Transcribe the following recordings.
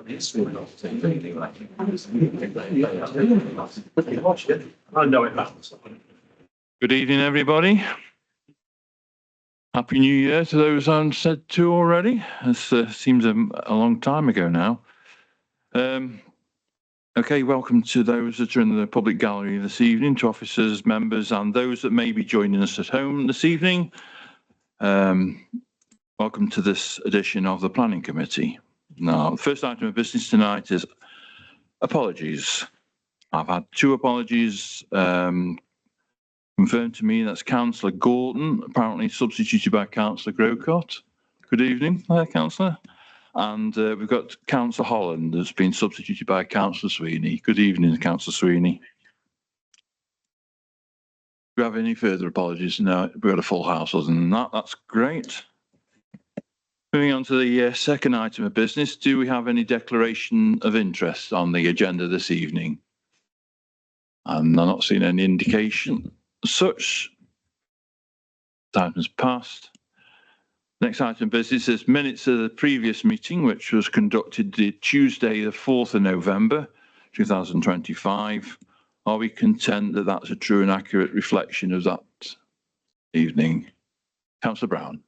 Good evening, everybody. Happy New Year to those I'm said to already. It seems a long time ago now. Okay, welcome to those that are in the public gallery this evening, to officers, members, and those that may be joining us at home this evening. Welcome to this edition of the Planning Committee. Now, the first item of business tonight is apologies. I've had two apologies confirmed to me. That's Councillor Gorton, apparently substituted by Councillor Grocott. Good evening, Councillor. And we've got Councillor Holland that's been substituted by Councillor Sweeney. Good evening, Councillor Sweeney. Do you have any further apologies? No, we've got a full house other than that. That's great. Moving on to the second item of business, do we have any declaration of interest on the agenda this evening? And I'm not seeing any indication as such. Time has passed. Next item of business is minutes of the previous meeting, which was conducted the Tuesday, the 4th of November, 2025. Are we content that that's a true and accurate reflection of that evening? Councillor Brown.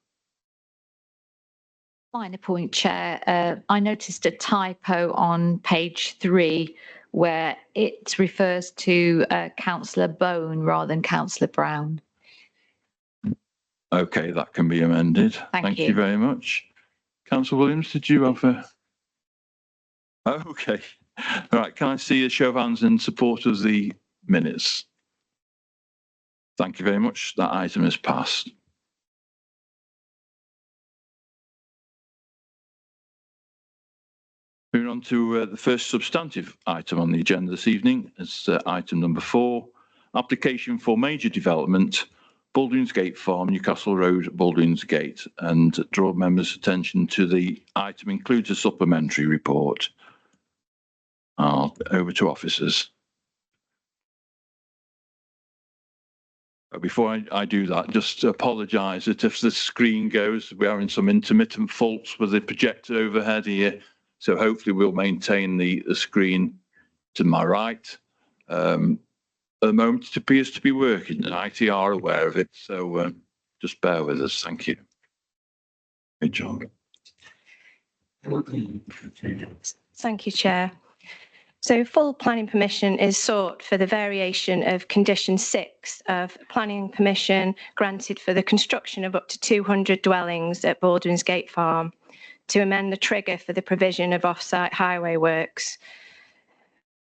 Minor point, Chair. I noticed a typo on page 3 where it refers to Councillor Bone rather than Councillor Brown. Okay, that can be amended. Thank you very much. Councillor Williams, did you have a... Okay. All right, can I see a show of hands in support of the minutes? Thank you very much. That item is passed. Moving on to the first substantive item on the agenda this evening is item number 4, application for major development, Baldwin's Gate Farm, Newcastle Road, Baldwin's Gate, and draw members' attention to the item includes a supplementary report. Over to officers. Before I do that, just to apologise that if the screen goes, we're having some intermittent faults with the projector overhead here. So hopefully we'll maintain the screen to my right. At the moment, it appears to be working, and IT are aware of it. So just bear with us. Thank you. Good job. Thank you, Chair. So full planning permission is sought for the variation of condition 6 of planning permission granted for the construction of up to 200 dwellings at Baldwin's Gate Farm to amend the trigger for the provision of off-site highway works.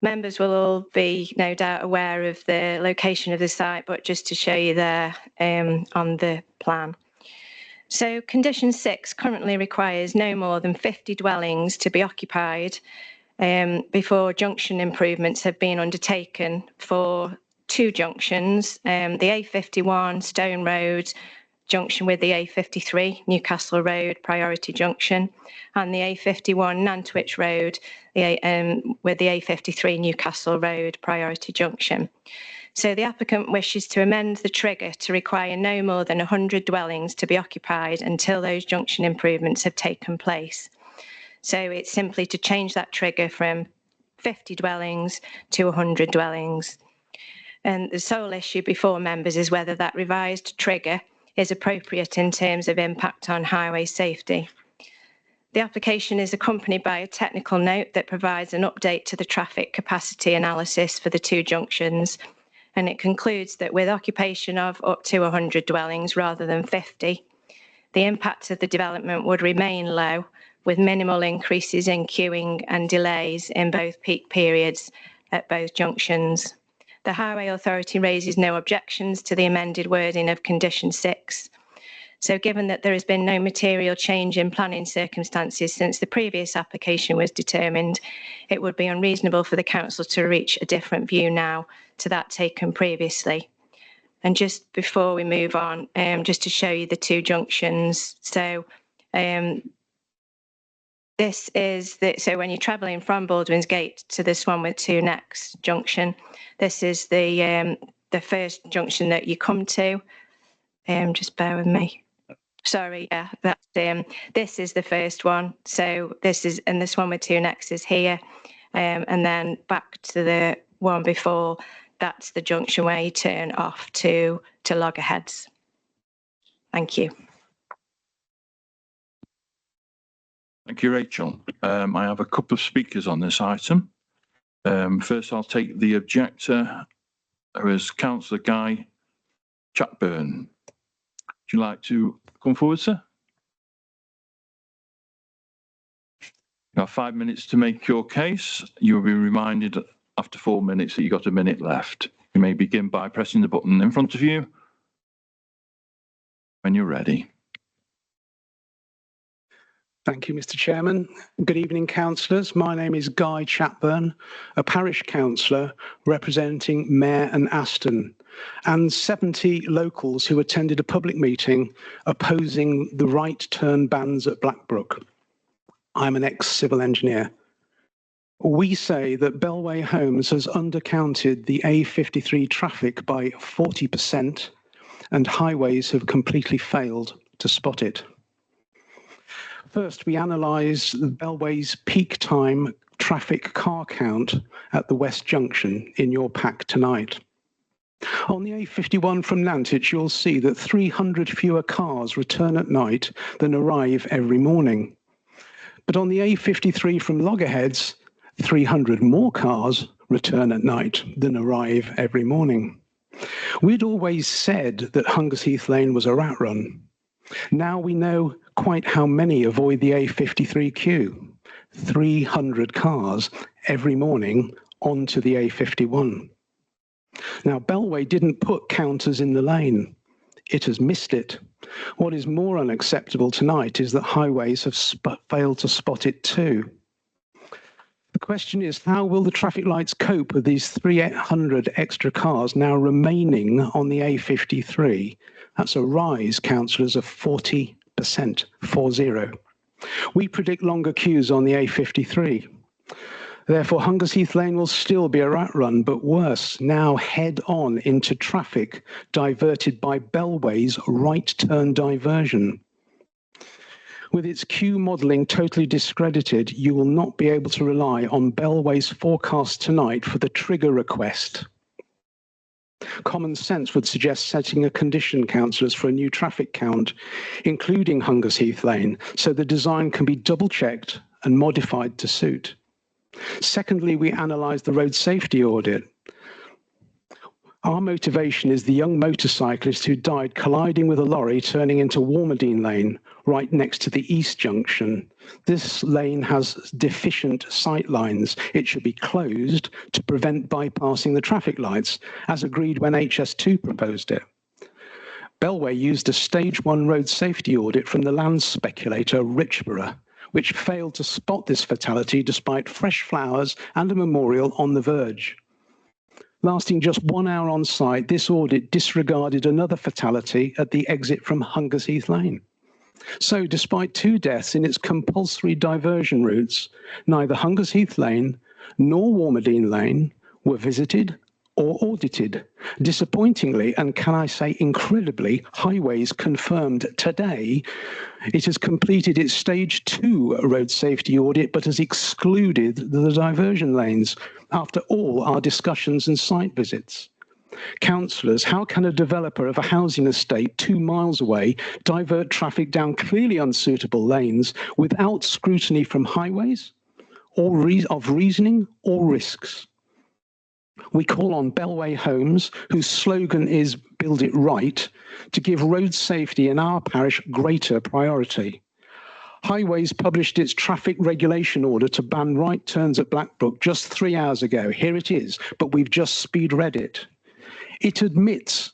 Members will all be no doubt aware of the location of the site, but just to show you there on the plan. So condition 6 currently requires no more than 50 dwellings to be occupied before junction improvements have been undertaken for 2 junctions, the A51 Stone Road junction with the A53 Newcastle Road Priority Junction, and the A51 Nantwich Road with the A53 Newcastle Road Priority Junction. So the applicant wishes to amend the trigger to require no more than 100 dwellings to be occupied until those junction improvements have taken place. So it's simply to change that trigger from 50 dwellings to 100 dwellings. And the sole issue before members is whether that revised trigger is appropriate in terms of impact on highway safety. The application is accompanied by a technical note that provides an update to the traffic capacity analysis for the 2 junctions, and it concludes that with occupation of up to 100 dwellings rather than 50, the impact of the development would remain low, with minimal increases in queuing and delays in both peak periods at both junctions. The Highway Authority raises no objections to the amended wording of condition 6. So given that there has been no material change in planning circumstances since the previous application was determined, it would be unreasonable for the council to reach a different view now to that taken previously. And just before we move on, just to show you the 2 junctions. So this is so when you're travelling from Baldwin's Gate to the Swanwick 2 next junction, this is the first junction that you come to. Just bear with me. Sorry, yeah, that's this is the first one. So this one with 2 next is here. And then back to the one before, that's the junction where you turn off to Loggerheads. Thank you. Thank you, Rachel. I have a couple of speakers on this item. First, I'll take the objector, who is Councillor Guy Chatburn. Would you like to come forward, sir? You have 5 minutes to make your case. You will be reminded after 4 minutes that you've got a minute left. You may begin by pressing the button in front of you when you're ready. Thank you, Mr. Chairman. Good evening, councillors. My name is Guy Chatburn, a parish councillor representing Mayor and Aston, and 70 locals who attended a public meeting opposing the right turn bans at Blackbrook. I'm an ex-civil engineer. We say that Bellway Homes has undercounted the A53 traffic by 40%, and highways have completely failed to spot it. First, we analyse the Bellway's peak time traffic car count at the West Junction in your pack tonight. On the A51 from Nantwich, you'll see that 300 fewer cars return at night than arrive every morning. But on the A53 from Loggerheads, 300 more cars return at night than arrive every morning. We'd always said that Hungersheath Lane was a rat run. Now we know quite how many avoid the A53 queue. 300 cars every morning onto the A51. Now, Bellway didn't put counters in the lane. It has missed it. What is more unacceptable tonight is that highways have failed to spot it too. The question is, how will the traffic lights cope with these 300 extra cars now remaining on the A53? That's a rise, councillors, of 40%, 40. We predict longer queues on the A53. Therefore, Hungersheath Lane will still be a rat run, but worse, now head on into traffic diverted by Bellway's right turn diversion. With its queue modelling totally discredited, you will not be able to rely on Bellway's forecast tonight for the trigger request. Common sense would suggest setting a condition, councillors, for a new traffic count, including Hungersheath Lane, so the design can be double-checked and modified to suit. Secondly, we analysed the road safety audit. Our motivation is the young motorcyclist who died colliding with a lorry turning into Warmadine Lane, right next to the East Junction. This lane has deficient sight lines. It should be closed to prevent bypassing the traffic lights, as agreed when HS2 proposed it. Bellway used a stage 1 road safety audit from the land speculator Richborough, which failed to spot this fatality despite fresh flowers and a memorial on the verge. Lasting just 1 hour on site, this audit disregarded another fatality at the exit from Hungersheath Lane. So despite 2 deaths in its compulsory diversion routes, neither Hungersheath Lane nor Warmadine Lane were visited or audited. Disappointingly, and can I say incredibly, Highways confirmed today it has completed its stage 2 road safety audit, but has excluded the diversion lanes after all our discussions and site visits. Councillors, how can a developer of a housing estate 2 miles away divert traffic down clearly unsuitable lanes without scrutiny from Highways, or of reasoning or risks? We call on Bellway Homes, whose slogan is "Build it right," to give road safety in our parish greater priority. Highways published its traffic regulation order to ban right turns at Blackbrook just 3 hours ago. Here it is, but we've just speed read it. It admits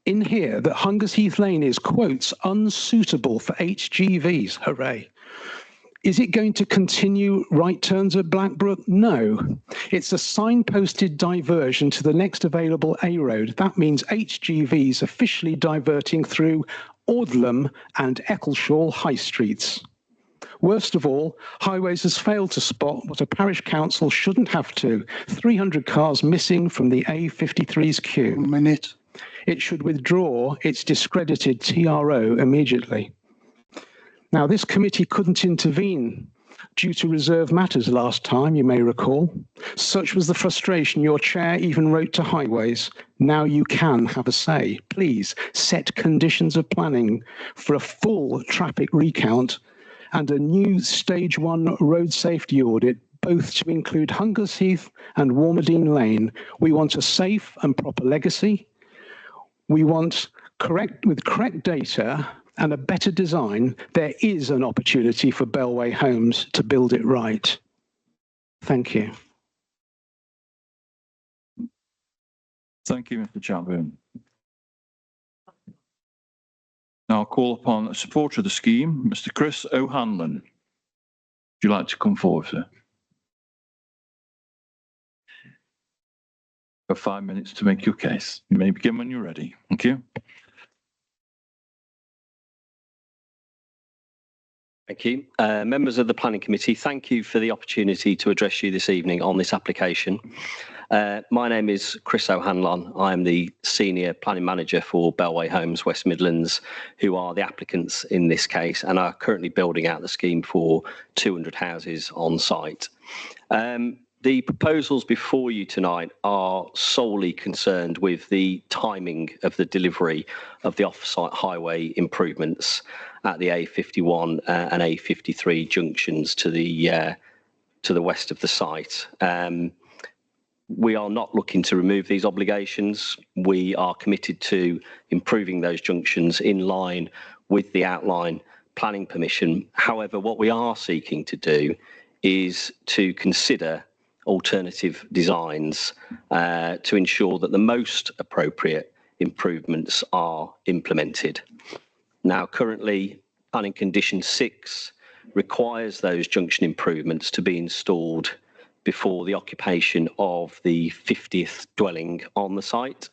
in here that Hungersheath Lane is, quotes, unsuitable for HGVs. Hooray. Is it going to continue right turns at Blackbrook? No. It's a signposted diversion to the next available A road. That means HGVs officially diverting through Aldlam and Eccleshall High Streets. Worst of all, Highways has failed to spot what a parish council shouldn't have to. 300 cars missing from the A53's queue. 1 minute. It should withdraw its discredited TRO immediately. Now, this committee couldn't intervene due to reserve matters last time, you may recall. Such was the frustration your chair even wrote to Highways. Now you can have a say. Please set conditions of planning for a full traffic recount and a new stage 1 road safety audit, both to include Hungers Heath and Warmerdine Lane. We want a safe and proper legacy. We want with correct data and a better design. There is an opportunity for Bellway Homes to build it right. Thank you. Thank you, Mr. Chapman. Now I'll call upon a supporter of the scheme, Mr. Chris O'Hanlon. Would you like to come forward, sir? For 5 minutes to make your case. You may begin when you're ready. Thank you. Thank you. Members of the Planning Committee, thank you for the opportunity to address you this evening on this application. My name is Chris O'Hanlon. I am the Senior Planning Manager for Bellway Homes West Midlands, who are the applicants in this case and are currently building out the scheme for 200 houses on site. The proposals before you tonight are solely concerned with the timing of the delivery of the off-site highway improvements at the A51 and A53 junctions to the west of the site. We are not looking to remove these obligations. We are committed to improving those junctions in line with the outline planning permission. However, what we are seeking to do is to consider alternative designs to ensure that the most appropriate improvements are implemented. Now, currently, planning condition 6 requires those junction improvements to be installed before the occupation of the 50th dwelling on the site.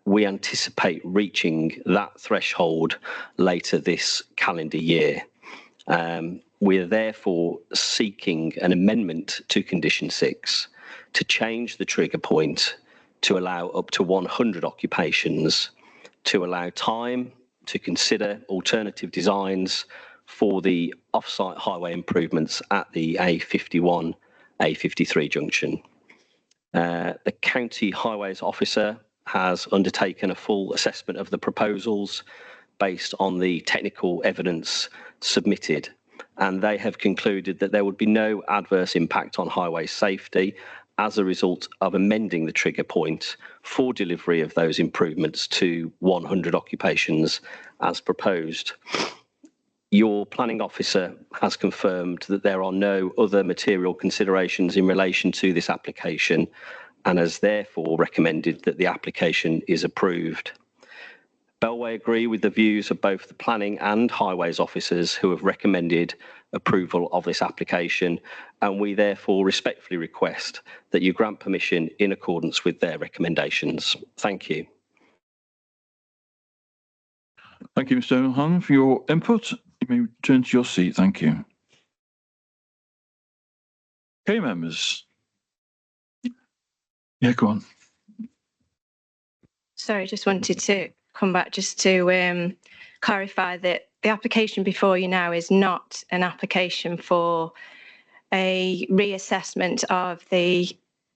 We anticipate reaching that threshold later this calendar year. We are therefore seeking an amendment to condition 6 to change the trigger point to allow up to 100 occupations, to allow time to consider alternative designs for the off-site highway improvements at the A51, A53 junction. The County Highways Officer has undertaken a full assessment of the proposals based on the technical evidence submitted, and they have concluded that there would be no adverse impact on highway safety as a result of amending the trigger point for delivery of those improvements to 100 occupations as proposed. Your planning officer has confirmed that there are no other material considerations in relation to this application and has therefore recommended that the application is approved. Bellway agree with the views of both the planning and highways officers who have recommended approval of this application, and we therefore respectfully request that you grant permission in accordance with their recommendations. Thank you. Thank you, Mr. O'Hanlon, for your input. You may return to your seat. Thank you. Okay, members. Yeah, go on. Sorry, just wanted to come back just to clarify that the application before you now is not an application for a reassessment of the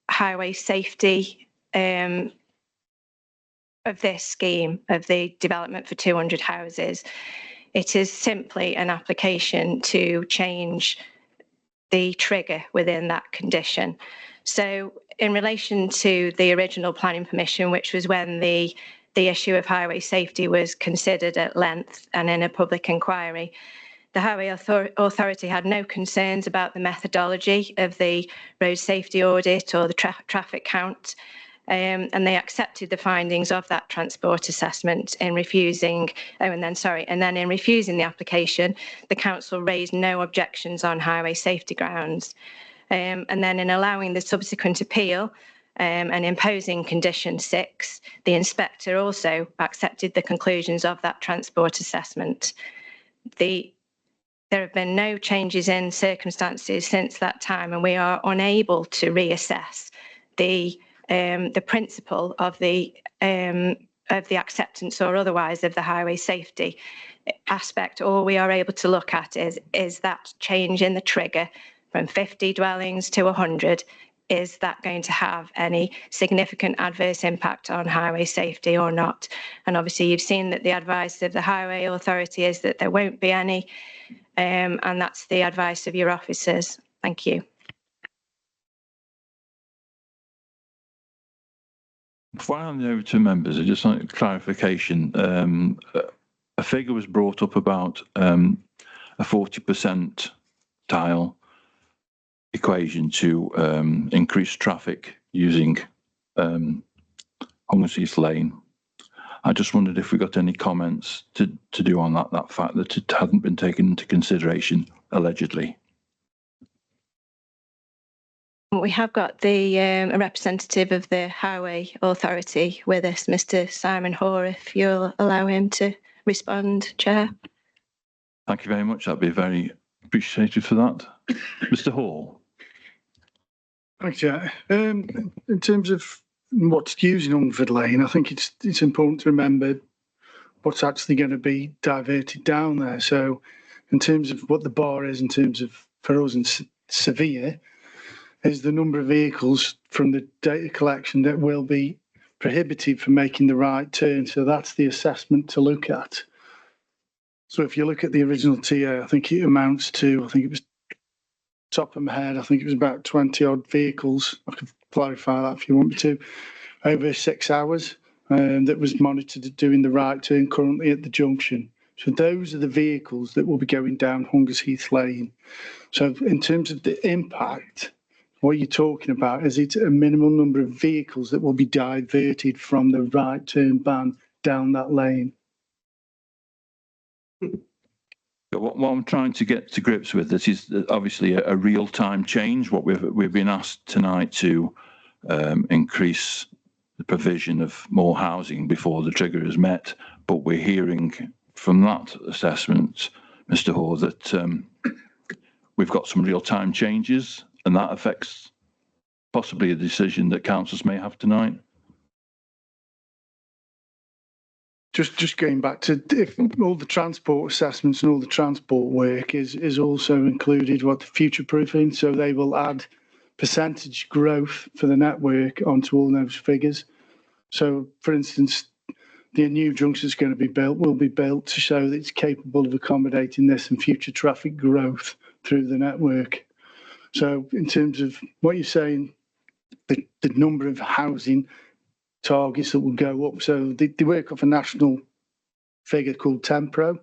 highway safety of this scheme, of the development for 200 houses. It is simply an application to change the trigger within that condition. So in relation to the original planning permission, which was when the issue of highway safety was considered at length and in a public inquiry, the Highway Authority had no concerns about the methodology of the road safety audit or the traffic count, and they accepted the findings of that transport assessment in refusing, and then in refusing the application, the council raised no objections on highway safety grounds. And then in allowing the subsequent appeal and imposing condition 6, the inspector also accepted the conclusions of that transport assessment. There have been no changes in circumstances since that time, and we are unable to reassess the principle of the acceptance or otherwise of the highway safety aspect all we are able to look at is that change in the trigger from 50 dwellings to 100. Is that going to have any significant adverse impact on highway safety or not? And obviously you've seen that the advice of the Highway Authority is that there won't be any, and that's the advice of your officers. Thank you. Before I hand over to members, I just want clarification. A figure was brought up about a 40% tile equation to increase traffic using Hungersheath Lane. I just wondered if we got any comments to do on that fact that it hadn't been taken into consideration, allegedly. We have got the a representative of the Highway Authority with us, Mr. Simon Hoare, if you'll allow him to respond, Chair. Thank you very much. That'd be very appreciated for that. Mr. Hall. Thanks, Chair. In terms of what's used in Hungerford Lane, I think it's important to remember what's actually going to be diverted down there. So in terms of what the bar is, in terms of for us in severe, is the number of vehicles from the data collection that will be prohibited from making the right turn. So that's the assessment to look at. So if you look at the original TA, I think it amounts to, I think it was top of my head, I think it was about 20 odd vehicles. I could clarify that if you want me to, over 6 hours that was monitored doing the right turn currently at the junction. So those are the vehicles that will be going down Hungersheath Lane. So in terms of the impact, what you're talking about is it's a minimum number of vehicles that will be diverted from the right turn ban down that lane. What I'm trying to get to grips with this is obviously a real-time change. What we've been asked tonight to increase the provision of more housing before the trigger is met, but we're hearing from that assessment, Mr. Hoare, that we've got some real-time changes, and that affects possibly a decision that councillors may have tonight. Just going back to if all the transport assessments and all the transport work is also included what the future proofing, so they will add percentage growth for the network onto all those figures. So for instance, the new junction that's going to be built will be built to show that it's capable of accommodating this and future traffic growth through the network. So in terms of what you're saying, the number of housing targets that will go up. So they work off a national figure called Tempro.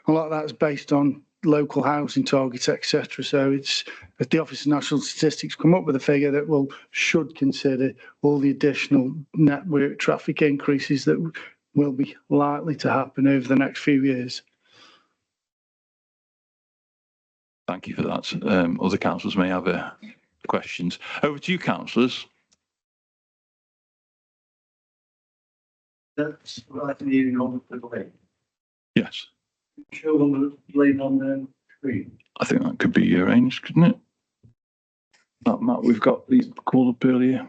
A lot of that's based on local housing targets, etc. So it's the Office of National Statistics come up with a figure that should consider all the additional network traffic increases that will be likely to happen over the next few years. Thank you for that. Other councillors may have questions. Over to you, councillors. That's right in on the lane. Yes. Show on the lane on the screen. I think that could be arranged, couldn't it? That map we've got called up earlier.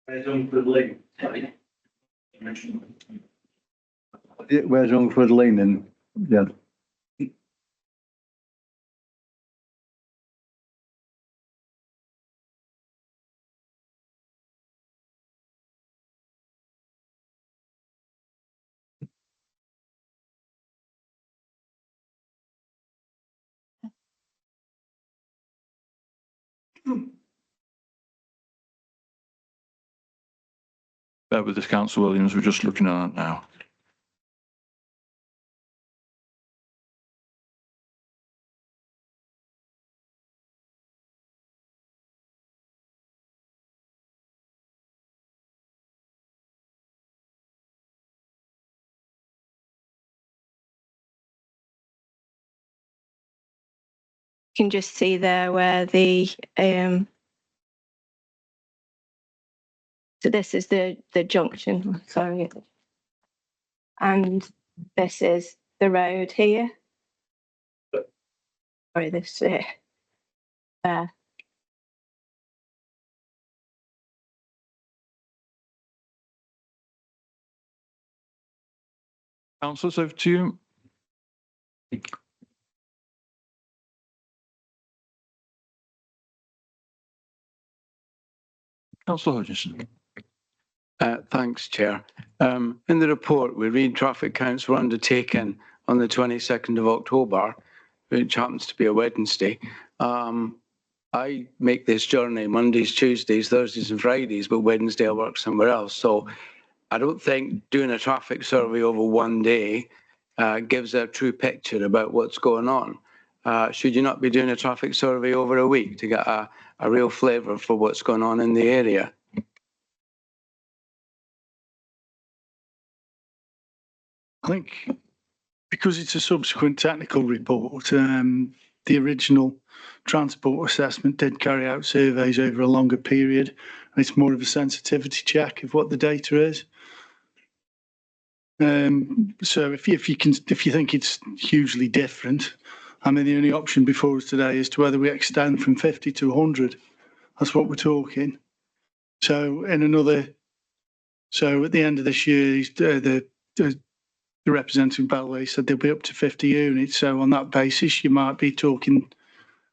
Where's Hungerford Lane? Where's Hungerford Lane then? Yeah. Bear with us, Councillor Williams. We're just looking at that now. You can just see there where the So this is the junction, sorry. And this is the road here. Sorry, this there. Councillors, over to you. Councillor Hodgson. Thanks, Chair. In the report, we read traffic counts were undertaken on the 22nd of October, which happens to be a Wednesday. I make this journey Mondays, Tuesdays, Thursdays and Fridays, but Wednesday I work somewhere else. So I don't think doing a traffic survey over one day gives a true picture about what's going on. Should you not be doing a traffic survey over a week to get a real flavour for what's going on in the area? I think because it's a subsequent technical report, the original transport assessment did carry out surveys over a longer period, and it's more of a sensitivity check of what the data is. So if you think it's hugely different, I mean, the only option before us today is to whether we extend from 50 to 100. That's what we're talking. So at the end of this year, the representative Bellway said they'll be up to 50 units. So on that basis, you might be talking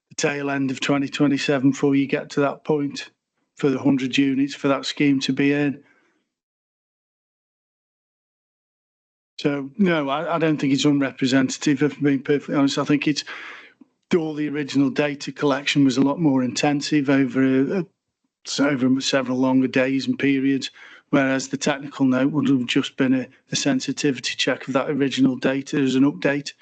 the tail end of 2027 before you get to that point for the 100 units for that scheme to be in. So no, I don't think it's unrepresentative, if I'm being perfectly honest. I think it's all the original data collection was a lot more intensive over several longer days and periods, whereas the technical note would have just been a sensitivity check of that original data as an update.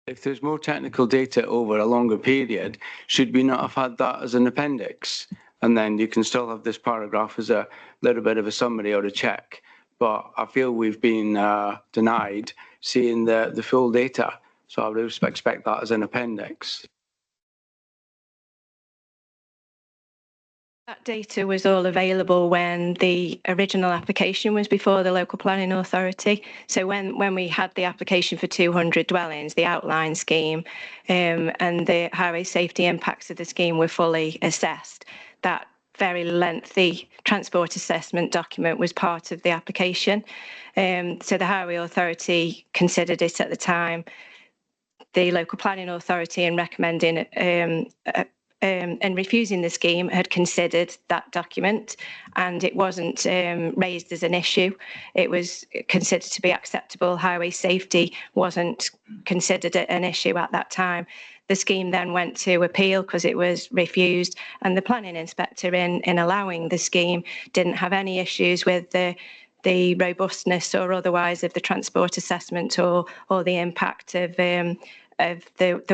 If there's more technical data over a longer period, should we not have had that as an appendix? And then you can still have this paragraph as a little bit of a summary or a check. But I feel we've been denied seeing the full data. So I would expect that as an appendix. That data was all available when the original application was before the local planning authority. So when we had the application for 200 dwellings, the outline scheme and the highway safety impacts of the scheme were fully assessed. That very lengthy transport assessment document was part of the application. So the highway authority considered it at the time. The local planning authority, in recommending and refusing the scheme, had considered that document, and it wasn't raised as an issue. It was considered to be acceptable. Highway safety wasn't considered an issue at that time. The scheme then went to appeal because it was refused, and the planning inspector, in allowing the scheme, didn't have any issues with the robustness or otherwise of the transport assessment or the impact of the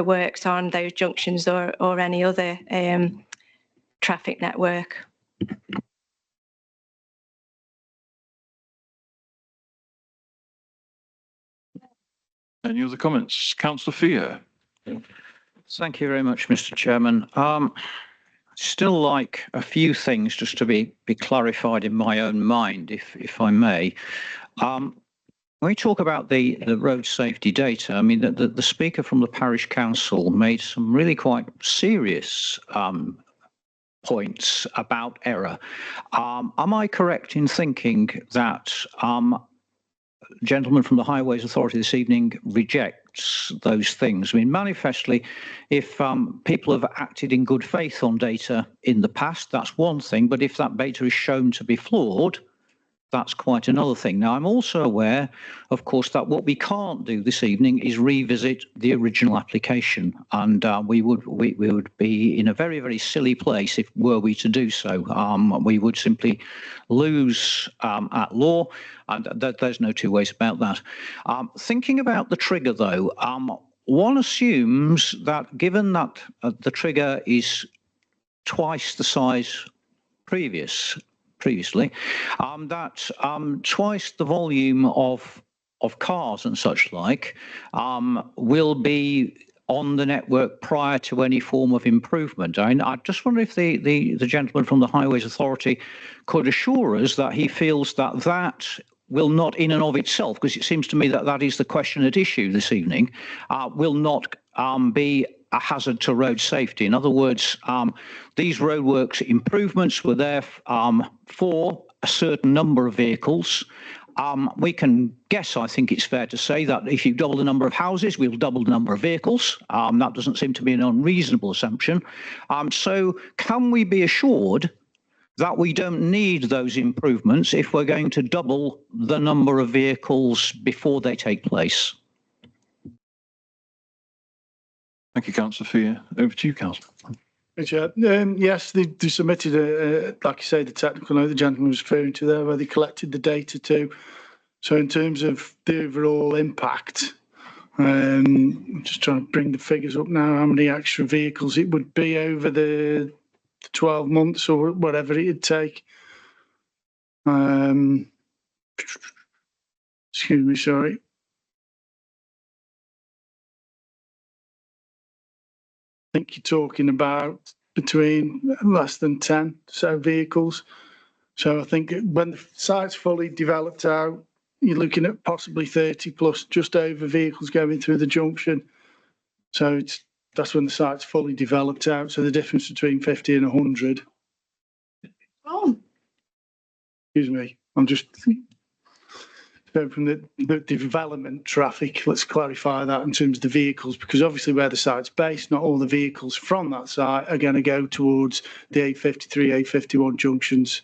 works on those junctions or any other traffic network. Any other comments? Councillor Fear. Thank you very much, Mr. Chairman. Still like a few things just to be clarified in my own mind, if I may. When we talk about the road safety data, I mean, the speaker from the parish council made some really quite serious points about error. Am I correct in thinking that gentleman from the Highways Authority this evening rejects those things? I mean, manifestly, if people have acted in good faith on data in the past, that's one thing. But if that data is shown to be flawed, that's quite another thing. Now, I'm also aware, of course, that what we can't do this evening is revisit the original application, and we would be in a very, very silly place if were we to do so. We would simply lose at law, and there's no two ways about that. Thinking about the trigger, though, one assumes that given that the trigger is twice the size previously, that twice the volume of cars and such like will be on the network prior to any form of improvement. I just wonder if the gentleman from the Highways Authority could assure us that he feels that that will not in and of itself, because it seems to me that that is the question at issue this evening, will not be a hazard to road safety. In other words, these roadworks improvements were there for a certain number of vehicles. We can guess, I think it's fair to say, that if you double the number of houses, we'll double the number of vehicles. That doesn't seem to be an unreasonable assumption. So can we be assured that we don't need those improvements if we're going to double the number of vehicles before they take place? Thank you, Councillor Fear. Over to you, Councillor. Yes, they submitted, like I say, the technical note the gentleman was referring to there, where they collected the data too. So in terms of the overall impact, I'm just trying to bring the figures up now, how many extra vehicles it would be over the 12 months or whatever it'd take. Excuse me, sorry. I think you're talking about between less than 10 so vehicles. So I think when the site's fully developed out, you're looking at possibly 30 plus just over vehicles going through the junction. So that's when the site's fully developed out. So the difference between 50 and 100. Oh. Excuse me, I'm just from the development traffic. Let's clarify that in terms of the vehicles, because obviously where the site's based, not all the vehicles from that site are going to go towards the A53, A51 junctions.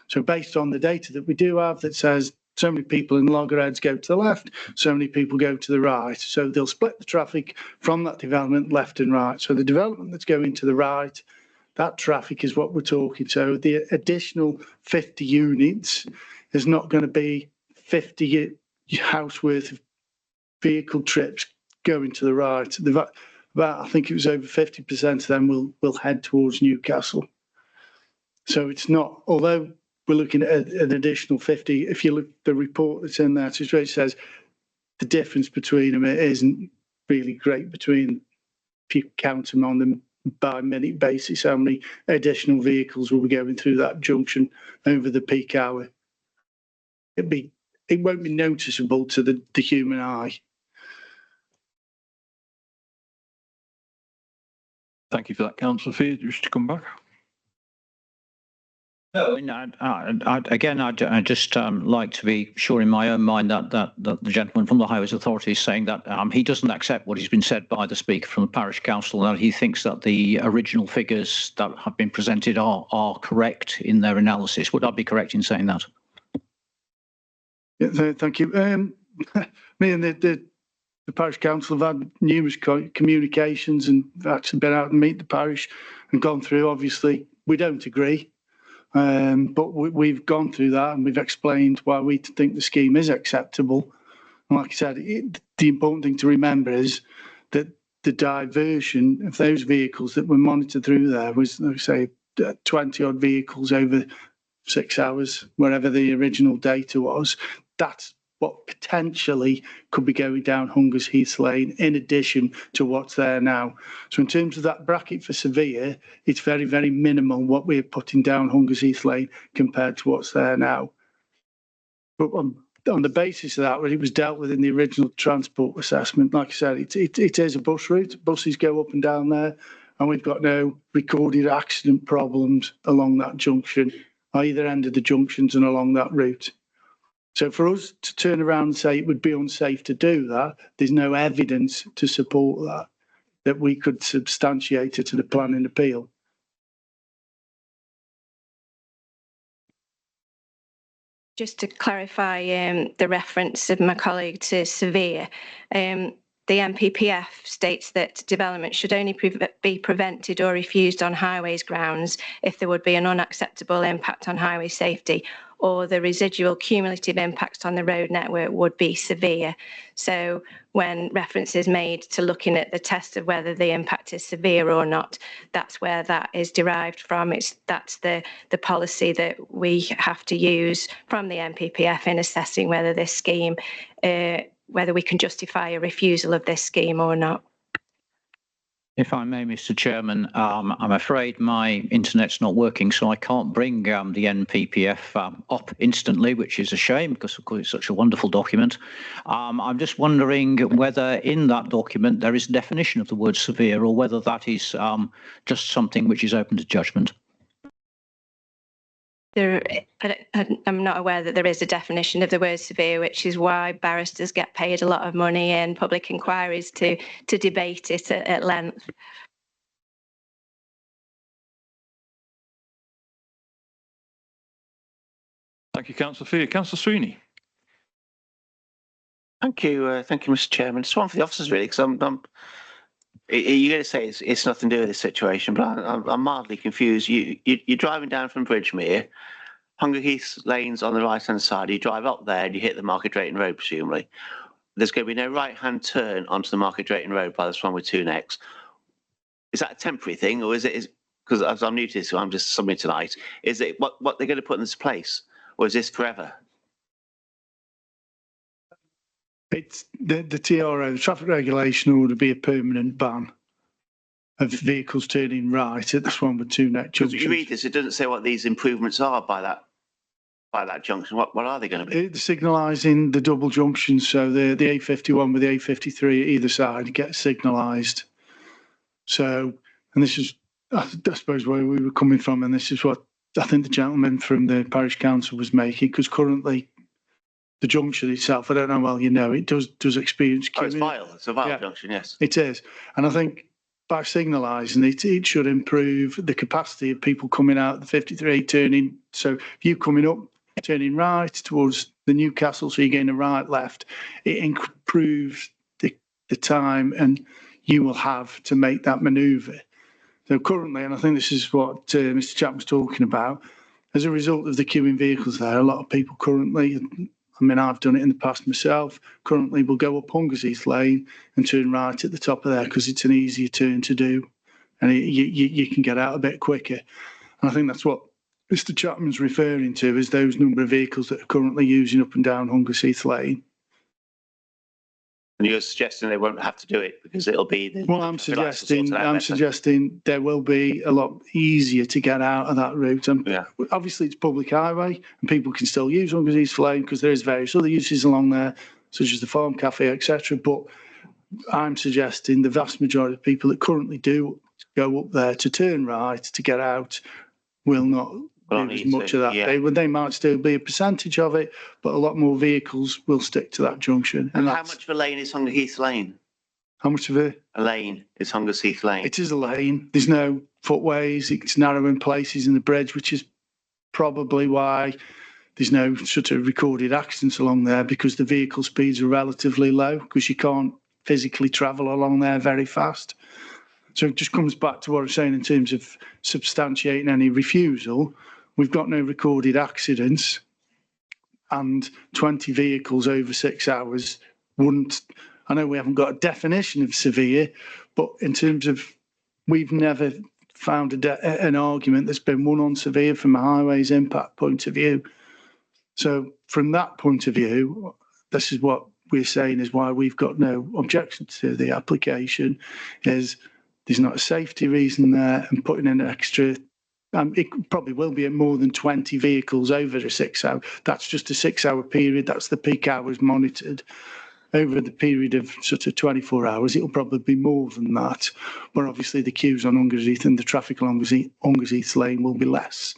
So based on the data that we do have that says so many people in loggerheads go to the left, so many people go to the right. So they'll split the traffic from that development left and right. So the development that's going to the right, that traffic is what we're talking. So the additional 50 units is not going to be 50 house worth of vehicle trips going to the right. About, I think it was over 50% of them will head towards Newcastle. So it's not, although we're looking at an additional 50, if you look at the report that's in there, it says the difference between them, it isn't really great between, if you count them on them by minute basis, how many additional vehicles will be going through that junction over the peak hour. It won't be noticeable to the human eye. Thank you for that, Councillor Fear. Just to come back. No, again, I'd just like to be sure in my own mind that the gentleman from the Highways Authority is saying that he doesn't accept what has been said by the speaker from the parish council, that he thinks that the original figures that have been presented are correct in their analysis. Would I be correct in saying that? Yeah, thank you. Me and the parish council have had numerous communications and actually been out and meet the parish and gone through. Obviously, we don't agree, but we've gone through that and we've explained why we think the scheme is acceptable. And like I said, the important thing to remember is that the diversion of those vehicles that were monitored through there was, like I say, 20 odd vehicles over 6 hours, wherever the original data was. That's what potentially could be going down Hungers Heath Lane in addition to what's there now. So in terms of that bracket for severe, it's very, very minimal what we're putting down Hungers Heath Lane compared to what's there now. But on the basis of that, when it was dealt with in the original transport assessment, like I said, it is a bus route. Buses go up and down there, and we've got no recorded accident problems along that junction, either end of the junctions and along that route. So for us to turn around and say it would be unsafe to do that, there's no evidence to support that we could substantiate it to the planning appeal. Just to clarify the reference of my colleague to severe, the NPPF states that development should only be prevented or refused on highways grounds if there would be an unacceptable impact on highway safety, or the residual cumulative impacts on the road network would be severe. So when reference is made to looking at the test of whether the impact is severe or not, that's where that is derived from. That's the policy that we have to use from the NPPF in assessing whether this scheme, whether we can justify a refusal of this scheme or not. If I may, Mr. Chairman, I'm afraid my internet's not working, so I can't bring the NPPF up instantly, which is a shame because, of course, it's such a wonderful document. I'm just wondering whether in that document there is a definition of the word severe or whether that is just something which is open to judgment. I'm not aware that there is a definition of the word severe, which is why barristers get paid a lot of money in public inquiries to debate it at length. Thank you, Councillor Fear. Councillor Sweeney. Thank you, Mr. Chairman. It's one for the officers, really, because you're going to say it's nothing to do with this situation, but I'm mildly confused. You're driving down from Bridgemere, Hunger Heath Lane's on the right-hand side. You drive up there and you hit the Market Drayton Road, presumably. There's going to be no right-hand turn onto the Market Drayton Road by this one with two necks. Is that a temporary thing, or is it? Because as I'm new to this, so I'm just submitting tonight. Is it what they're going to put in this place, or is this forever? It's the TRO, the traffic regulation order, be a permanent ban of vehicles turning right at this one with two neck Because junctions. you read this, it doesn't say what these improvements are by that junction. What are they going to be? It's signalising the double junctions, so the A51 with the A53 at either side get signalised. So, and this is, I suppose, where we were coming from, and this is what I think the gentleman from the parish council was making, because currently the junction itself, I don't know how well you know, it does experience Oh, it's queuing. vile. It's a vile Yeah. junction, yes. It is, and I think by signalising it, it should improve the capacity of people coming out the 53 turning. So if you coming up, turning right towards the Newcastle, so you're getting a right left, it improves the time and you will have to make that manoeuvre. So currently, and I think this is what Mr. Chapman was talking about, as a result of the queuing vehicles there, a lot of people currently, I mean, I've done it in the past myself, currently will go up Hunger Heath Lane and turn right at the top of there because it's an easier turn to do and you can get out a bit quicker. And I think that's what Mr. Chapman's referring to, is those number of vehicles that are currently using up and down Hunger Heath Lane. And you're suggesting they won't have to do it because it'll be. Well, I'm suggesting there will be a lot easier to get out of that route. And yeah. Obviously, it's public highway and people can still use Hunger Heath Lane because there is various other uses along there, such as the farm cafe, etc. But I'm suggesting the vast majority of people that currently do go up there to turn right to get out will not do as much of that. Yeah. They might still be a percentage of it, but a lot more vehicles will stick to that junction. And how much of a lane is Hunger Heath Lane? How much of a lane is Hunger Heath Lane? It is a lane. There's no footways. It's narrow in places in the bridge, which is probably why there's no sort of recorded accidents along there, because the vehicle speeds are relatively low because you can't physically travel along there very fast. So it just comes back to what I'm saying in terms of substantiating any refusal. We've got no recorded accidents, and 20 vehicles over 6 hours wouldn't. I know we haven't got a definition of severe, but in terms of, we've never found an argument that's been won on severe from a highways impact point of view. So from that point of view, this is what we're saying is why we've got no objection to the application, is there's not a safety reason there, and putting in an extra, it probably will be at more than 20 vehicles over a 6 hour. That's just a 6 hour period. That's the peak hours monitored. Over the period of sort of 24 hours, it'll probably be more than that. But obviously the queues on Hunger Heath and the traffic along Hunger Heath Lane will be less.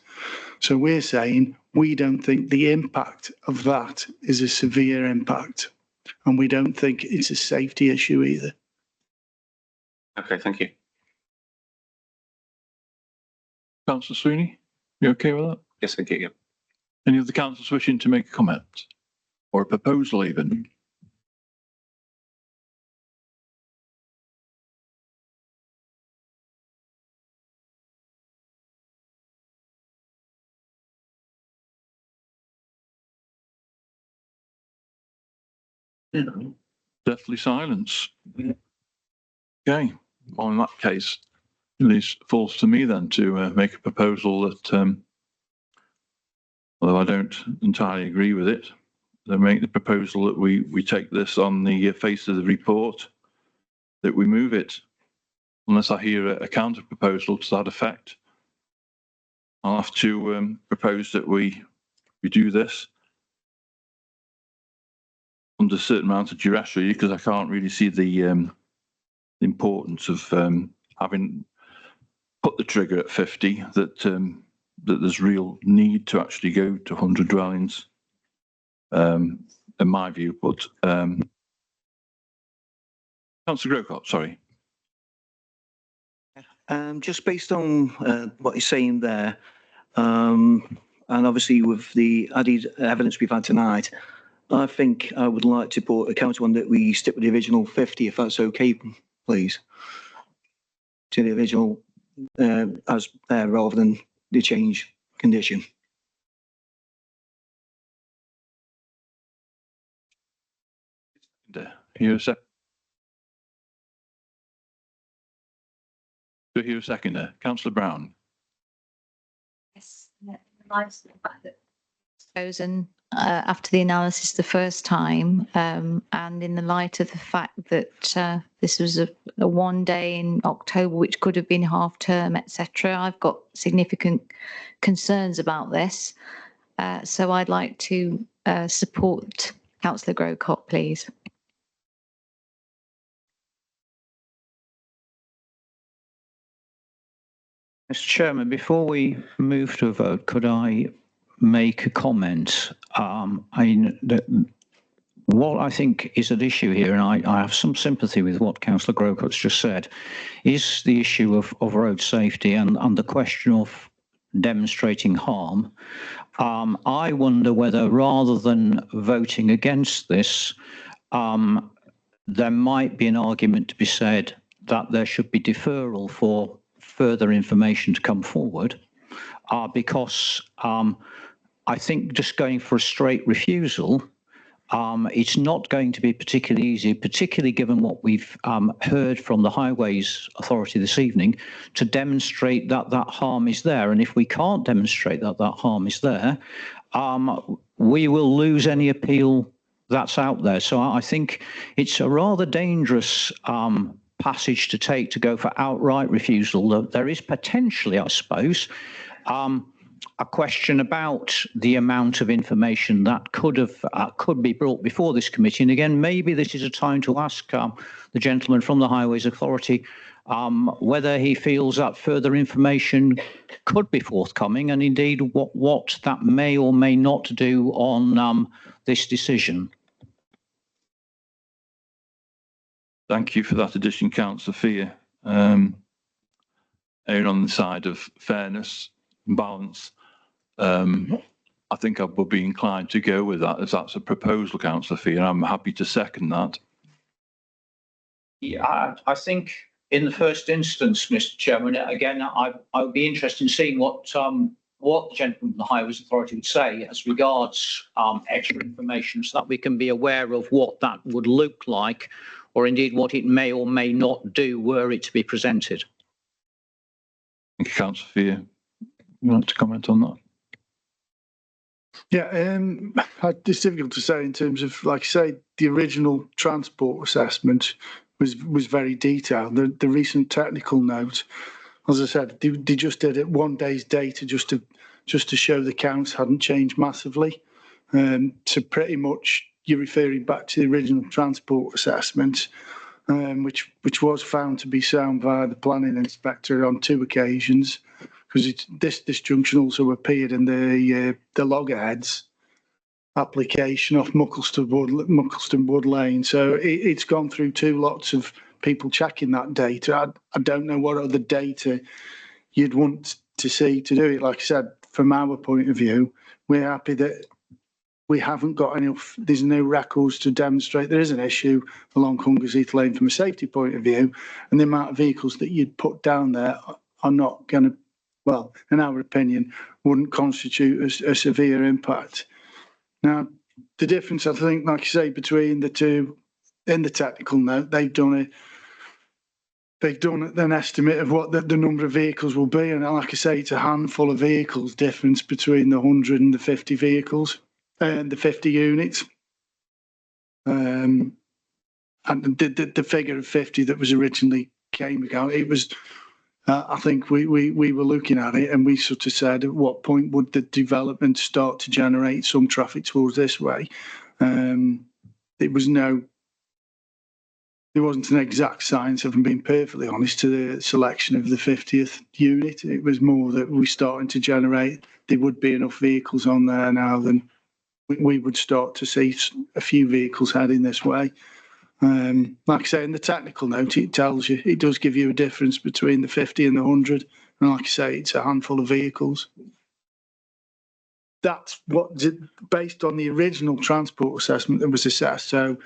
So we're saying we don't think the impact of that is a severe impact, and we don't think it's a safety issue either. Okay, thank you. Councillor Sweeney, you okay with that? Yes, thank you. Yeah. Any of the councillors wishing to make a comment or a proposal even? Deathly silence. Okay, well, in that case, at least falls to me then to make a proposal that, although I don't entirely agree with it, they make the proposal that we take this on the face of the report, that we move it unless I hear a counter proposal to that effect, I'll have to propose that we do this under a certain amount of duress, really, because I can't really see the importance of having put the trigger at 50, that there's real need to actually go to 100 dwellings, in my view. But Councillor Grocott, sorry. Just based on what you're saying there, and obviously with the added evidence we've had tonight, I think I would like to put a counter one that we stick with the original 50, if that's okay, please. To the original as rather than the change condition. Hear a sec. Do I hear a seconder? Councillor Brown. Yes, chosen after the analysis the first time, and in the light of the fact that this was a one day in October, which could have been half term, etc. I've got significant concerns about this, so I'd like to support Councillor Grocott, please. Mr. Chairman, before we move to a vote, could I make a comment? What I think is at issue here, and I have some sympathy with what Councillor Grocott's just said, is the issue of road safety and the question of demonstrating harm. I wonder whether, rather than voting against this, there might be an argument to be said that there should be deferral for further information to come forward, because I think just going for a straight refusal, it's not going to be particularly easy, particularly given what we've heard from the Highways Authority this evening, to demonstrate that that harm is there. And if we can't demonstrate that that harm is there, we will lose any appeal that's out there. So I think it's a rather dangerous passage to take, to go for outright refusal. There is potentially, I suppose, a question about the amount of information that could be brought before this committee. And again, maybe this is a time to ask the gentleman from the Highways Authority whether he feels that further information could be forthcoming, and indeed what that may or may not do on this decision. Thank you for that addition, Councillor Fear. Erring on the side of fairness and balance, I think I would be inclined to go with that, as that's a proposal, Councillor Fear. I'm happy to second that. Yeah, I think in the first instance, Mr. Chairman, again, I would be interested in seeing what the gentleman from the Highways Authority would say as regards extra information, so that we can be aware of what that would look like, or indeed what it may or may not do were it to be presented. Thank you, Councillor Fear. You want to comment on that? Yeah, it's difficult to say in terms of, like I say, the original transport assessment was very detailed. The recent technical note, as I said, they just did it 1 day's data just to show the counts hadn't changed massively. So pretty much you're referring back to the original transport assessment, which was found to be sound by the planning inspector on 2 occasions, because this junction also appeared in the loggerheads application off Muckleston Wood Lane. So it's gone through 2 lots of people checking that data. I don't know what other data you'd want to see to do it. Like I said, from our point of view, we're happy that we haven't got enough, there's no records to demonstrate there is an issue along Hungersheath Lane from a safety point of view, and the amount of vehicles that you'd put down there are not going to, well, in our opinion, wouldn't constitute a severe impact. Now, the difference, I think, like I say, between the two, in the technical note, they've done an estimate of what the number of vehicles will be, and like I say, it's a handful of vehicles difference between the 100 and the 50 vehicles, and the 50 units. And the figure of 50 that was originally came about. It was, I think we were looking at it and we sort of said, at what point would the development start to generate some traffic towards this way? There wasn't an exact science, if I'm being perfectly honest, to the selection of the 50th unit. It was more that we're starting to generate, there would be enough vehicles on there now, then we would start to see a few vehicles heading this way. Like I say, in the technical note, it tells you, it does give you a difference between the 50 and the 100. And like I say, it's a handful of vehicles. That's what, based on the original transport assessment that was assessed. So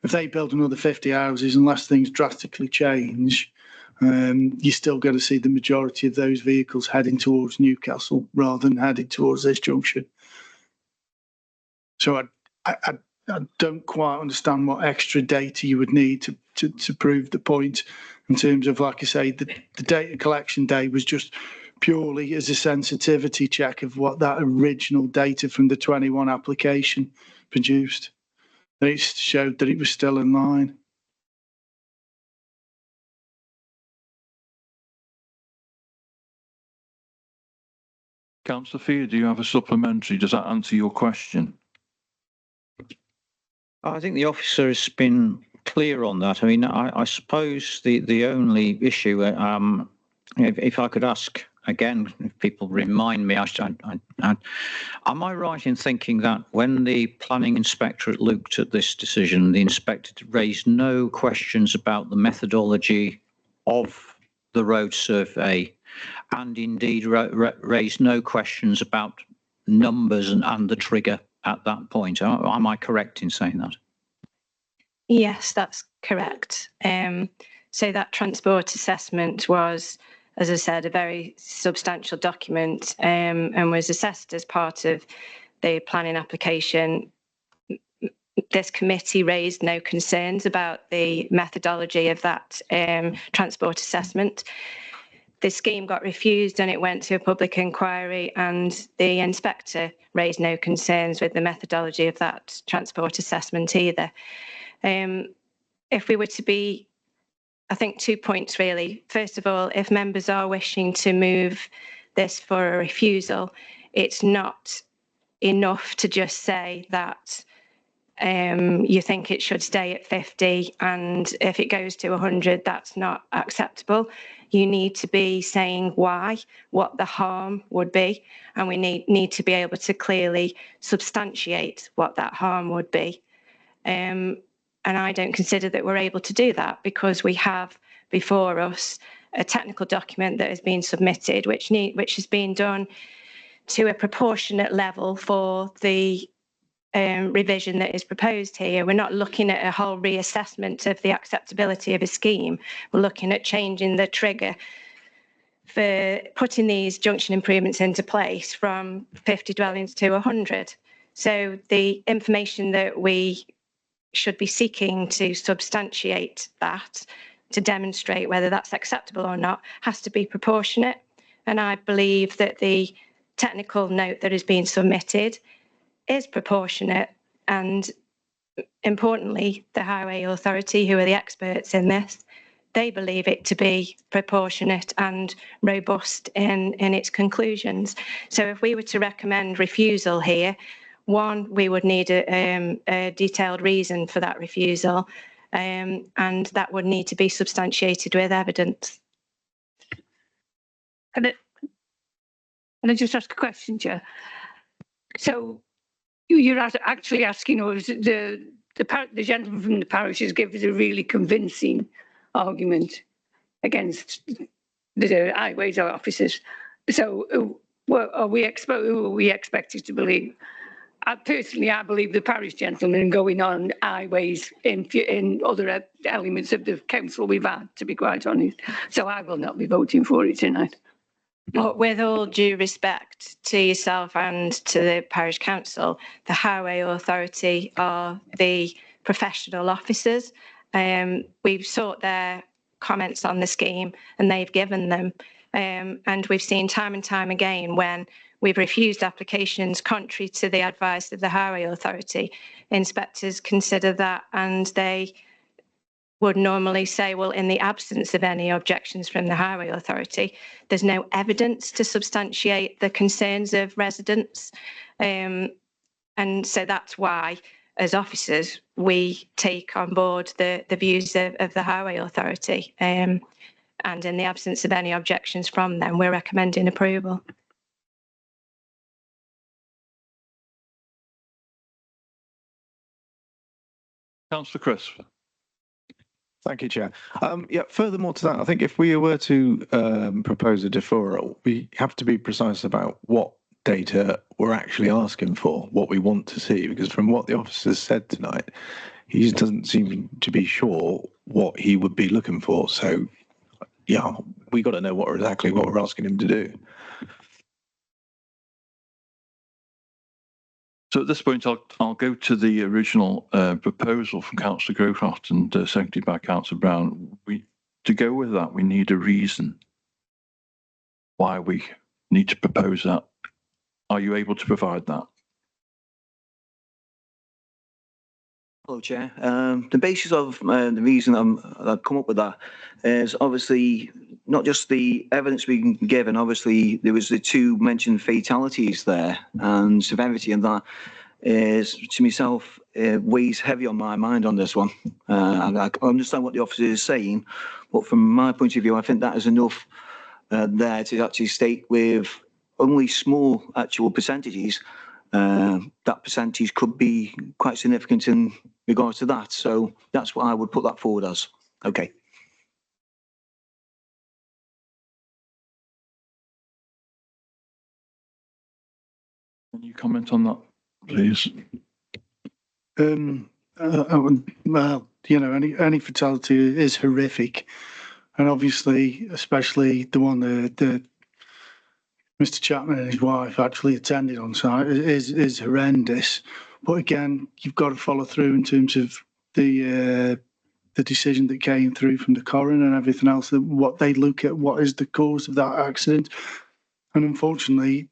if they build another 50 houses, unless things drastically change, you're still going to see the majority of those vehicles heading towards Newcastle rather than heading towards this junction. So I don't quite understand what extra data you would need to prove the point in terms of, like I say, the data collection day was just purely as a sensitivity check of what that original data from the 21 application produced. It showed that it was still in line. Councillor Fear, do you have a supplementary? Does that answer your question? I think the officer has been clear on that. I mean, I suppose the only issue, if I could ask again, if people remind me, am I right in thinking that when the planning inspectorate looked at this decision, the inspector raised no questions about the methodology of the road survey, and indeed raised no questions about numbers and the trigger at that point? Am I correct in saying that? Yes, that's correct. So that transport assessment was, as I said, a very substantial document, and was assessed as part of the planning application. This committee raised no concerns about the methodology of that transport assessment. The scheme got refused and it went to a public inquiry, and the inspector raised no concerns with the methodology of that transport assessment either. If we were to be, I think 2 points really. First of all, if members are wishing to move this for a refusal, it's not enough to just say that you think it should stay at 50, and if it goes to 100, that's not acceptable. You need to be saying why, what the harm would be, and we need to be able to clearly substantiate what that harm would be. And I don't consider that we're able to do that, because we have before us a technical document that has been submitted, which has been done to a proportionate level for the revision that is proposed here. We're not looking at a whole reassessment of the acceptability of a scheme. We're looking at changing the trigger for putting these junction improvements into place from 50 dwellings to 100. So the information that we should be seeking to substantiate that, to demonstrate whether that's acceptable or not, has to be proportionate. And I believe that the technical note that is being submitted is proportionate, and importantly, the Highway Authority, who are the experts in this, they believe it to be proportionate and robust in its conclusions. So if we were to recommend refusal here, one, we would need a detailed reason for that refusal, and that would need to be substantiated with evidence. Can I just ask a question, Chair? So you're actually asking us, the gentleman from the parish has given us a really convincing argument against the highways officers. So who are we expected to believe? I believe the parish gentleman going on highways in other elements of the council we've had, to be quite honest. So I will not be voting for it tonight. But with all due respect to yourself and to the parish council, the Highway Authority are the professional officers. We've sought their comments on the scheme and they've given them. And we've seen time and time again when we've refused applications contrary to the advice of the Highway Authority, inspectors consider that and they would normally say, well, in the absence of any objections from the highway authority, there's no evidence to substantiate the concerns of residents. And so that's why, as officers, we take on board the views of the highway authority. And in the absence of any objections from them, we're recommending approval. Councillor Crisp. Thank you, Chair. Yeah, furthermore to that, I think if we were to propose a deferral, we have to be precise about what data we're actually asking for, what we want to see, because from what the officer said tonight, he doesn't seem to be sure what he would be looking for. So, yeah, we got to know exactly what we're asking him to do. So at this point, I'll go to the original proposal from Councillor Grocroft and seconded by Councillor Brown. To go with that, we need a reason why we need to propose that. Are you able to provide that? Hello, Chair. The basis of the reason I've come up with that is obviously not just the evidence being given. Obviously, there was the 2 mentioned fatalities there, and severity, and that is, to myself, weighs heavy on my mind on this one. I understand what the officer is saying, but from my point of view, I think that is enough there to actually state with only small actual percentages. That percentage could be quite significant in regards to that. So that's what I would put that forward as. Okay. Can you comment on that, please? Well, you know, any fatality is horrific, and obviously, especially the one that Mr. Chapman and his wife actually attended on site is horrendous. But again, you've got to follow through in terms of the decision that came through from the coroner and everything else. That what they look at, what is the cause of that accident, and unfortunately,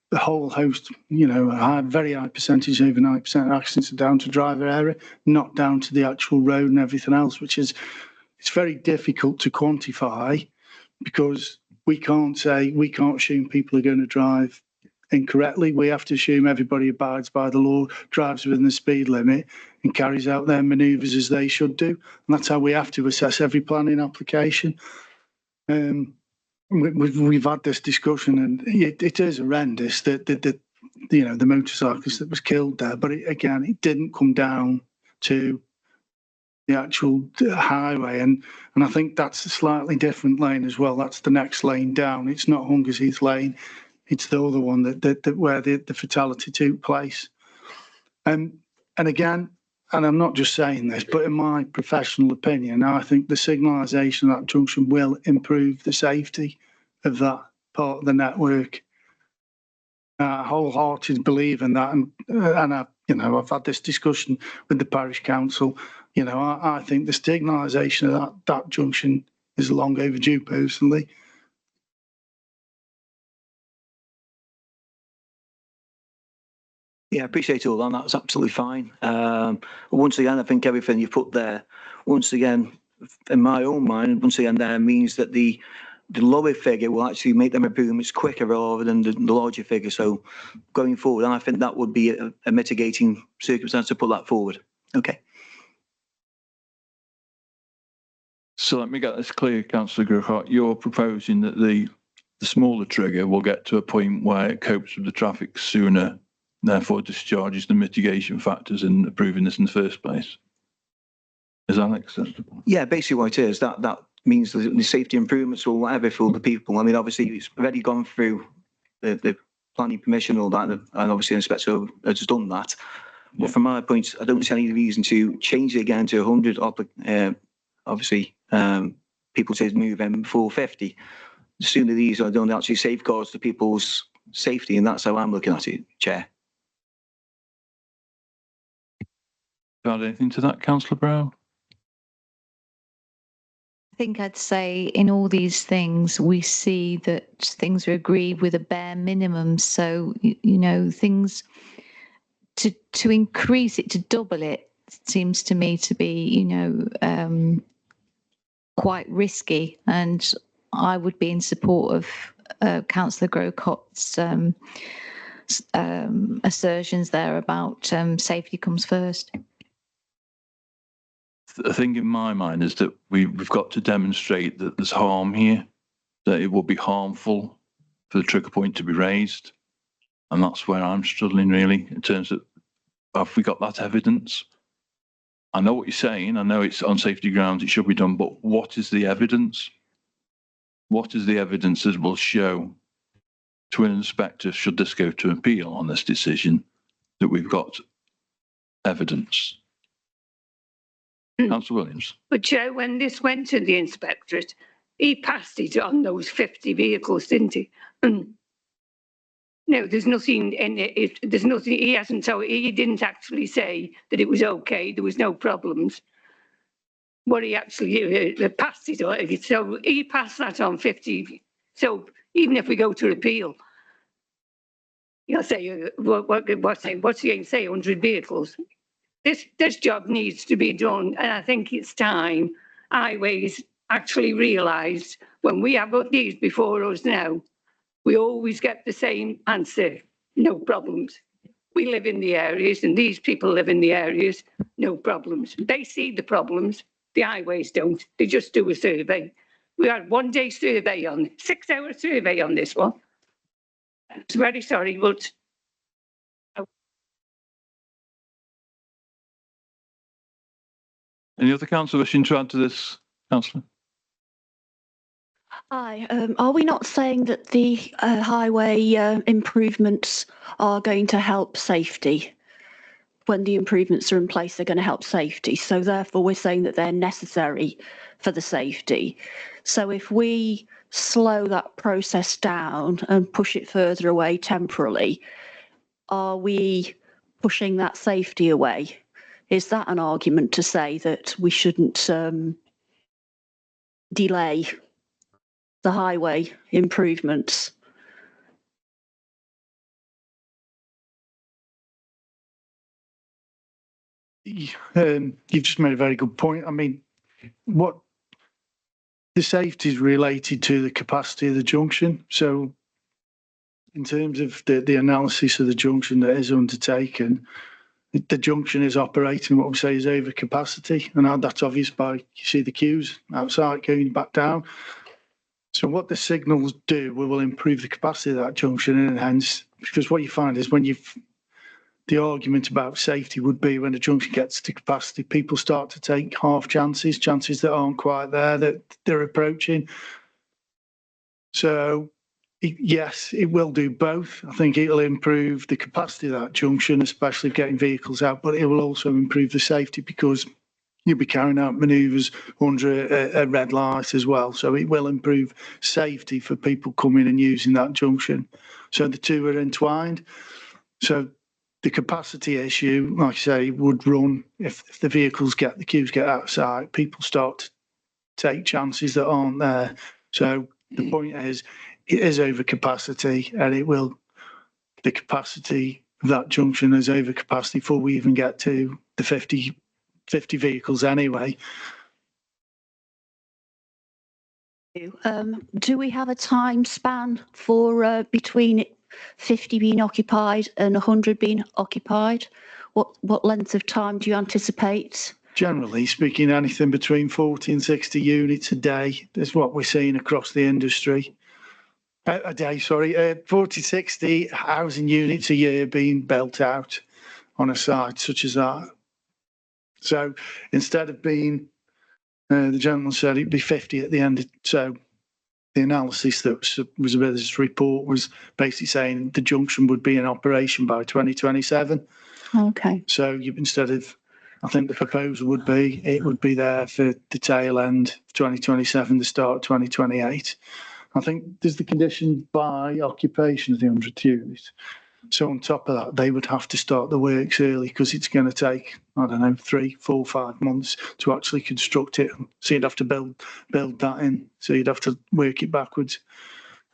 the whole host, you know, a very high percentage, over 90% of accidents are down to driver error, not down to the actual road and everything else, which is, it's very difficult to quantify, because we can't assume people are going to drive incorrectly. We have to assume everybody abides by the law, drives within the speed limit, and carries out their manoeuvres as they should do. And that's how we have to assess every planning application. We've had this discussion, and it is horrendous that you know, the motorcyclist that was killed there. But again, it didn't come down to the actual highway, and I think that's a slightly different lane as well. That's the next lane down. It's not Hungersheath Lane. It's the other one that where the fatality took place. And again, and I'm not just saying this, but in my professional opinion, I think the signalisation of that junction will improve the safety of that part of the network. Wholehearted believe in that, and I've had this discussion with the parish council. You know, I think the signalisation of that junction is long overdue, personally. Yeah, I appreciate all that. That's absolutely fine. Once again, I think everything you put there, once again, in my own mind, once again, there means that the lower figure will actually make them improvements quicker rather than the larger figure. So going forward, I think that would be a mitigating circumstance to put that forward. Okay. So let me get this clear, Councillor Grocott. You're proposing that the smaller trigger will get to a point where it copes with the traffic sooner, therefore discharges the mitigation factors in approving this in the first place. Is that acceptable? Yeah, basically what it is, that means the safety improvements or whatever for the people. I mean, obviously it's already gone through the planning permission, all that, and obviously the inspector has done that. But yeah, from my point, I don't see any reason to change it again to 100. Obviously, people say move in 450. The sooner these are done, actually safeguards the people's safety, and that's how I'm looking at it, Chair. Add anything to that, Councillor Brown? I think I'd say in all these things, we see that things are agreed with a bare minimum. So, you know, things to increase it, to double it, seems to me to be, you know, quite risky, and I would be in support of Councillor Grocot's assertions there about safety comes first. The thing in my mind is that we've got to demonstrate that there's harm here, that it will be harmful for the trigger point to be raised. And that's where I'm struggling really, in terms of, have we got that evidence? I know what you're saying. I know it's on safety grounds, it should be done, but what is the evidence? What is the evidence that will show to an inspector, should this go to appeal on this decision, that we've got evidence? Councillor Williams. But Chair, when this went to the inspectorate, he passed it on those 50 vehicles, didn't he? No, there's nothing in it. There's nothing. He hasn't. So he didn't actually say that it was okay. There was no problems. What he actually passed it on. So he passed that on 50. So even if we go to appeal, you'll say what's he say? 100 vehicles. This job needs to be done, and I think it's time Highways actually realised when we have these before us now, we always get the same answer: no problems. We live in the areas, and these people live in the areas, no problems. They see the problems. The Highways don't. They just do a survey. We had 1 day survey on, 6 hour survey on this one. I'm very sorry, but. Any other councillor wishing to add to this, councillor? Hi, are we not saying that the highway improvements are going to help safety? When the improvements are in place, they're going to help safety. So therefore, we're saying that they're necessary for the safety. So if we slow that process down and push it further away temporarily, are we pushing that safety away? Is that an argument to say that we shouldn't delay the highway improvements? You've just made a very good point. I mean, what the safety is related to the capacity of the junction. So in terms of the analysis of the junction that is undertaken, the junction is operating what we say is over capacity, and that's obvious by, you see the queues outside going back down. So what the signals do, we will improve the capacity of that junction, and hence, because what you find is when the argument about safety would be when a junction gets to capacity, people start to take half chances that aren't quite there, that they're approaching. So yes, it will do both. I think it'll improve the capacity of that junction, especially getting vehicles out, but it will also improve the safety because you'll be carrying out manoeuvres under a red light as well. So it will improve safety for people coming and using that junction. So the two are entwined. So the capacity issue, like I say, would run if the vehicles the queues get outside, people start to take chances that aren't there. So the point is, it is over capacity, and the capacity of that junction is over capacity before we even get to the 50 vehicles anyway. Do we have a time span for between 50 being occupied and 100 being occupied? What length of time do you anticipate? Generally speaking, anything between 40 and 60 units a day is what we're seeing across the industry. A day, sorry, 40, 60 housing units a year being built out on a site such as that. So instead of being, the gentleman said it'd be 50 at the end. So the analysis that was with this report was basically saying the junction would be in operation by 2027. Okay. So instead of, I think the proposal would be, it would be there for the tail end of 2027, the start of 2028. I think there's the condition by occupation of the 100th unit. So on top of that, they would have to start the works early because it's going to take, I don't know, 3, 4, 5 months to actually construct it. So you'd have to build that in. So you'd have to work it backwards.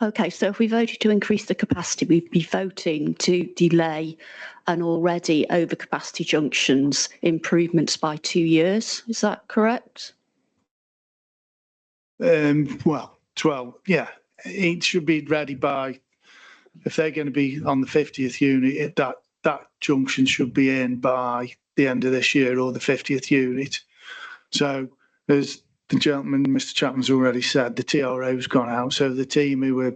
Okay, so if we voted to increase the capacity, we'd be voting to delay an already over capacity junctions improvements by 2 years. Is that correct? Well, 12, yeah. It should be ready by, if they're going to be on the 50th unit, that junction should be in by the end of this year, or the 50th unit. So as the gentleman, Mr. Chapman's already said, the TRO's gone out. So the team who were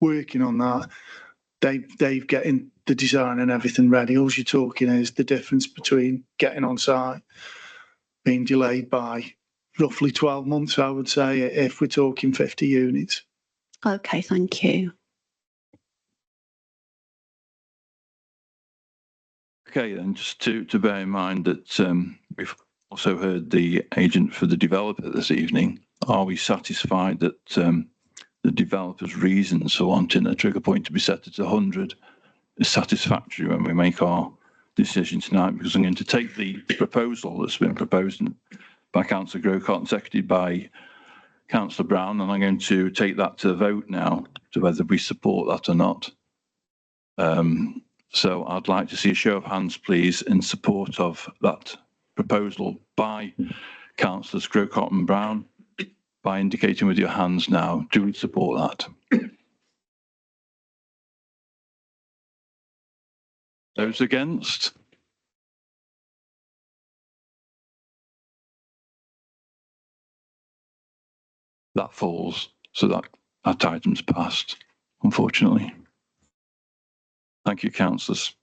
working on that, they've getting the design and everything ready. All you're talking is the difference between getting on site being delayed by roughly 12 months, I would say, if we're talking 50 units. Okay, thank you. Okay, then just to bear in mind that we've also heard the agent for the developer this evening. Are we satisfied that the developer's reasons for wanting a trigger point to be set at 100 is satisfactory when we make our decision tonight? Because I'm going to take the proposal that's been proposed by Councillor Grocott and seconded by Councillor Brown, and I'm going to take that to vote now to whether we support that or not. So I'd like to see a show of hands, please, in support of that proposal by Councillors Grocott and Brown, by indicating with your hands now. Do we support that? Those against? That falls, so that item's passed, unfortunately. Thank you, councillors.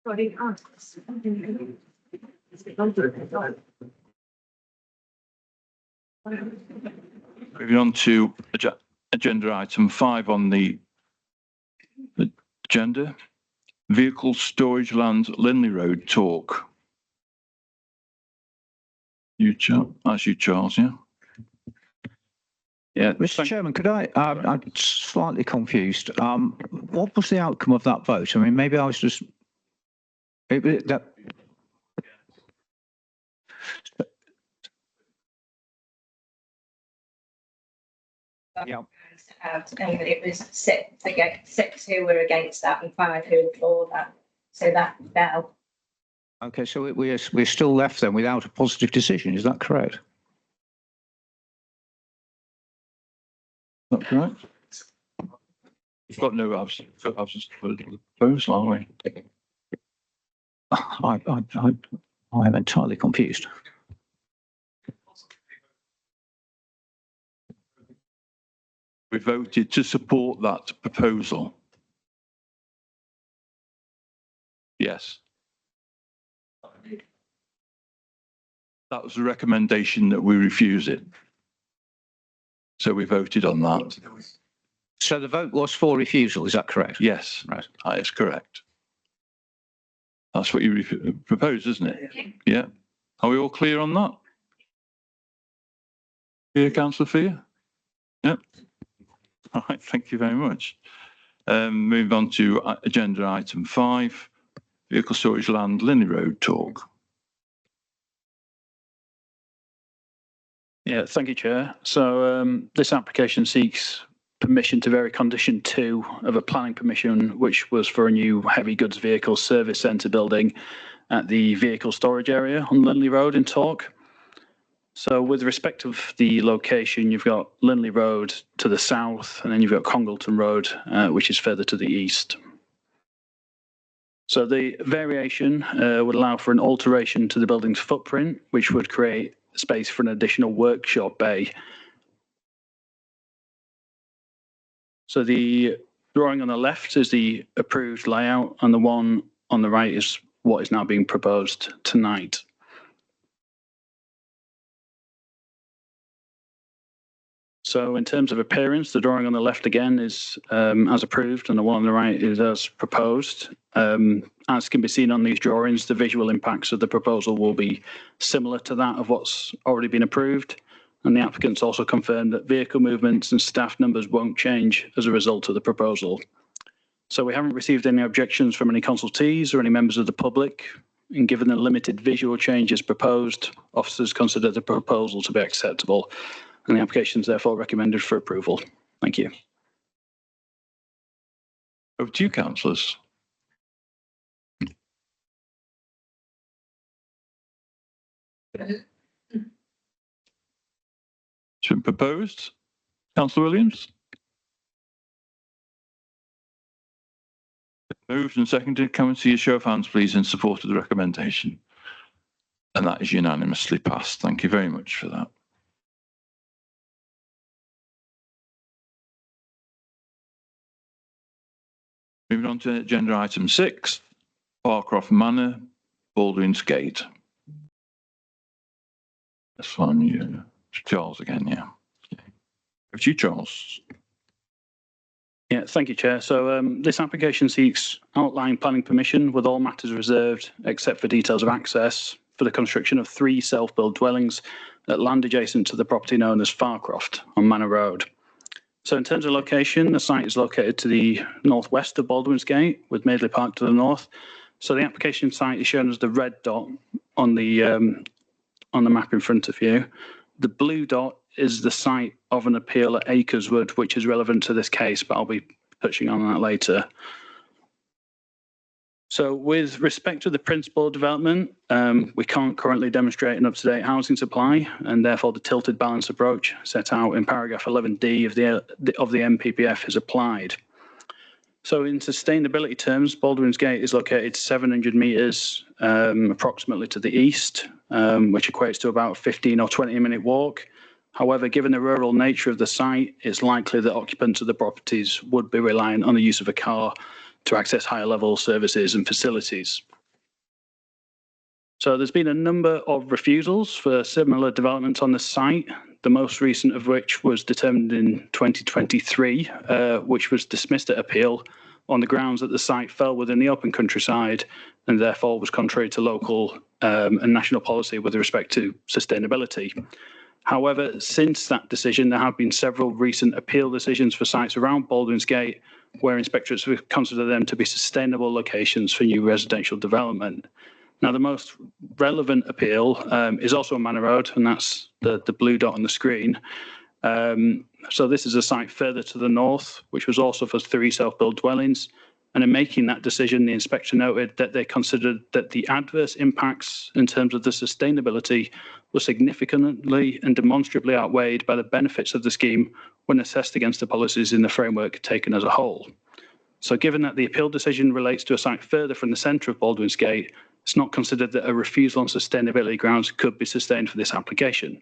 Moving on to agenda item 5 on the agenda, vehicle storage land Linley Road talk. That's you, Charles, yeah? Yeah, Mr. Chairman, could I'm slightly confused. What was the outcome of that vote? I mean, maybe I was just, that. Yeah. And it was six who were against that and 5 who were for that. So that fell. Okay, so we're still left then without a positive decision. Is that correct? Is that correct? We've got no absence for the proposal, aren't we? I am entirely confused. We voted to support that proposal. Yes. That was a recommendation that we refuse it. So we voted on that. So the vote was for refusal, is that correct? Yes, right. That is correct. That's what you proposed, isn't it? Yeah. Are we all clear on that? Clear, Councillor Fear? Yep. All right, thank you very much. Move on to agenda item 5, vehicle storage land Linley Road talk. Yeah, thank you, Chair. So this application seeks permission to vary condition 2 of a planning permission, which was for a new heavy goods vehicle service centre building at the vehicle storage area on Linley Road in Torque. So with respect of the location, you've got Linley Road to the south, and then you've got Congleton Road, which is further to the east. So the variation would allow for an alteration to the building's footprint, which would create space for an additional workshop bay. So the drawing on the left is the approved layout, and the one on the right is what is now being proposed tonight. So in terms of appearance, the drawing on the left again is as approved and the one on the right is as proposed. As can be seen on these drawings, the visual impacts of the proposal will be similar to that of what's already been approved. And the applicants also confirmed that vehicle movements and staff numbers won't change as a result of the proposal. So we haven't received any objections from any consultees or any members of the public. And given the limited visual changes proposed, officers consider the proposal to be acceptable. And the application is therefore recommended for approval. Thank you. Over to you, councillors. It's been proposed. Councillor Williams. Moved and seconded. Can we see a show of hands, please, in support of the recommendation? And that is unanimously passed. Thank you very much for that. Moving on to agenda item 6, Parcroft Manor, Baldwin's Gate. This one, yeah. Charles again, yeah. Over to you, Charles. Yeah, thank you, Chair. So this application seeks outline planning permission with all matters reserved except for details of access for the construction of 3 self-built dwellings at land adjacent to the property known as Farcroft on Manor Road. So in terms of location, the site is located to the northwest of Baldwin's Gate with Madeley Park to the north. So the application site is shown as the red dot on the map in front of you. The blue dot is the site of an appeal at Acreswood, which is relevant to this case, but I'll be touching on that later. So with respect to the principal development, we can't currently demonstrate an up-to-date housing supply, and therefore the tilted balance approach set out in paragraph 11D of the MPPF is applied. So in sustainability terms, Baldwin's Gate is located 700 metres approximately to the east, which equates to about a 15 or 20-minute walk. However, given the rural nature of the site, it's likely that occupants of the properties would be reliant on the use of a car to access higher level services and facilities. So there's been a number of refusals for similar developments on the site, the most recent of which was determined in 2023, which was dismissed at appeal on the grounds that the site fell within the open countryside and therefore was contrary to local and national policy with respect to sustainability. However, since that decision, there have been several recent appeal decisions for sites around Baldwin's Gate where inspectorates would consider them to be sustainable locations for new residential development. Now, the most relevant appeal is also on Manor Road, and that's the blue dot on the screen. So this is a site further to the north, which was also for 3 self-built dwellings. And in making that decision, the inspector noted that they considered that the adverse impacts in terms of the sustainability were significantly and demonstrably outweighed by the benefits of the scheme when assessed against the policies in the framework taken as a whole. So given that the appeal decision relates to a site further from the centre of Baldwin's Gate, it's not considered that a refusal on sustainability grounds could be sustained for this application.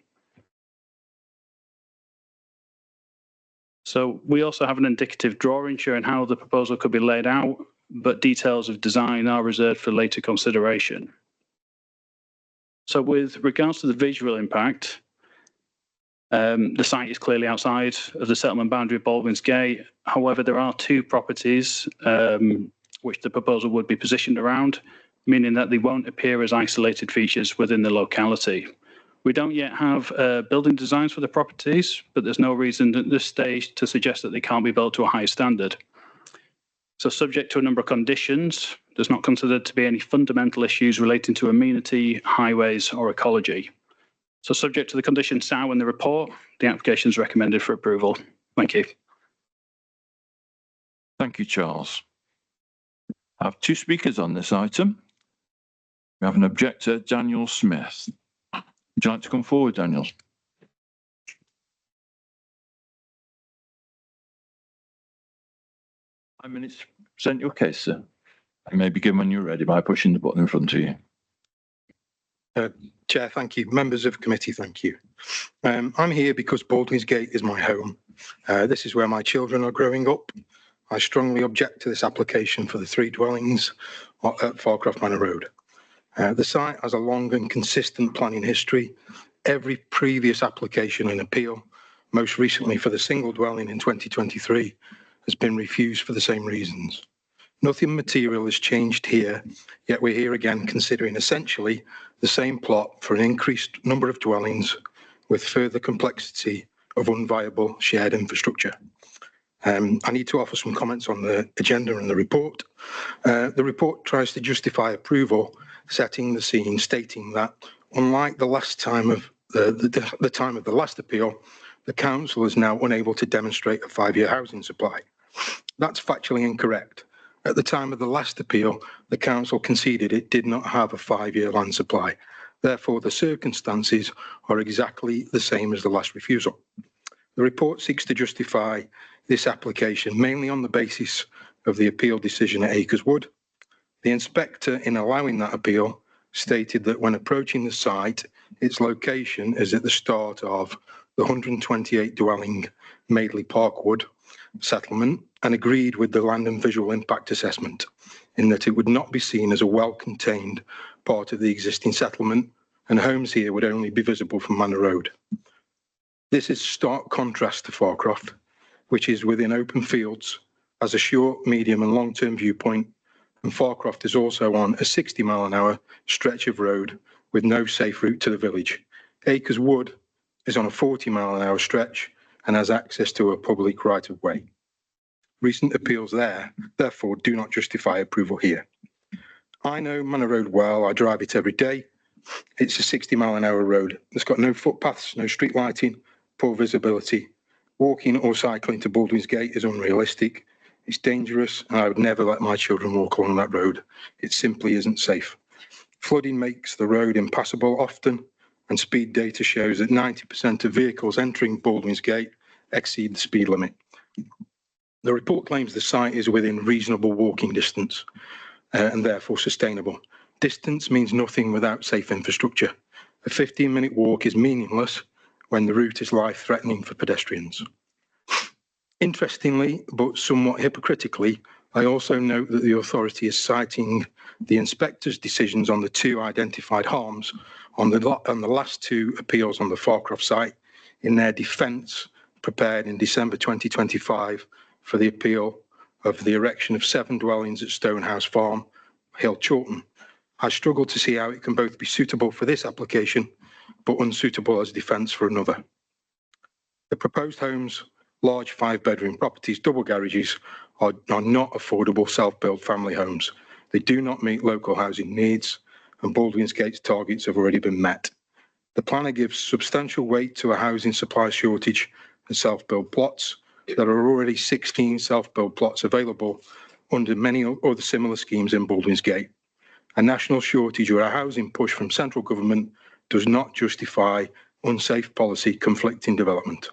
So we also have an indicative drawing showing how the proposal could be laid out, but details of design are reserved for later consideration. So with regards to the visual impact, the site is clearly outside of the settlement boundary of Baldwin's Gate. However, there are 2 properties which the proposal would be positioned around, meaning that they won't appear as isolated features within the locality. We don't yet have building designs for the properties, but there's no reason at this stage to suggest that they can't be built to a high standard. So subject to a number of conditions, there's not considered to be any fundamental issues relating to amenity, highways or ecology. So subject to the conditions set out in the report, the application is recommended for approval. Thank you. Thank you, Charles. I have 2 speakers on this item. We have an objector, Daniel Smith. Would you like to come forward, Daniel? I'm going to present your case, sir. You may begin when you're ready by pushing the button in front of you. Chair, thank you. Members of committee, thank you. I'm here because Baldwin's Gate is my home. This is where my children are growing up. I strongly object to this application for the 3 dwellings at Farcroft Manor Road. The site has a long and consistent planning history. Every previous application and appeal most recently for the single dwelling in 2023, has been refused for the same reasons. Nothing material has changed here, yet we're here again considering essentially the same plot for an increased number of dwellings with further complexity of unviable shared infrastructure. I need to offer some comments on the agenda and the report. The report tries to justify approval, setting the scene, stating that unlike the last time of the time of the last appeal, the council is now unable to demonstrate a 5-year housing supply. That's factually incorrect. At the time of the last appeal, the council conceded it did not have a 5-year land supply. Therefore, the circumstances are exactly the same as the last refusal. The report seeks to justify this application mainly on the basis of the appeal decision at Acres Wood. The inspector, in allowing that appeal, stated that when approaching the site, its location is at the start of the 128 dwelling Madeley Parkwood settlement and agreed with the land and visual impact assessment in that it would not be seen as a well-contained part of the existing settlement and homes here would only be visible from Manor Road. This is stark contrast to Farcroft, which is within open fields, has a short, medium and long-term viewpoint, and Farcroft is also on a 60-mile-an-hour stretch of road with no safe route to the village. Acres Wood is on a 40-mile-an-hour stretch and has access to a public right-of-way. Recent appeals there, therefore, do not justify approval here. I know Manor Road well, I drive it every day. It's a 60-mile-an-hour road. It's got no footpaths, no street lighting, poor visibility. Walking or cycling to Baldwin's Gate is unrealistic. It's dangerous, and I would never let my children walk along that road. It simply isn't safe. Flooding makes the road impassable often, and speed data shows that 90% of vehicles entering Baldwin's Gate exceed the speed limit. The report claims the site is within reasonable walking distance and therefore sustainable. Distance means nothing without safe infrastructure. A 15-minute walk is meaningless when the route is life-threatening for pedestrians. Interestingly, but somewhat hypocritically, I also note that the authority is citing the inspector's decisions on the 2 identified harms on the last 2 appeals on the Farcroft site in their defence prepared in December 2025 for the appeal of the erection of 7 dwellings at Stonehouse Farm, Hill Chorlton. I struggle to see how it can both be suitable for this application but unsuitable as defence for another. The proposed homes, large 5-bedroom properties, double garages, are not affordable self-built family homes. They do not meet local housing needs, and Baldwin's Gate's targets have already been met. The planner gives substantial weight to a housing supply shortage and self-build plots. There are already 16 self-build plots available under many other similar schemes in Baldwin's Gate. A national shortage or a housing push from central government does not justify unsafe policy conflicting development.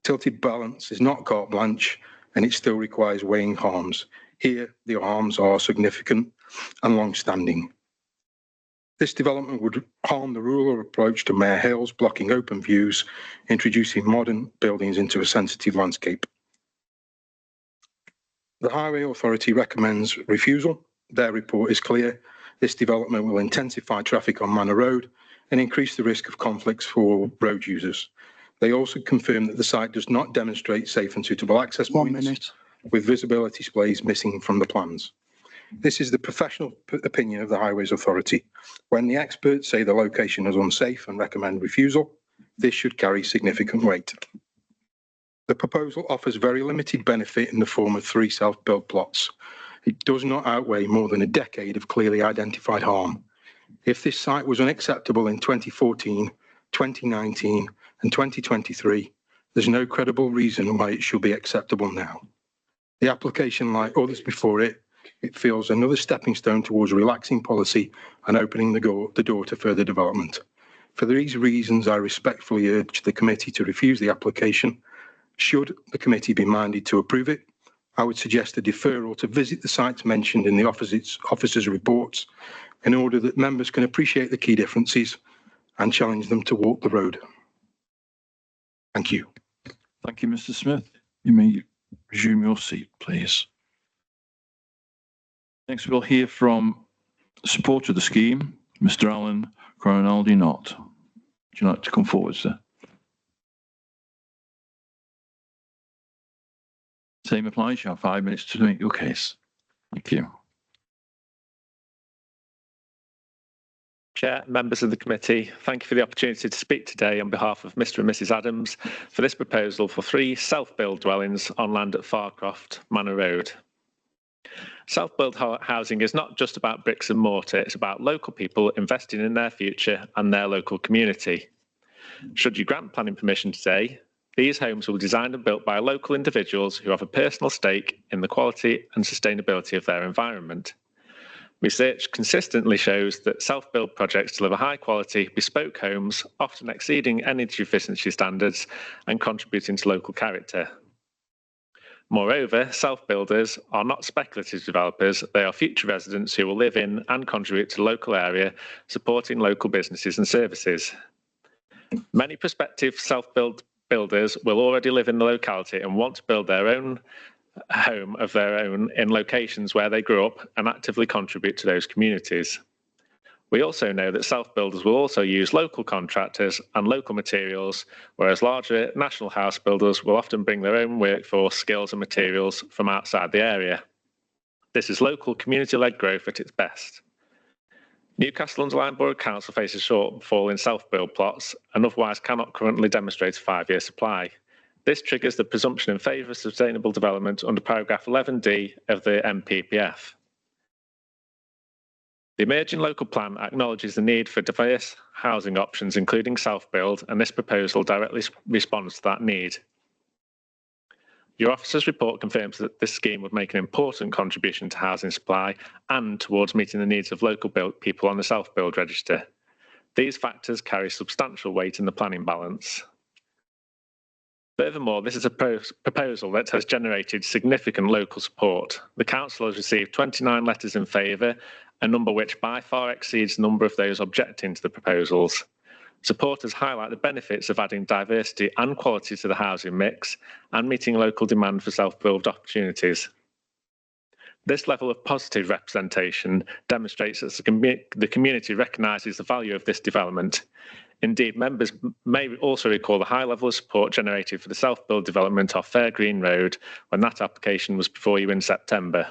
Tilted balance is not carte blanche, and it still requires weighing harms. Here, the harms are significant and long-standing. This development would harm the rural approach to Mare Hills, blocking open views, introducing modern buildings into a sensitive landscape. The Highway Authority recommends refusal. Their report is clear. This development will intensify traffic on Manor Road and increase the risk of conflicts for road users. They also confirm that the site does not demonstrate safe and suitable access points, with visibility displays missing from the plans. This is the professional opinion of the Highways Authority. When the experts say the location is unsafe and recommend refusal, this should carry significant weight. The proposal offers very limited benefit in the form of 3 self-built plots. It does not outweigh more than a decade of clearly identified harm. If this site was unacceptable in 2014, 2019 and 2023, there's no credible reason why it should be acceptable now. The application, like others before it feels another stepping stone towards relaxing policy and opening the door to further development. For these reasons, I respectfully urge the committee to refuse the application. Should the committee be minded to approve it, I would suggest a deferral to visit the sites mentioned in the officers' reports in order that members can appreciate the key differences and challenge them to walk the road. Thank you. Thank you, Mr. Smith. You may resume your seat, please. Next, we'll hear from supporter of the scheme, Mr. Alan Coronaldi Knott. Would you like to come forward, sir? Same applies. You have 5 minutes to make your case. Thank you. Chair, members of the committee, thank you for the opportunity to speak today on behalf of Mr and Mrs Adams for this proposal for 3 self-build dwellings on land at Farcroft Manor Road. Self-build housing is not just about bricks and mortar, it's about local people investing in their future and their local community. Should you grant planning permission today, these homes will be designed and built by local individuals who have a personal stake in the quality and sustainability of their environment. Research consistently shows that self-build projects deliver high-quality, bespoke homes, often exceeding energy efficiency standards and contributing to local character. Moreover, self-builders are not speculative developers, they are future residents who will live in and contribute to the local area, supporting local businesses and services. Many prospective self-build builders will already live in the locality and want to build their own home of their own in locations where they grew up and actively contribute to those communities. We also know that self-builders will also use local contractors and local materials, whereas larger national house builders will often bring their own workforce, skills and materials from outside the area. This is local community-led growth at its best. Newcastle-under-Lyme Borough Council faces shortfall in self-build plots and otherwise cannot currently demonstrate a 5-year supply. This triggers the presumption in favour of sustainable development under paragraph 11D of the NPPF. The emerging local plan acknowledges the need for diverse housing options, including self-build, and this proposal directly responds to that need. Your officer's report confirms that this scheme would make an important contribution to housing supply and towards meeting the needs of local people on the self-build register. These factors carry substantial weight in the planning balance. Furthermore, this is a proposal that has generated significant local support. The council has received 29 letters in favour, a number which by far exceeds the number of those objecting to the proposals. Supporters highlight the benefits of adding diversity and quality to the housing mix and meeting local demand for self-build opportunities. This level of positive representation demonstrates that the community recognises the value of this development. Indeed, members may also recall the high level of support generated for the self-build development off Fair Green Road when that application was before you in September.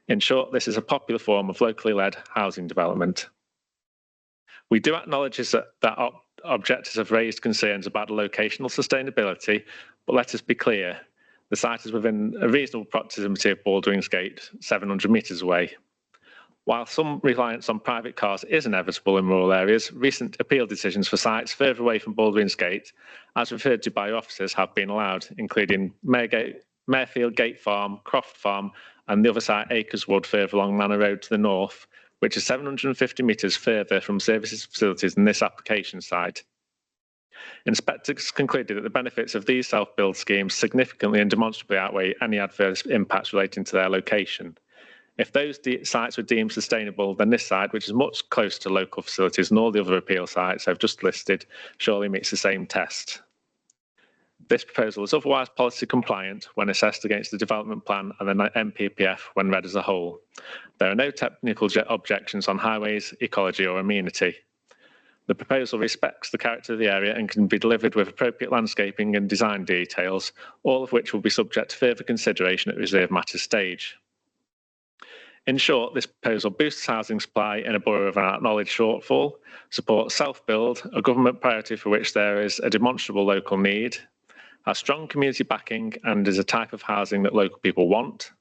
In short, this is a popular form of locally led housing development. We do acknowledge that objectors have raised concerns about the locational sustainability, but let us be clear, the site is within a reasonable proximity of Baldwin's Gate, 700 metres away. While some reliance on private cars is inevitable in rural areas, recent appeal decisions for sites further away from Baldwin's Gate, as referred to by officers, have been allowed, including Marefield Gate Farm, Croft Farm, and the other site Acres Wood further along Manor Road to the north, which is 750 metres further from services facilities than this application site. Inspectors concluded that the benefits of these self-build schemes significantly and demonstrably outweigh any adverse impacts relating to their location. If those sites were deemed sustainable, then this site, which is much closer to local facilities than all the other appeal sites I've just listed, surely meets the same test. This proposal is otherwise policy compliant when assessed against the development plan and the NPPF when read as a whole. There are no technical objections on highways, ecology or amenity. The proposal respects the character of the area and can be delivered with appropriate landscaping and design details, all of which will be subject to further consideration at reserved matters stage. In short, this proposal boosts housing supply in a borough of an acknowledged shortfall, supports self-build, a government priority for which there is a demonstrable local need, has strong community backing and is a type of housing that local people want,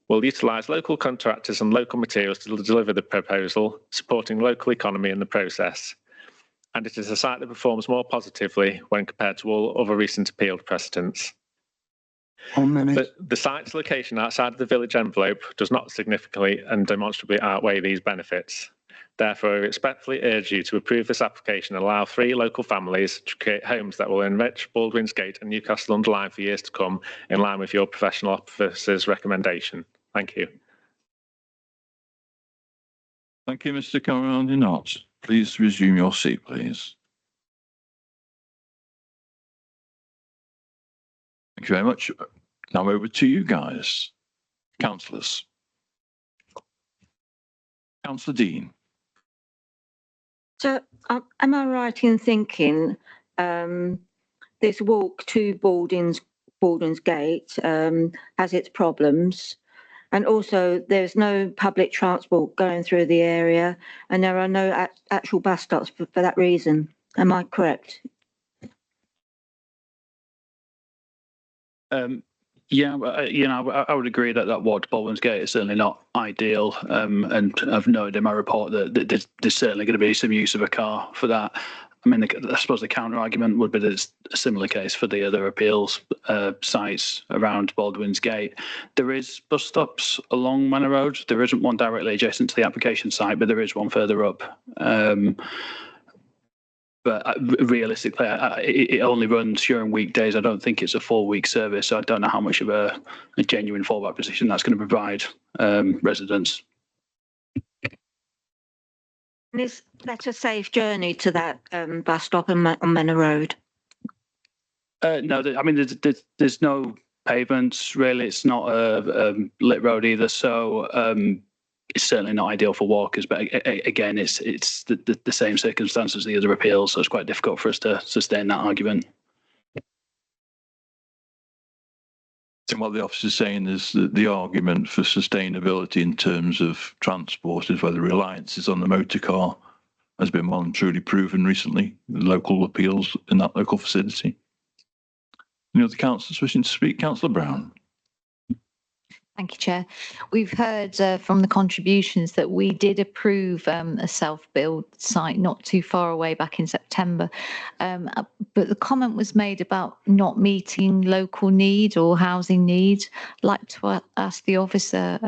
will utilise local contractors and local materials to deliver the proposal, supporting local economy in the process, and it is a site that performs more positively when compared to all other recent appealed precedents. The site's location outside of the village envelope does not significantly and demonstrably outweigh these benefits. Therefore, I respectfully urge you to approve this application and allow 3 local families to create homes that will enrich Baldwin's Gate and Newcastle-under-Lyme for years to come, in line with your professional officer's recommendation. Thank you. Thank you, Mr. Cameron-Not. Please resume your seat, please. Thank you very much. Now over to you guys, councillors. Councillor Dean. So, am I right in thinking this walk to Baldwin's Baldwin's Gate has its problems. And also there's no public transport going through the area and there are no actual bus stops for that reason. Am I correct? Yeah, I would agree that ward, Baldwin's Gate, is certainly not ideal. And I've noted in my report that there's certainly going to be some use of a car for that. I mean, I suppose the counter argument would be that it's a similar case for the other appeals sites around Baldwin's Gate. There is bus stops along Manor Road. There isn't one directly adjacent to the application site, but there is one further up. But realistically, it only runs during weekdays. I don't think it's a 4-week service, so I don't know how much of a genuine fallback position that's going to provide residents. And is that a safe journey to that bus stop on Manor Road? No, I mean, there's no pavements, really. It's not a lit road either, so it's certainly not ideal for walkers. But again, it's the same circumstances as the other appeals, so it's quite difficult for us to sustain that argument. And what the officer is saying is that the argument for sustainability in terms of transport is whether reliance is on the motor car has been well and truly proven recently, the local appeals in that local vicinity. Any other councillors wishing to speak? Councillor Brown. Thank you, Chair. We've heard from the contributions that we did approve a self-build site not too far away back in September. But the comment was made about not meeting local need or housing need. I'd like to ask the officer,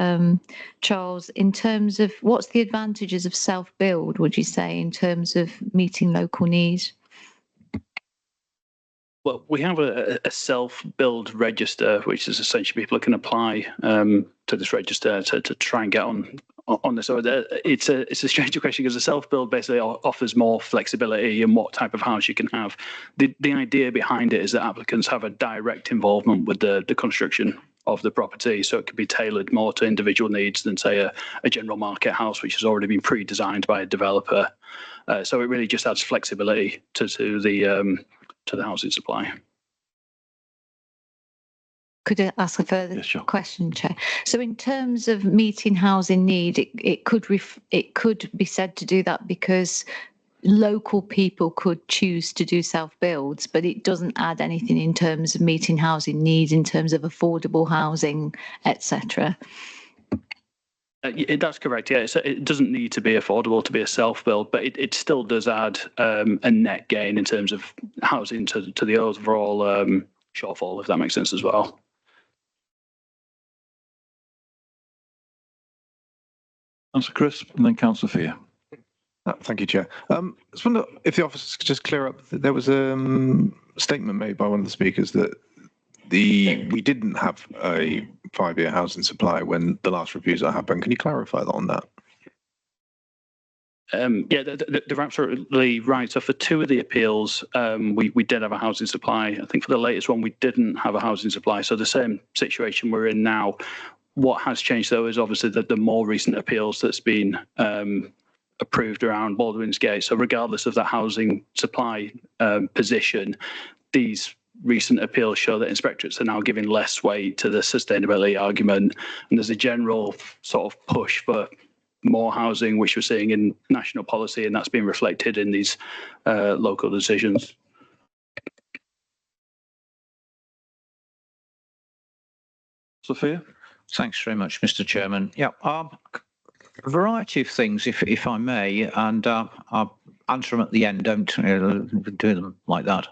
Charles, in terms of what's the advantages of self-build, would you say, in terms of meeting local needs? Well, we have a self-build register, which is essentially people can apply to this register to try and get on this. So it's a strange question because a self-build basically offers more flexibility in what type of house you can have. The idea behind it is that applicants have a direct involvement with the construction of the property, so it can be tailored more to individual needs than, say, a general market house, which has already been pre-designed by a developer. So it really just adds flexibility to the housing supply. Could I ask a further question, Chair? So in terms of meeting housing need, it could be said to do that because local people could choose to do self-builds, but it doesn't add anything in terms of meeting housing needs, in terms of affordable housing, etc. That's correct. Yeah, it doesn't need to be affordable to be a self-build, but it still does add a net gain in terms of housing to the overall shortfall, if that makes sense as well. Councillor Crisp and then Councillor Fear. Thank you, Chair. I just wonder if the officers could just clear up that there was a statement made by one of the speakers that we didn't have a 5-year housing supply when the last refusal happened. Can you clarify that on that? Yeah, they're absolutely right. So for 2 of the appeals, we did have a housing supply. I think for the latest one, we didn't have a housing supply. So the same situation we're in now. What has changed, though, is obviously that the more recent appeals that's been approved around Baldwin's Gate. So regardless of the housing supply position, these recent appeals show that inspectorates are now giving less weight to the sustainability argument, and there's a general sort of push for more housing, which we're seeing in national policy, and that's being reflected in these local decisions. Sophia? Thanks very much, Mr. Chairman. Yeah, a variety of things, if I may, and I'll answer them at the end. Don't do them like that.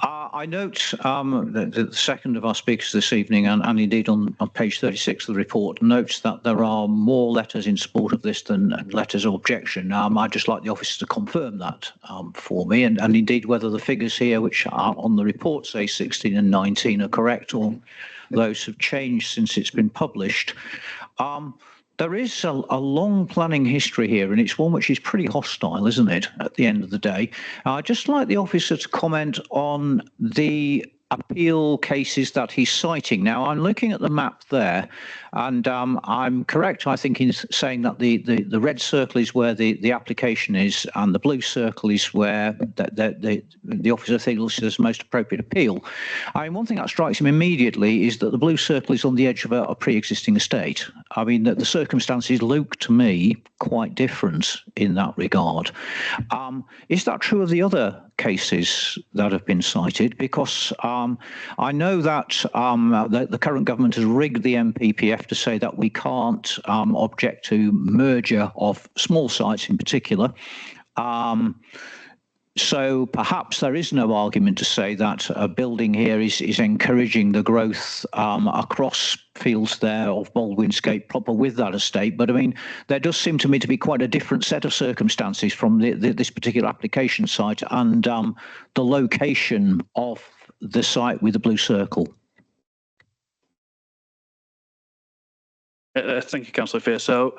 I note that the second of our speakers this evening, and indeed on page 36 of the report, notes that there are more letters in support of this than letters of objection. I'd just like the officer to confirm that for me, and indeed whether the figures here, which are on the report, say 16 and 19, are correct, or those have changed since it's been published. There is a long planning history here, and it's one which is pretty hostile, isn't it, at the end of the day? I'd just like the officer to comment on the appeal cases that he's citing. Now, I'm looking at the map there, and I'm correct, I think, in saying that the red circle is where the application is, and the blue circle is where the officer feels is the most appropriate appeal. I mean, one thing that strikes him immediately is that the blue circle is on the edge of a pre-existing estate. I mean, the circumstances look to me quite different in that regard. Is that true of the other cases that have been cited? Because I know that the current government has rigged the MPPF to say that we can't object to merger of small sites in particular. So perhaps there is no argument to say that a building here is encouraging the growth across fields there of Baldwinsgate proper with that estate. But I mean, there does seem to me to be quite a different set of circumstances from this particular application site and the location of the site with the blue circle. Thank you, Councillor Fear. So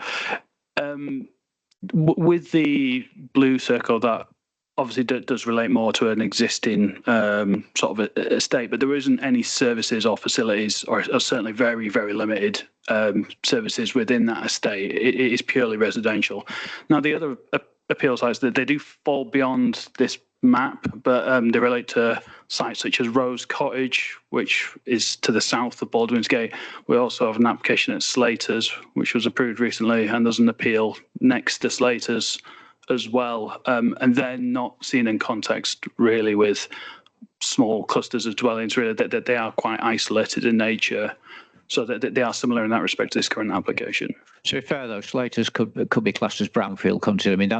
with the blue circle, that obviously does relate more to an existing sort of estate, but there isn't any services or facilities, or certainly very, very limited services within that estate. It is purely residential. Now, the other appeal sites, that they do fall beyond this map, but they relate to sites such as Rose Cottage, which is to the south of Baldwinsgate. We also have an application at Slater's, which was approved recently, and there's an appeal next to Slater's as well, and they're not seen in context really with small clusters of dwellings. Really, that they are quite isolated in nature, so that they are similar in that respect to this current application. To be fair, though, Slater's could be classed as brownfield, couldn't it? I mean,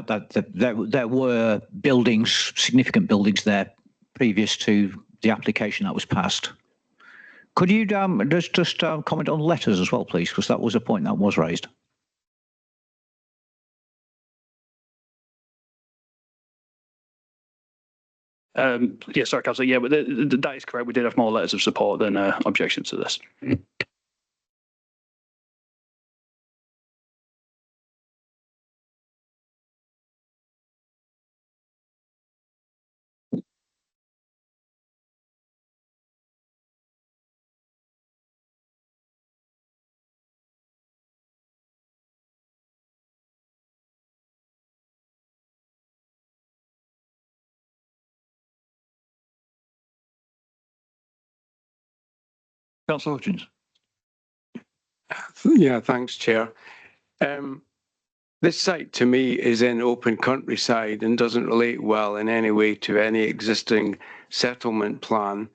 there were buildings, significant buildings there previous to the application that was passed. Could you just comment on letters as well, please, because that was a point that was raised. Yeah, sorry, Councillor. Yeah, but that is correct. We did have more letters of support than objections to this. Councillor Hutchins. Yeah, thanks, Chair. This site to me is in open countryside and doesn't relate well in any way to any existing settlement plan.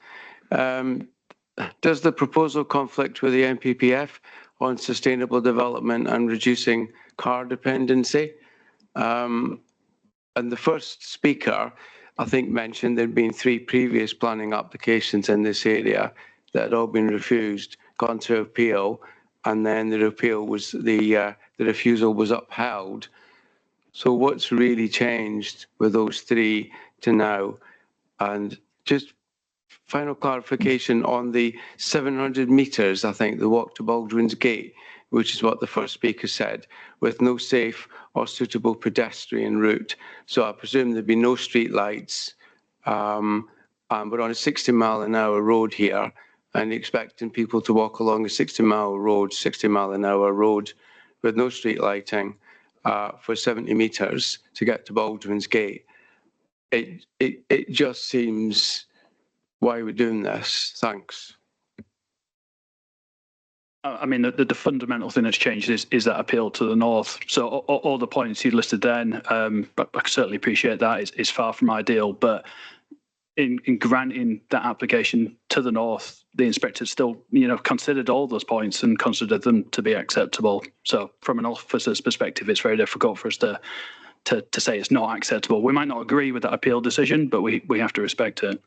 Does the proposal conflict with the MPPF on sustainable development and reducing car dependency? And the first speaker, I think, mentioned there'd been 3 previous planning applications in this area that had all been refused, gone to appeal, and then the appeal was the refusal was upheld. So what's really changed with those 3 to now? And just final clarification on the 700 metres, I think, the walk to Baldwin's Gate, which is what the first speaker said, with no safe or suitable pedestrian route. So I presume there'd be no street lights. We're on a 60-mile-an-hour road here, and expecting people to walk along a 60-mile-an-hour road with no street lighting for 70 metres to get to Baldwin's Gate. It just seems, why are we doing this? Thanks. I mean, the fundamental thing that's changed is that appeal to the north. So all the points you listed then, but I certainly appreciate that, is far from ideal. But in granting that application to the north, the inspector still, considered all those points and considered them to be acceptable. So from an officer's perspective, it's very difficult for us to say it's not acceptable. We might not agree with that appeal decision, but we have to respect it.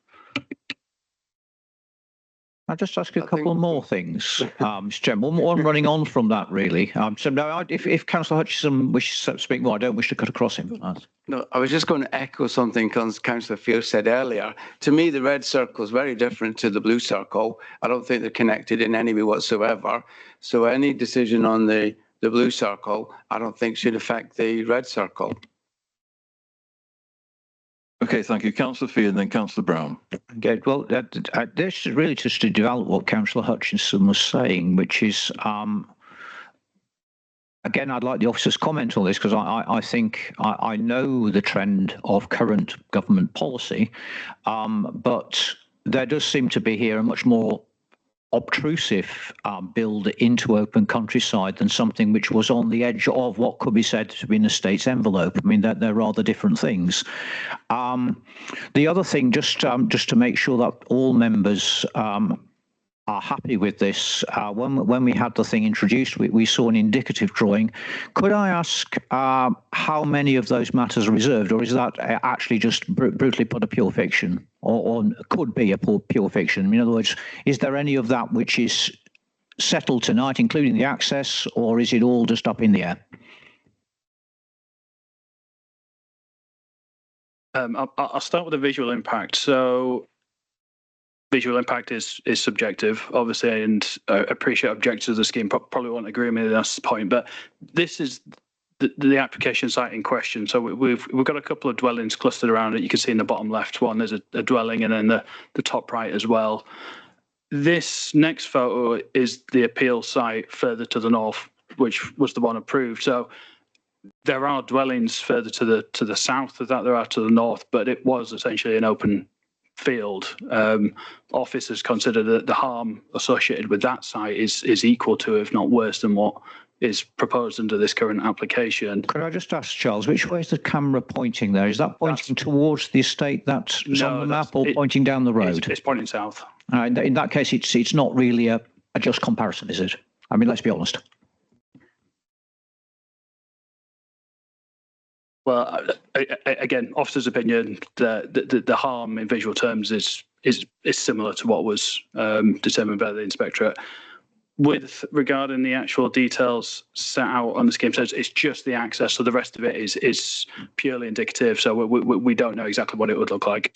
I'll just ask you a couple more things, Mr. Chairman. One running on from that, really. So no, if Councillor Hutchinson wishes to speak more, I don't wish to cut across him. No, I was just going to echo something Councillor Fear said earlier. To me, the red circle is very different to the blue circle. I don't think they're connected in any way whatsoever. So any decision on the blue circle, I don't think should affect the red circle. Okay, thank you. Councillor Fee and then Councillor Brown. Okay, well, this is really just to develop what Councillor Hutchinson was saying, which is, again, I'd like the officer's comment on this because I think I know the trend of current government policy, but there does seem to be here a much more obtrusive build into open countryside than something which was on the edge of what could be said to be in a state's envelope. I mean, they're rather different things. The other thing, just to make sure that all members are happy with this, when we had the thing introduced, we saw an indicative drawing. Could I ask how many of those matters are reserved, or is that actually just brutally put a pure fiction, or could be a pure fiction? In other words, is there any of that which is settled tonight, including the access, or is it all just up in the air? I'll start with the visual impact. So visual impact is subjective, obviously, and I appreciate objectors of the scheme probably won't agree with me at this point, but this is the application site in question. So we've got a couple of dwellings clustered around it. You can see in the bottom left one, there's a dwelling, and then the top right as well. This next photo is the appeal site further to the north, which was the one approved. So there are dwellings further to the south of that, there are to the north, but it was essentially an open field. Officers consider that the harm associated with that site is equal to, if not worse than, what is proposed under this current application. Could I just ask, Charles, which way is the camera pointing there? Is that pointing towards the estate that's on the map, or pointing down the road? It's pointing south. In that case, it's not really a just comparison, is it? I mean, let's be honest. Well, again, officer's opinion, the harm in visual terms is similar to what was determined by the inspectorate. With regarding the actual details set out on the scheme, so it's just the access. So the rest of it is purely indicative. So we don't know exactly what it would look like.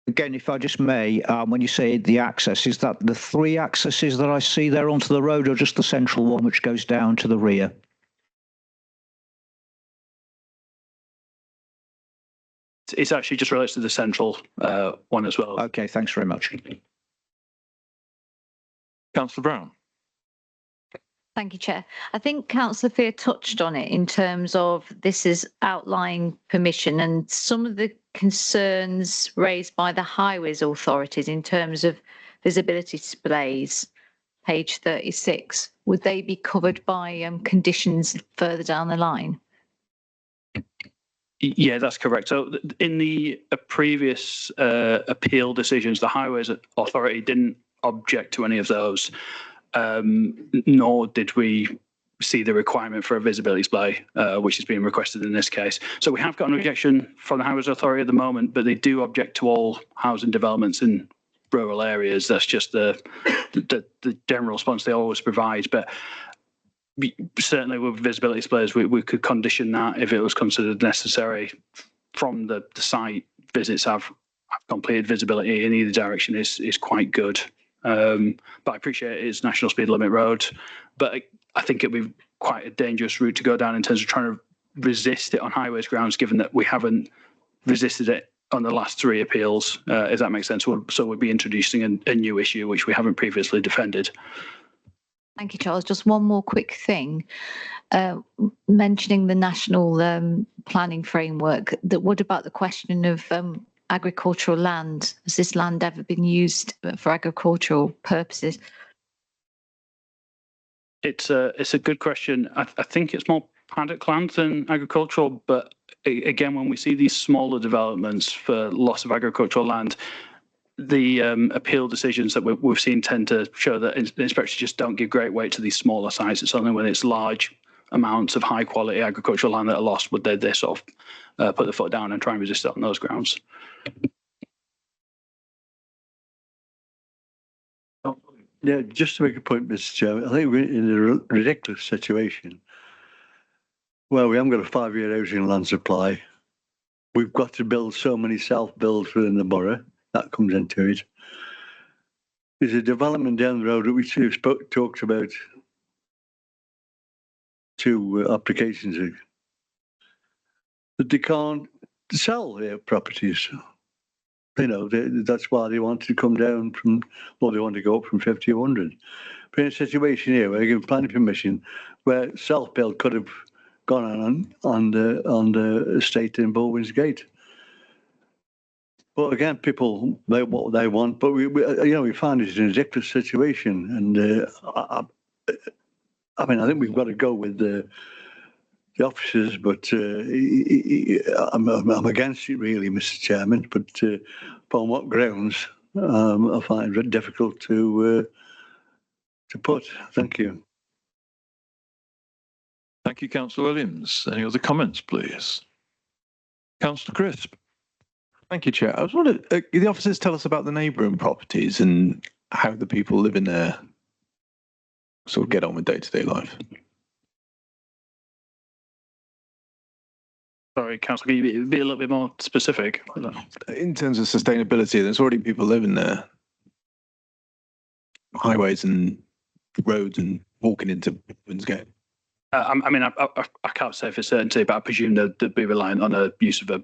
Again, if I just may, when you say the access, is that the 3 accesses that I see there onto the road, or just the central one which goes down to the rear? It's actually just relates to the central one as well. Okay, thanks very much. Councillor Brown. Thank you, Chair. I think Councillor Fear touched on it in terms of this is outlying permission and some of the concerns raised by the highways authorities in terms of visibility displays, page 36. Would they be covered by conditions further down the line? Yeah, that's correct. So in the previous appeal decisions, the Highways Authority didn't object to any of those, nor did we see the requirement for a visibility display, which is being requested in this case. So we have got an objection from the Highways Authority at the moment, but they do object to all housing developments in rural areas. That's just the general response they always provide. But certainly with visibility displays, we could condition that if it was considered necessary. From the site, visits have completed visibility in either direction is quite good. But I appreciate it's national speed limit road, but I think it'd be quite a dangerous route to go down in terms of trying to resist it on highways grounds, given that we haven't resisted it on the last 3 appeals, if that makes sense. So we'd be introducing a new issue which we haven't previously defended. Thank you, Charles. Just one more quick thing. Mentioning the national planning framework, what about the question of agricultural land? Has this land ever been used for agricultural purposes? It's a good question. I think it's more paddock land than agricultural, but again, when we see these smaller developments for loss of agricultural land, the appeal decisions that we've seen tend to show that inspectors just don't give great weight to these smaller sites. It's only when it's large amounts of high quality agricultural land that are lost would they sort of put the foot down and try and resist it on those grounds. Yeah, just to make a point, Mr. Chairman, I think we're in a ridiculous situation. Well, we haven't got a 5-year housing land supply. We've got to build so many self-builds within the borough. That comes into it. There's a development down the road that we talked about 2 applications that they can't sell their properties. You know, that's why they want to come down from, well, they want to go up from 50 to 100. But in a situation here where you give planning permission, where self-build could have gone on the estate in Baldwin's Gate. But again, people, they what they want, but we find it a ridiculous situation. And I mean, I think we've got to go with the officers, but I'm against it really, Mr. Chairman. But upon what grounds, I find it difficult to put. Thank you. Thank you, Councillor Williams. Any other comments, please? Councillor Crisp. Thank you, Chair. I was wondering, the officers tell us about the neighbouring properties and how the people living there sort of get on with day-to-day life. Sorry, Councillor, can you be a little bit more specific? In terms of sustainability, there's already people living there. Highways and roads and walking into Baldwin's Gate. I mean, I can't say for certainty, but I presume they'd be reliant on the use of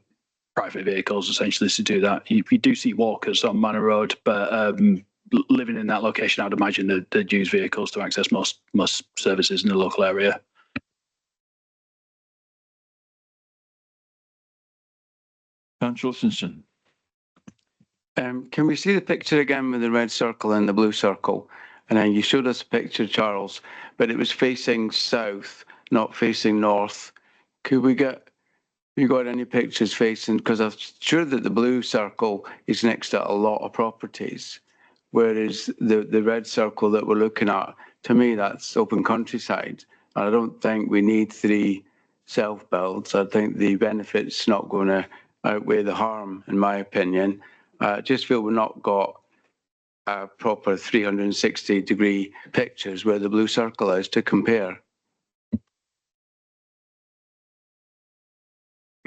private vehicles essentially to do that. You do see walkers on Manor Road, but living in that location, I'd imagine they'd use vehicles to access most services in the local area. Councillor Simpson. Can we see the picture again with the red circle and the blue circle? And then you showed us a picture, Charles, but it was facing south, not facing north. Could we get, have you got any pictures facing, because I'm sure that the blue circle is next to a lot of properties, whereas the red circle that we're looking at, to me, that's open countryside. And I don't think we need 3 self-builds. I think the benefit's not going to outweigh the harm, in my opinion. I just feel we've not got proper 360-degree pictures where the blue circle is to compare.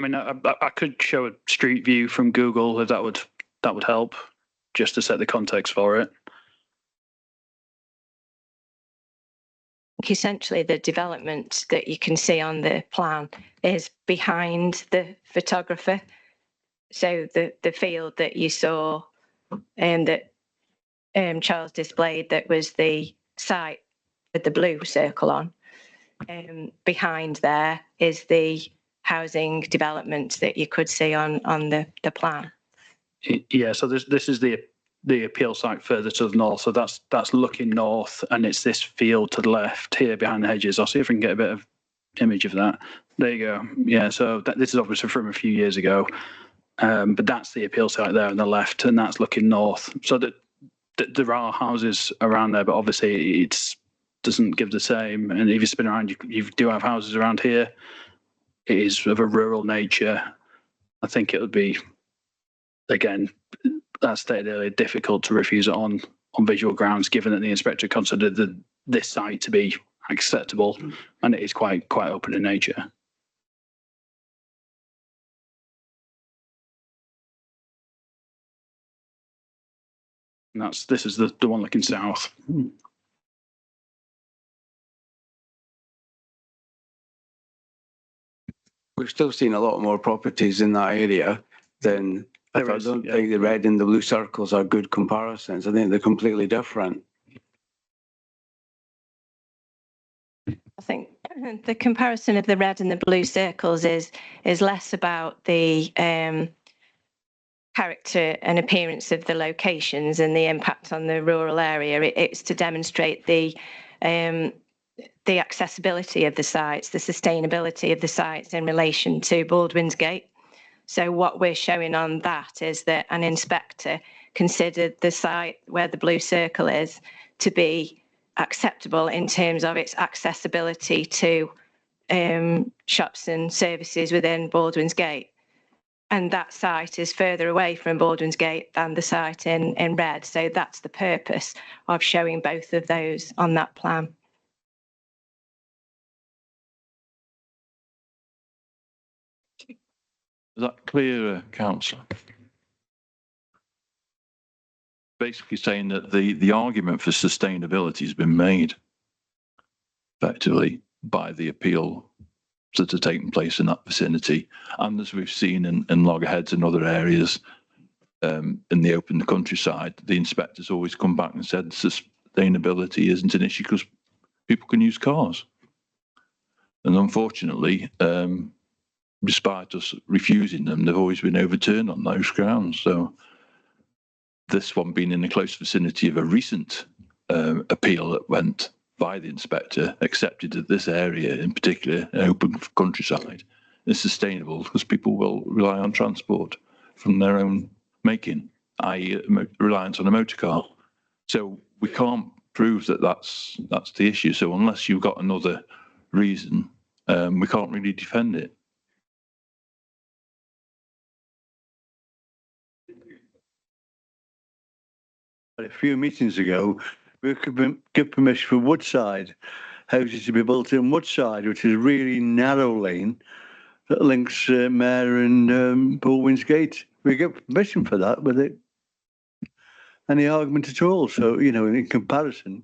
I mean, I could show a street view from Google if that would help, just to set the context for it. Essentially, the development that you can see on the plan is behind the photographer. So the field that you saw that Charles displayed, that was the site with the blue circle on. Behind there is the housing development that you could see on the plan. Yeah, so this is the appeal site further to the north. So that's looking north, and it's this field to the left here behind the hedges. I'll see if we can get a bit of image of that. There you go. Yeah, so this is obviously from a few years ago, but that's the appeal site there on the left, and that's looking north. So that there are houses around there, but obviously it doesn't give the same. And if you spin around, you do have houses around here. It is of a rural nature. I think it would be, again, as stated earlier, difficult to refuse it on visual grounds, given that the inspector considered this site to be acceptable, and it is quite open in nature. And this is the one looking south. We're still seeing a lot more properties in that area than, I don't think the red and the blue circles are good comparisons. I think they're completely different. I think the comparison of the red and the blue circles is less about the character and appearance of the locations and the impact on the rural area. It's to demonstrate the accessibility of the sites, the sustainability of the sites in relation to Baldwin's Gate. So what we're showing on that is that an inspector considered the site where the blue circle is to be acceptable in terms of its accessibility to shops and services within Baldwin's Gate. And that site is further away from Baldwin's Gate than the site in red. So that's the purpose of showing both of those on that plan. Is that clear, Councillor? Basically saying that the argument for sustainability has been made effectively by the appeal that are taking place in that vicinity. And as we've seen in loggerheads and other areas in the open countryside, the inspectors always come back and said sustainability isn't an issue because people can use cars. And unfortunately, despite us refusing them, they've always been overturned on those grounds. So this one being in the close vicinity of a recent appeal that went by the inspector, accepted that this area in particular, open countryside, is sustainable because people will rely on transport from their own making, i.e. reliance on a motor car. So we can't prove that that's the issue. So unless you've got another reason, we can't really defend it. A few meetings ago, we could give permission for Woodside houses to be built in Woodside, which is a really narrow lane that links Mare and Baldwin's Gate. We give permission for that without any argument at all. So, you know, in comparison,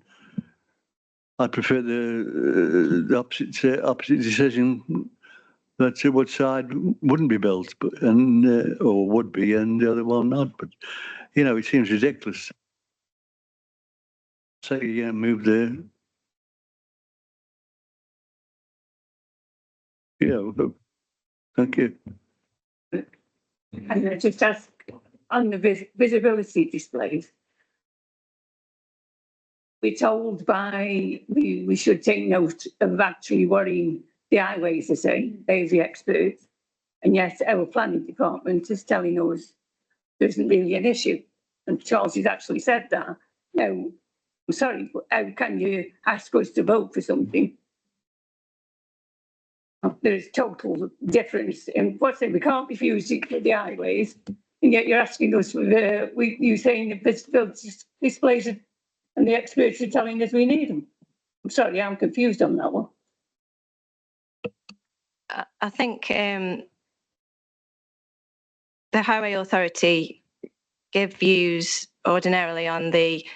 I prefer the opposite decision, that Woodside wouldn't be built, but or would be, and the other one not. But you know, it seems ridiculous. Say, move the, thank you. And I just ask on the visibility displays. We're told we should take note of actually worrying the highways are saying, there's the experts. And yet our planning department is telling us there isn't really an issue. And Charles has actually said that. No, I'm sorry, but how can you ask us to vote for something? There's total difference in what's it, we can't refuse it for the highways, and yet you're asking us for you saying the visibility displays and the experts are telling us we need them. I'm sorry, I'm confused on that one. I think the Highway Authority give views ordinarily on the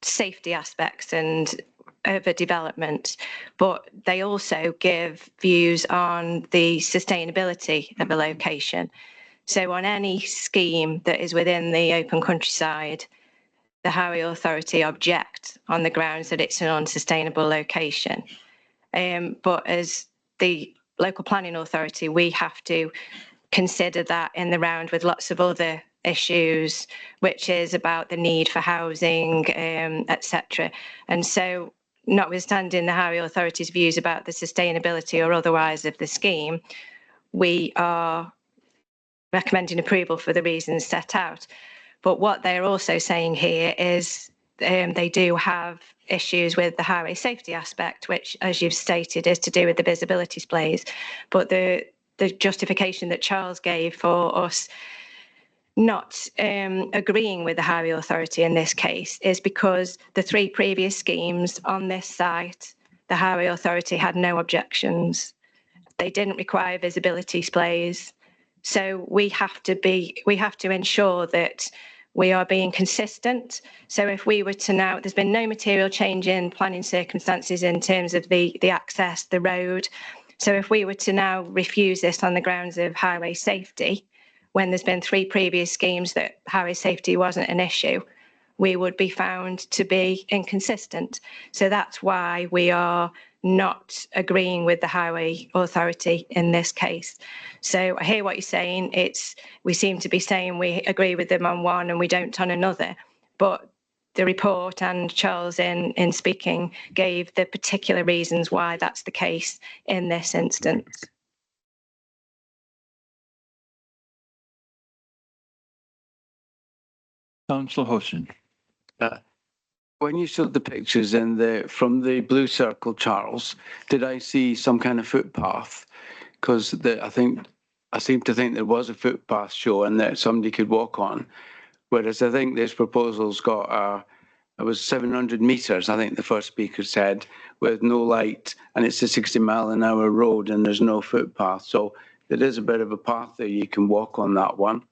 safety aspects and overdevelopment, but they also give views on the sustainability of a location. So on any scheme that is within the open countryside, the Highway Authority object on the grounds that it's an unsustainable location. But as the local planning authority, we have to consider that in the round with lots of other issues, which is about the need for housing, etc. And so, notwithstanding the Highway Authority's views about the sustainability or otherwise of the scheme, we are recommending approval for the reasons set out. But what they're also saying here is they do have issues with the highway safety aspect, which, as you've stated, is to do with the visibility displays. But the justification that Charles gave for us not agreeing with the Highway Authority in this case is because the 3 previous schemes on this site, the Highway Authority had no objections. They didn't require visibility displays. So we have to ensure that we are being consistent. So if we were to now, there's been no material change in planning circumstances in terms of the access, the road. So if we were to now refuse this on the grounds of highway safety, when there's been 3 previous schemes that highway safety wasn't an issue, we would be found to be inconsistent. So that's why we are not agreeing with the Highway Authority in this case. So I hear what you're saying. We seem to be saying we agree with them on one and we don't on another. But the report and Charles in speaking gave the particular reasons why that's the case in this instance. Councillor Hutton. When you showed the pictures from the blue circle, Charles, did I see some kind of footpath? Because I seem to think there was a footpath shown that somebody could walk on. Whereas I think this proposal's got it was 700 metres, I think the first speaker said, with no light, and it's a 60-mile-an-hour road and there's no footpath. So there is a bit of a path there you can walk on that one,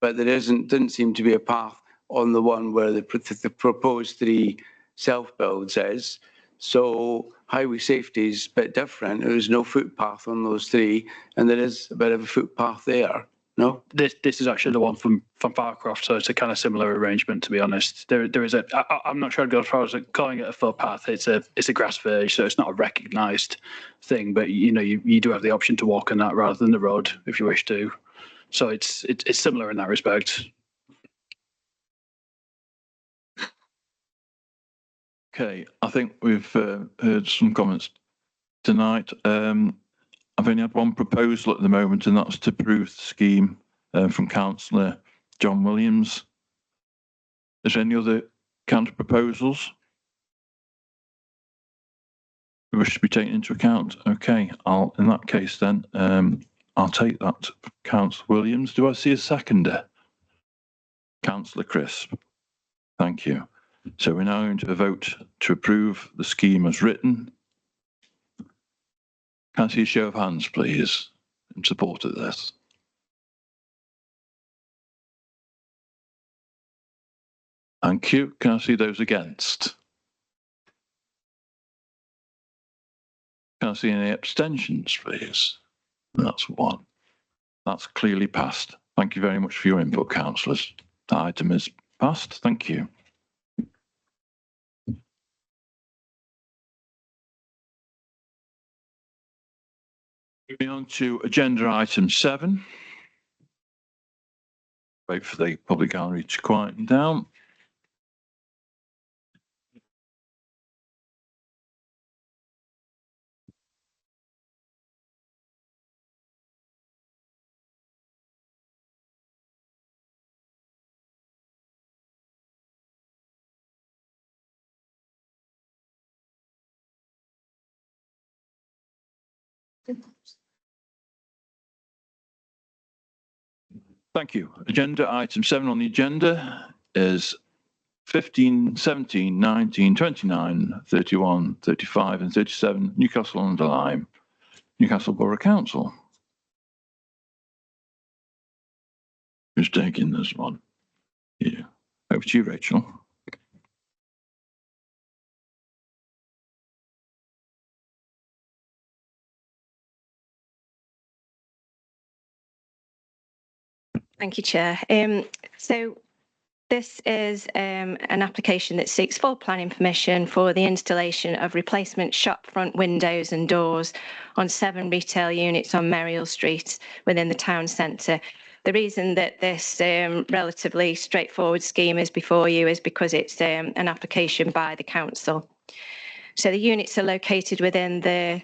but there didn't seem to be a path on the one where the proposed 3 self-builds is. So highway safety is a bit different. There's no footpath on those three, and there is a bit of a footpath there. No, This is actually the one from Farcroft, so it's a kind of similar arrangement. To be honest, there is a. I'm not sure I'd go as far as calling it a footpath. It's a grass verge, so it's not a recognised thing. But you know, you do have the option to walk on that rather than the road if you wish to. So it's similar in that respect. Okay, I think we've heard some comments tonight. I've only had one proposal at the moment, and that's to approve the scheme from Councillor John Williams. Is there any other counter proposals we wish to be taken into account? Okay, in that case then, I'll take that, Councillor Williams. Do I see a seconder? Councillor Crisp. Thank you. So we're now going to vote to approve the scheme as written. Can I see a show of hands, please, in support of this? Thank you. Can I see those against? Can I see any abstentions, please? That's one. That's clearly passed. Thank you very much for your input, councillors. The item is passed. Thank you. Moving on to agenda item 7. Wait for the public gallery to quieten down. Thank you. Agenda item 7 on the agenda is 15, 17, 19, 29, 31, 35 and 37 Newcastle-under-Lyme, Newcastle Borough Council. Who's taking this one? Yeah. Over to you, Rachel. Thank you, Chair. So this is an application that seeks full planning permission for the installation of replacement shopfront windows and doors on 7 retail units on Merrill Street within the town centre. The reason that this relatively straightforward scheme is before you is because it's an application by the council. So the units are located within the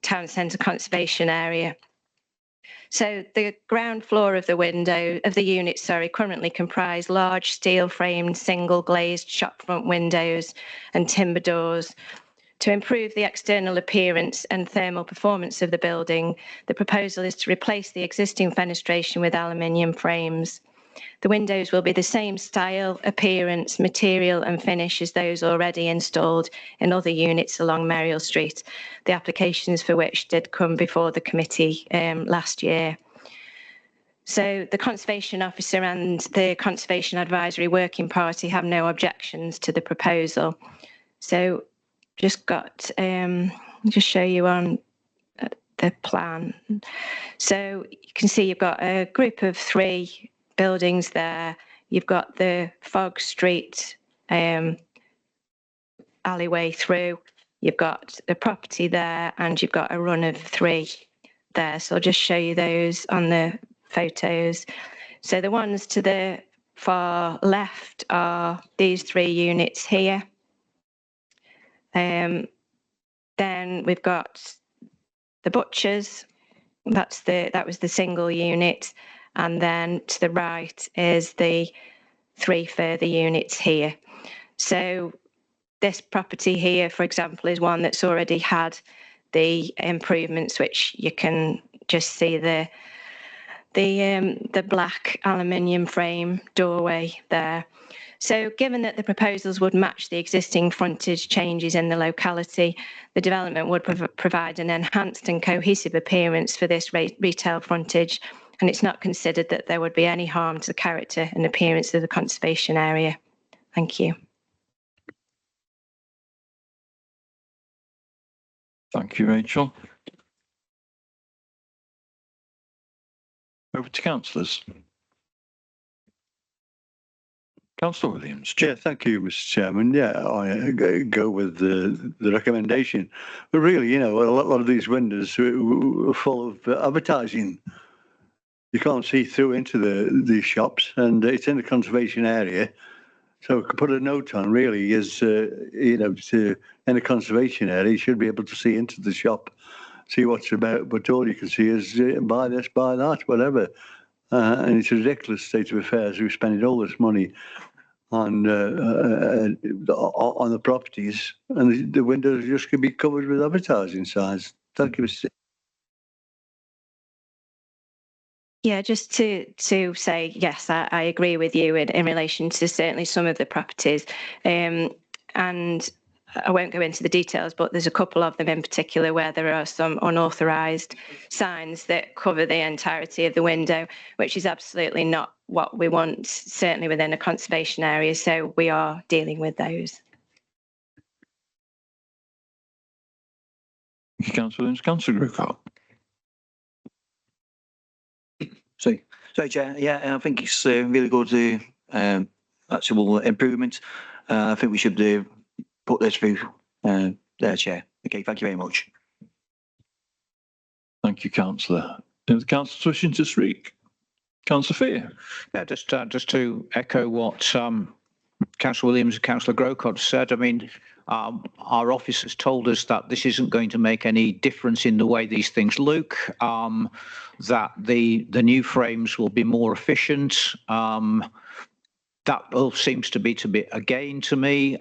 town centre conservation area. So the ground floor of the unit, currently comprise large steel-framed, single-glazed shopfront windows and timber doors. To improve the external appearance and thermal performance of the building, the proposal is to replace the existing fenestration with aluminium frames. The windows will be the same style, appearance, material and finish as those already installed in other units along Merrill Street, the applications for which did come before the committee last year. So the Conservation Officer and the Conservation Advisory Working Party have no objections to the proposal. So just just show you on the plan. So you can see you've got a group of 3 buildings there. You've got the Fog Street alleyway through. You've got the property there, and you've got a run of 3 there. So I'll just show you those on the photos. So the ones to the far left are these 3 units here. Then we've got the butchers. That was the single unit. And then to the right is the 3 further units here. So this property here, for example, is one that's already had the improvements, which you can just see the black aluminium frame doorway there. So given that the proposals would match the existing frontage changes in the locality, the development would provide an enhanced and cohesive appearance for this retail frontage, and it's not considered that there would be any harm to the character and appearance of the conservation area. Thank you. Thank you, Rachel. Over to councillors. Councillor Williams. Yeah, thank you, Mr. Chairman. Yeah, I go with the recommendation. But really, you know, a lot of these windows are full of advertising. You can't see through into these shops, and it's in a conservation area. So I could put a note on, really, is, you know, in a conservation area, you should be able to see into the shop, see what's about, but all you can see is buy this, buy that, whatever. And it's a ridiculous state of affairs. We're spending all this money on the properties, and the windows just could be covered with advertising signs. Thank you, Mr. Yeah, just to say, yes, I agree with you in relation to certainly some of the properties. And I won't go into the details, but there's a couple of them in particular where there are some unauthorised signs that cover the entirety of the window, which is absolutely not what we want, certainly within a conservation area. So we are dealing with those. Thank you, Councillor Williams. Councillor Grocott. Sorry, Chair. Yeah, I think it's really good actual improvement. I think we should put this through there, Chair. Okay, thank you very much. Thank you, Councillor. Is the councillor wishing to speak? Councillor Fear. Yeah, just to echo what Councillor Williams and Councillor Grocott said. I mean, our office has told us that this isn't going to make any difference in the way these things look, that the new frames will be more efficient. That all seems to be a gain to me,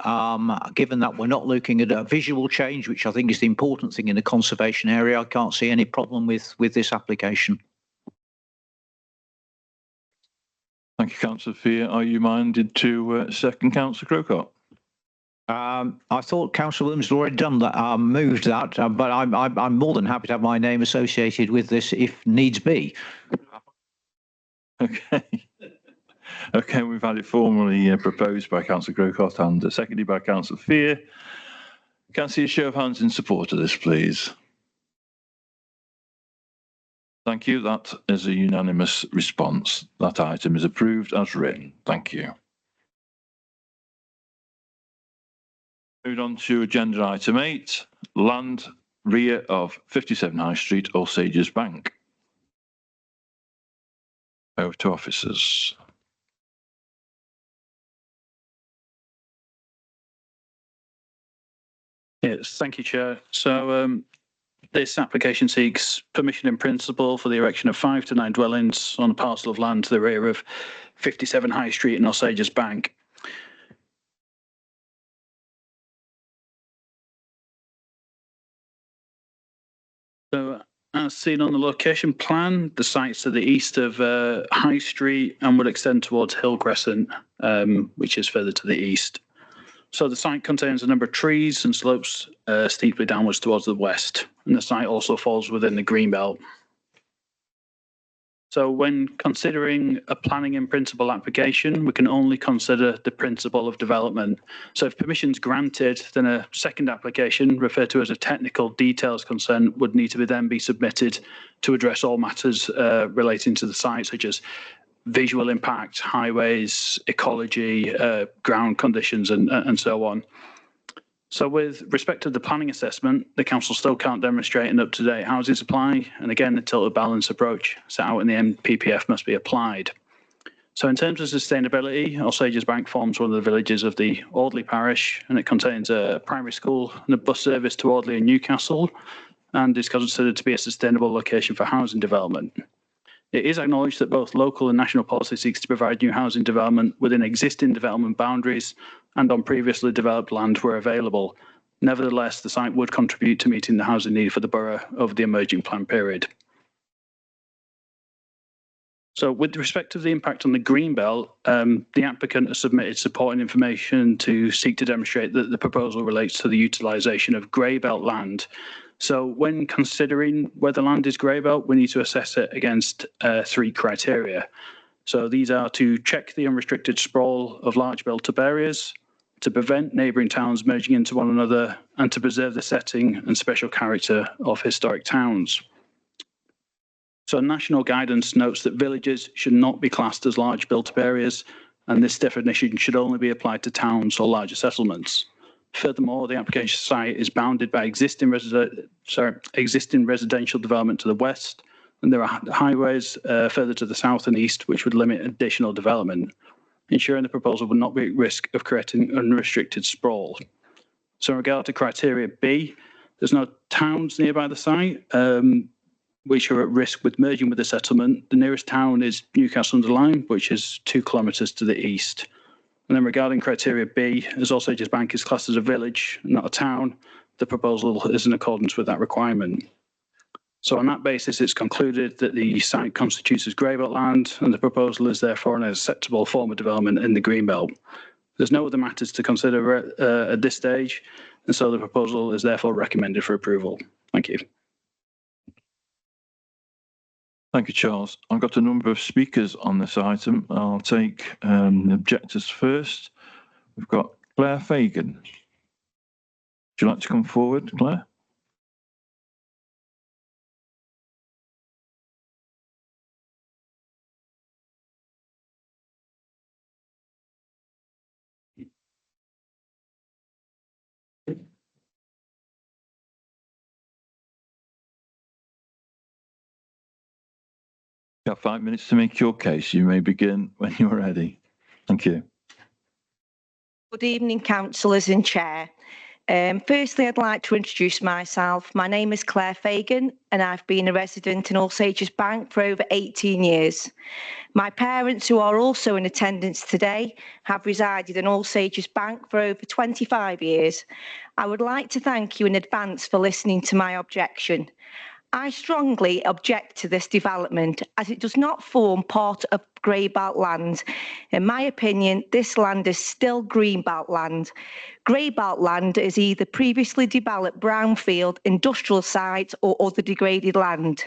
given that we're not looking at a visual change, which I think is the important thing in the conservation area. I can't see any problem with this application. Thank you, Councillor Fear. Are you minded to second Councillor Grocott? I thought Councillor Williams had already done that, moved that, but I'm more than happy to have my name associated with this if needs be. Okay. Okay, we've had it formally proposed by Councillor Grocott and seconded by Councillor Fear. Can I see a show of hands in support of this, please? Thank you. That is a unanimous response. That item is approved as written. Thank you. Moving on to agenda item 8, land rear of 57 High Street, All Sages Bank. Over to officers. Yes, thank you, Chair. So this application seeks permission in principle for the erection of 5 to 9 dwellings on a parcel of land to the rear of 57 High Street in Osages Bank. So as seen on the location plan, the site's to the east of High Street and would extend towards Hill Crescent, which is further to the east. So the site contains a number of trees and slopes steeply downwards towards the west, and the site also falls within the green belt. So when considering a planning in principle application, we can only consider the principle of development. So if permission is granted, then a second application, referred to as a technical details consent, would need to then be submitted to address all matters relating to the site, such as visual impact, highways, ecology, ground conditions, and so on. So with respect to the planning assessment, the council still can't demonstrate an up-to-date housing supply, and again, the tilted balance approach set out in the NPPF must be applied. So in terms of sustainability, Osages Bank forms one of the villages of the Audley parish, and it contains a primary school and a bus service to Audley and Newcastle, and is considered to be a sustainable location for housing development. It is acknowledged that both local and national policy seeks to provide new housing development within existing development boundaries and on previously developed land where available. Nevertheless, the site would contribute to meeting the housing need for the borough over the emerging plan period. So with respect to the impact on the Greenbelt, the applicant has submitted supporting information to seek to demonstrate that the proposal relates to the utilisation of Greybelt land. So when considering whether land is Greybelt, we need to assess it against 3 criteria. So these are to check the unrestricted sprawl of large built-up areas, to prevent neighbouring towns merging into one another, and to preserve the setting and special character of historic towns. So national guidance notes that villages should not be classed as large built-up areas, and this definition should only be applied to towns or larger settlements. Furthermore, the application site is bounded by existing residential development to the west, and there are highways further to the south and east which would limit additional development, ensuring the proposal would not be at risk of creating unrestricted sprawl. So in regard to criteria B, there's no towns nearby the site which are at risk with merging with the settlement. The nearest town is Newcastle-under-Lyme, which is 2 kilometres to the east. And then regarding criteria B, as All Sages Bank is classed as a village, not a town, the proposal is in accordance with that requirement. So on that basis, it's concluded that the site constitutes as greybelt land, and the proposal is therefore an acceptable form of development in the Greenbelt. There's no other matters to consider at this stage, and so the proposal is therefore recommended for approval. Thank you. Thank you, Charles. I've got a number of speakers on this item. I'll take the objectors first. We've got Claire Fagan. Would you like to come forward, Claire? You have 5 minutes to make your case. You may begin when you're ready. Thank you. Good evening, councillors and chair. Firstly, I'd like to introduce myself. My name is Claire Fagan, and I've been a resident in All Sages Bank for over 18 years. My parents, who are also in attendance today, have resided in All Sages Bank for over 25 years. I would like to thank you in advance for listening to my objection. I strongly object to this development as it does not form part of greybelt land. In my opinion, this land is still greenbelt land. Greybelt land is either previously developed brownfield, industrial sites or other degraded land.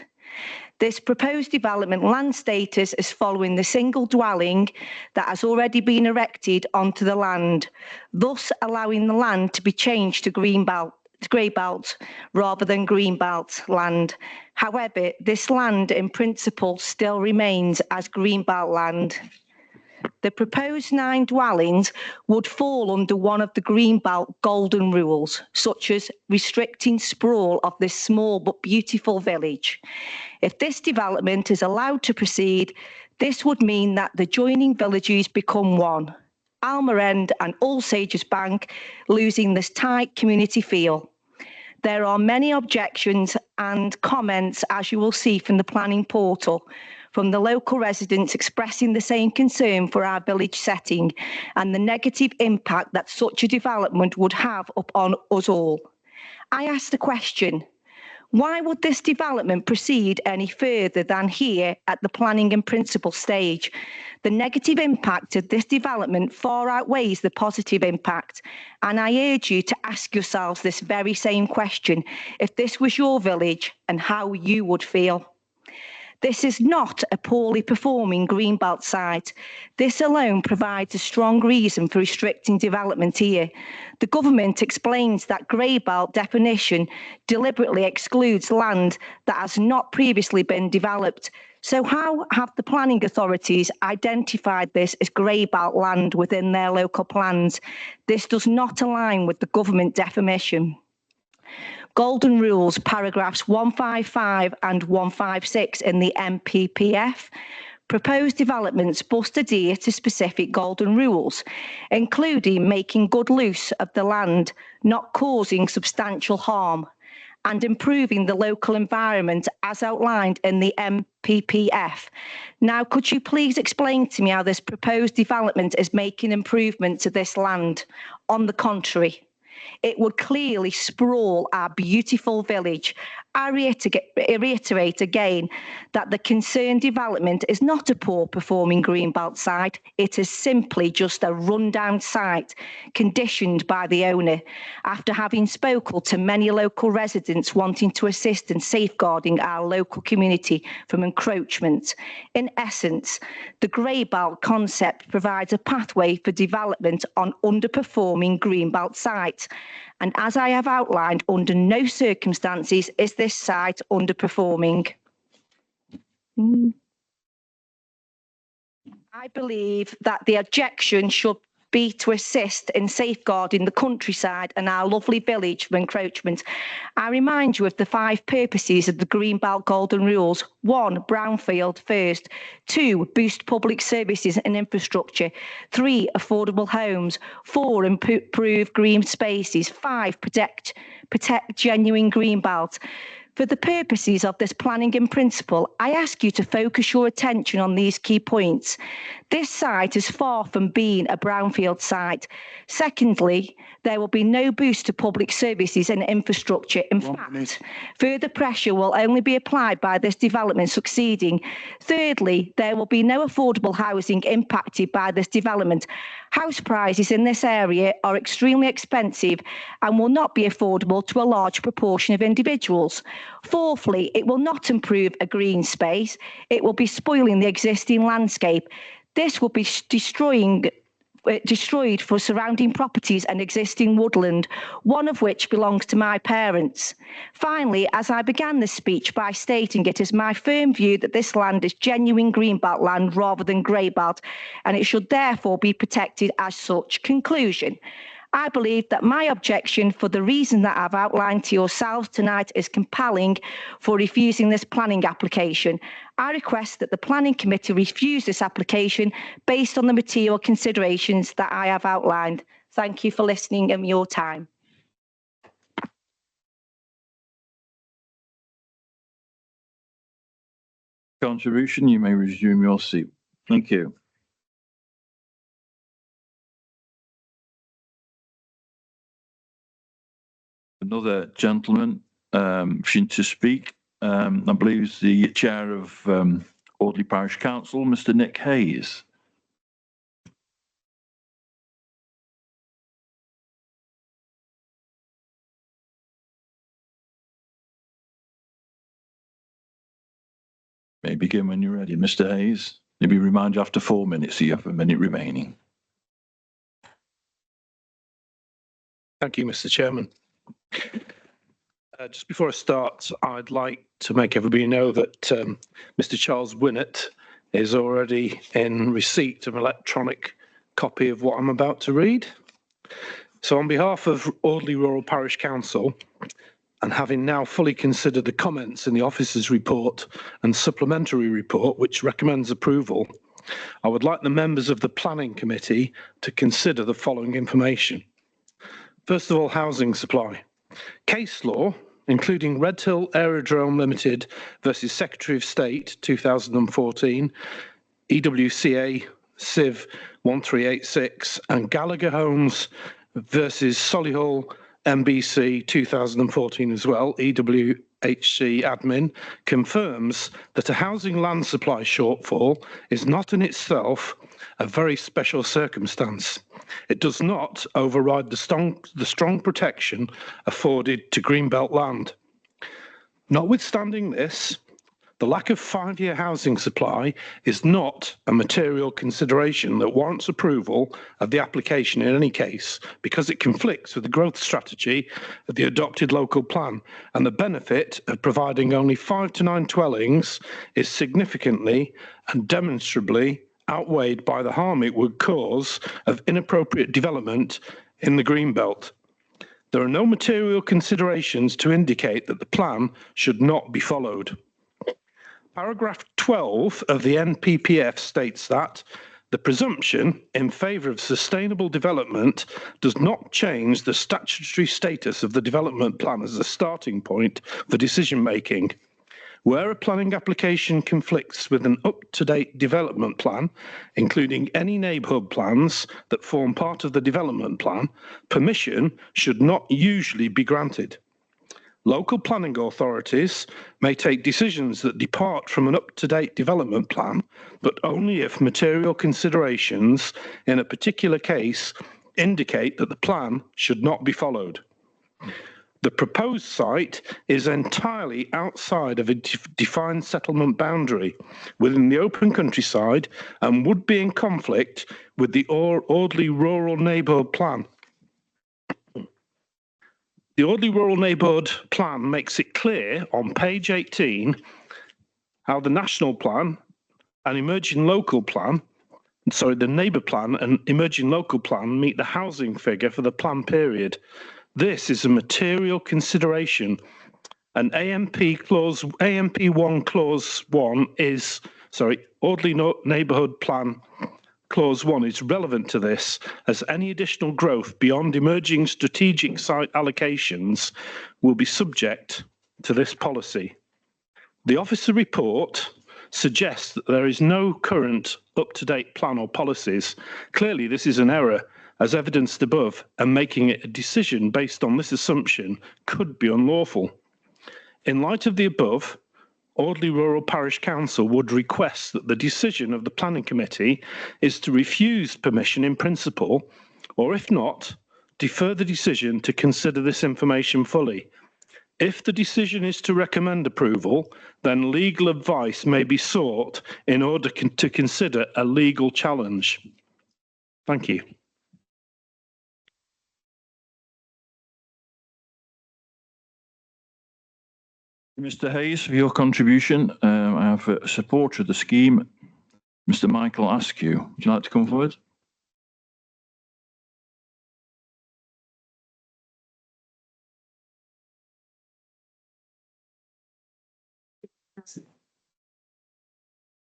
This proposed development land status is following the single dwelling that has already been erected onto the land, thus allowing the land to be changed to greybelt rather than greenbelt land. However, this land in principle still remains as greenbelt land. The proposed 9 dwellings would fall under one of the greenbelt golden rules, such as restricting sprawl of this small but beautiful village. If this development is allowed to proceed, this would mean that the joining villages become one, Alma End and All Sages Bank, losing this tight community feel. There are many objections and comments, as you will see from the planning portal, from the local residents expressing the same concern for our village setting and the negative impact that such a development would have upon us all. I ask the question, why would this development proceed any further than here at the planning and principle stage? The negative impact of this development far outweighs the positive impact, and I urge you to ask yourselves this very same question if this was your village and how you would feel. This is not a poorly performing greenbelt site. This alone provides a strong reason for restricting development here. The government explains that greybelt definition deliberately excludes land that has not previously been developed. So how have the planning authorities identified this as greybelt land within their local plans? This does not align with the government definition. Golden Rules, paragraphs 155 and 156 in the MPPF, proposed developments must adhere to specific golden rules, including making good use of the land, not causing substantial harm, and improving the local environment as outlined in the MPPF. Now, could you please explain to me how this proposed development is making improvement to this land? On the contrary, it would clearly sprawl our beautiful village I reiterate again that the concerned development is not a poor performing greenbelt site. It is simply just a rundown site conditioned by the owner after having spoken to many local residents wanting to assist in safeguarding our local community from encroachment. In essence, the grey belt concept provides a pathway for development on underperforming greenbelt sites. And as I have outlined, under no circumstances is this site underperforming. I believe that the objection should be to assist in safeguarding the countryside and our lovely village from encroachment. I remind you of the 5 purposes of the Greenbelt Golden Rules. 1, brownfield first. 2, boost public services and infrastructure. 3, affordable homes. 4, improve green spaces. 5, protect genuine greenbelt. For the purposes of this planning in principle, I ask you to focus your attention on these key points. This site is far from being a brownfield site. Secondly, there will be no boost to public services and infrastructure. In fact, further pressure will only be applied by this development succeeding. Thirdly, there will be no affordable housing impacted by this development. House prices in this area are extremely expensive and will not be affordable to a large proportion of individuals. Fourthly, it will not improve a green space. It will be spoiling the existing landscape. This will be destroyed for surrounding properties and existing woodland, one of which belongs to my parents. Finally, as I began this speech by stating it is my firm view that this land is genuine greenbelt land rather than greybelt, and it should therefore be protected as such. Conclusion. I believe that my objection, for the reason that I've outlined to yourselves tonight, is compelling for refusing this planning application. I request that the Planning Committee refuse this application based on the material considerations that I have outlined. Thank you for listening and your time. Contribution, you may resume your seat. Thank you. Another gentleman wishing to speak, I believe is the chair of Audley Parish Council, Mr. Nick Hayes. May begin when you're ready, Mr. Hayes. Maybe remind you after 4 minutes, so you have a minute remaining. Thank you, Mr. Chairman. Just before I start, I'd like to make everybody know that Mr. Charles Winnett is already in receipt of an electronic copy of what I'm about to read. So on behalf of Audley Rural Parish Council, and having now fully considered the comments in the officer's report and supplementary report, which recommends approval, I would like the members of the Planning Committee to consider the following information. First of all, housing supply. Case law, including Red Hill Aerodrome Limited versus Secretary of State 2014, EWCA Civ 1386, and Gallagher Homes versus Solihull MBC 2014 as well, EWHC admin, confirms that a housing land supply shortfall is not in itself a very special circumstance. It does not override the strong protection afforded to Greenbelt land. Notwithstanding this, the lack of 5-year housing supply is not a material consideration that warrants approval of the application in any case, because it conflicts with the growth strategy of the adopted local plan, and the benefit of providing only 5 to 9 dwellings is significantly and demonstrably outweighed by the harm it would cause of inappropriate development in the Greenbelt. There are no material considerations to indicate that the plan should not be followed. Paragraph 12 of the NPPF states that the presumption in favour of sustainable development does not change the statutory status of the development plan as a starting point for decision making. Where a planning application conflicts with an up-to-date development plan, including any neighbourhood plans that form part of the development plan, permission should not usually be granted. Local planning authorities may take decisions that depart from an up-to-date development plan, but only if material considerations in a particular case indicate that the plan should not be followed. The proposed site is entirely outside of a defined settlement boundary within the open countryside and would be in conflict with the Audley Rural Neighbourhood Plan. The Audley Rural Neighbourhood Plan makes it clear on page 18 how the national plan and emerging local plan, the neighbour plan and emerging local plan meet the housing figure for the plan period. This is a material consideration, and AMP1 clause 1 is, Audley Neighbourhood Plan Clause 1 is relevant to this, as any additional growth beyond emerging strategic site allocations will be subject to this policy. The officer report suggests that there is no current up-to-date plan or policies. Clearly, this is an error, as evidenced above, and making it a decision based on this assumption could be unlawful. In light of the above, Audley Rural Parish Council would request that the decision of the Planning Committee is to refuse permission in principle, or if not, defer the decision to consider this information fully. If the decision is to recommend approval, then legal advice may be sought in order to consider a legal challenge. Thank you. Mr. Hayes, for your contribution. I have a supporter of the scheme, Mr. Michael Askew. Would you like to come forward?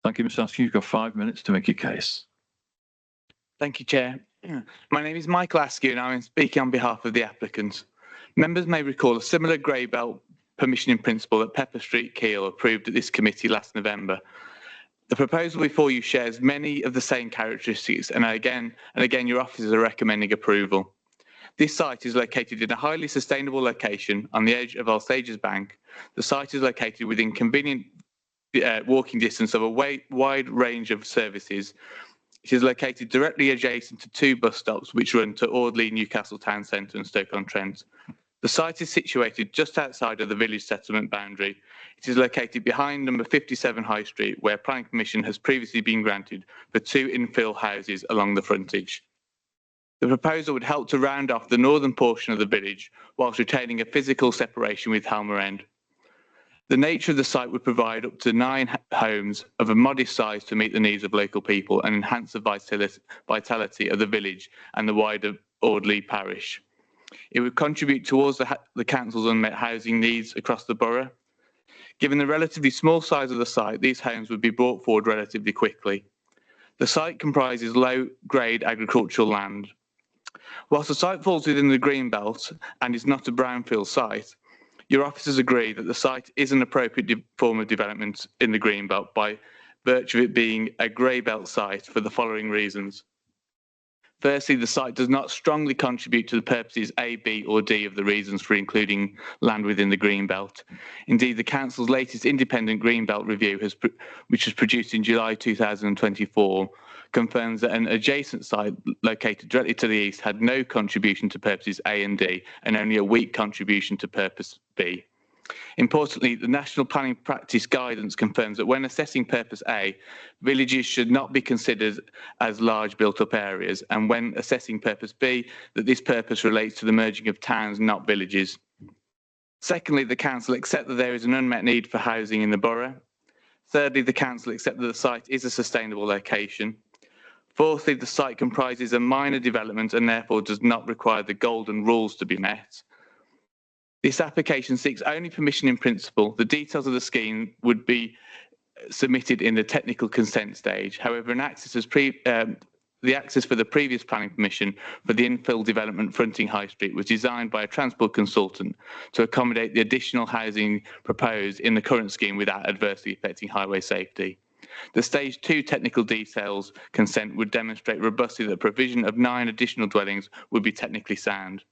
Thank you, Mr. Askew. You've got 5 minutes to make your case. Thank you, Chair. My name is Michael Askew and I'm speaking on behalf of the applicants. Members may recall a similar grey belt permission in principle that Pepper Street Keel approved at this committee last November. The proposal before you shares many of the same characteristics, and again your officers are recommending approval. This site is located in a highly sustainable location on the edge of Alsager's Bank. The site is located within convenient walking distance of a wide range of services. It is located directly adjacent to 2 bus stops which run to Audley, Newcastle Town Centre and Stoke-on-Trent. The site is situated just outside of the village settlement boundary. It is located behind number 57 High Street, where planning permission has previously been granted for 2 infill houses along the frontage. The proposal would help to round off the northern portion of the village whilst retaining a physical separation with Helmer End. The nature of the site would provide up to 9 homes of a modest size to meet the needs of local people and enhance the vitality of the village and the wider Audley parish. It would contribute towards the council's unmet housing needs across the borough. Given the relatively small size of the site, these homes would be brought forward relatively quickly. The site comprises low-grade agricultural land. Whilst the site falls within the green belt and is not a brownfield site, your officers agree that the site is an appropriate form of development in the green belt by virtue of it being a grey belt site for the following reasons. Firstly, the site does not strongly contribute to the purposes A, B or D of the reasons for including land within the green belt. Indeed, the council's latest independent green belt review, which was produced in July 2024, confirms that an adjacent site located directly to the east had no contribution to purposes A and D and only a weak contribution to purpose B. Importantly, the National Planning Practice Guidance confirms that when assessing Purpose A, villages should not be considered as large built-up areas, and when assessing Purpose B, that this purpose relates to the merging of towns, not villages. Secondly, the Council accepts that there is an unmet need for housing in the borough. Thirdly, the Council accepts that the site is a sustainable location. Fourthly, the site comprises a minor development and therefore does not require the golden rules to be met. This application seeks only permission in principle. The details of the scheme would be submitted in the technical consent stage. However, the access for the previous planning permission for the infill development fronting High Street was designed by a transport consultant to accommodate the additional housing proposed in the current scheme without adversely affecting highway safety. The Stage 2 technical details consent would demonstrate robustly that provision of 9 additional dwellings would be technically sound.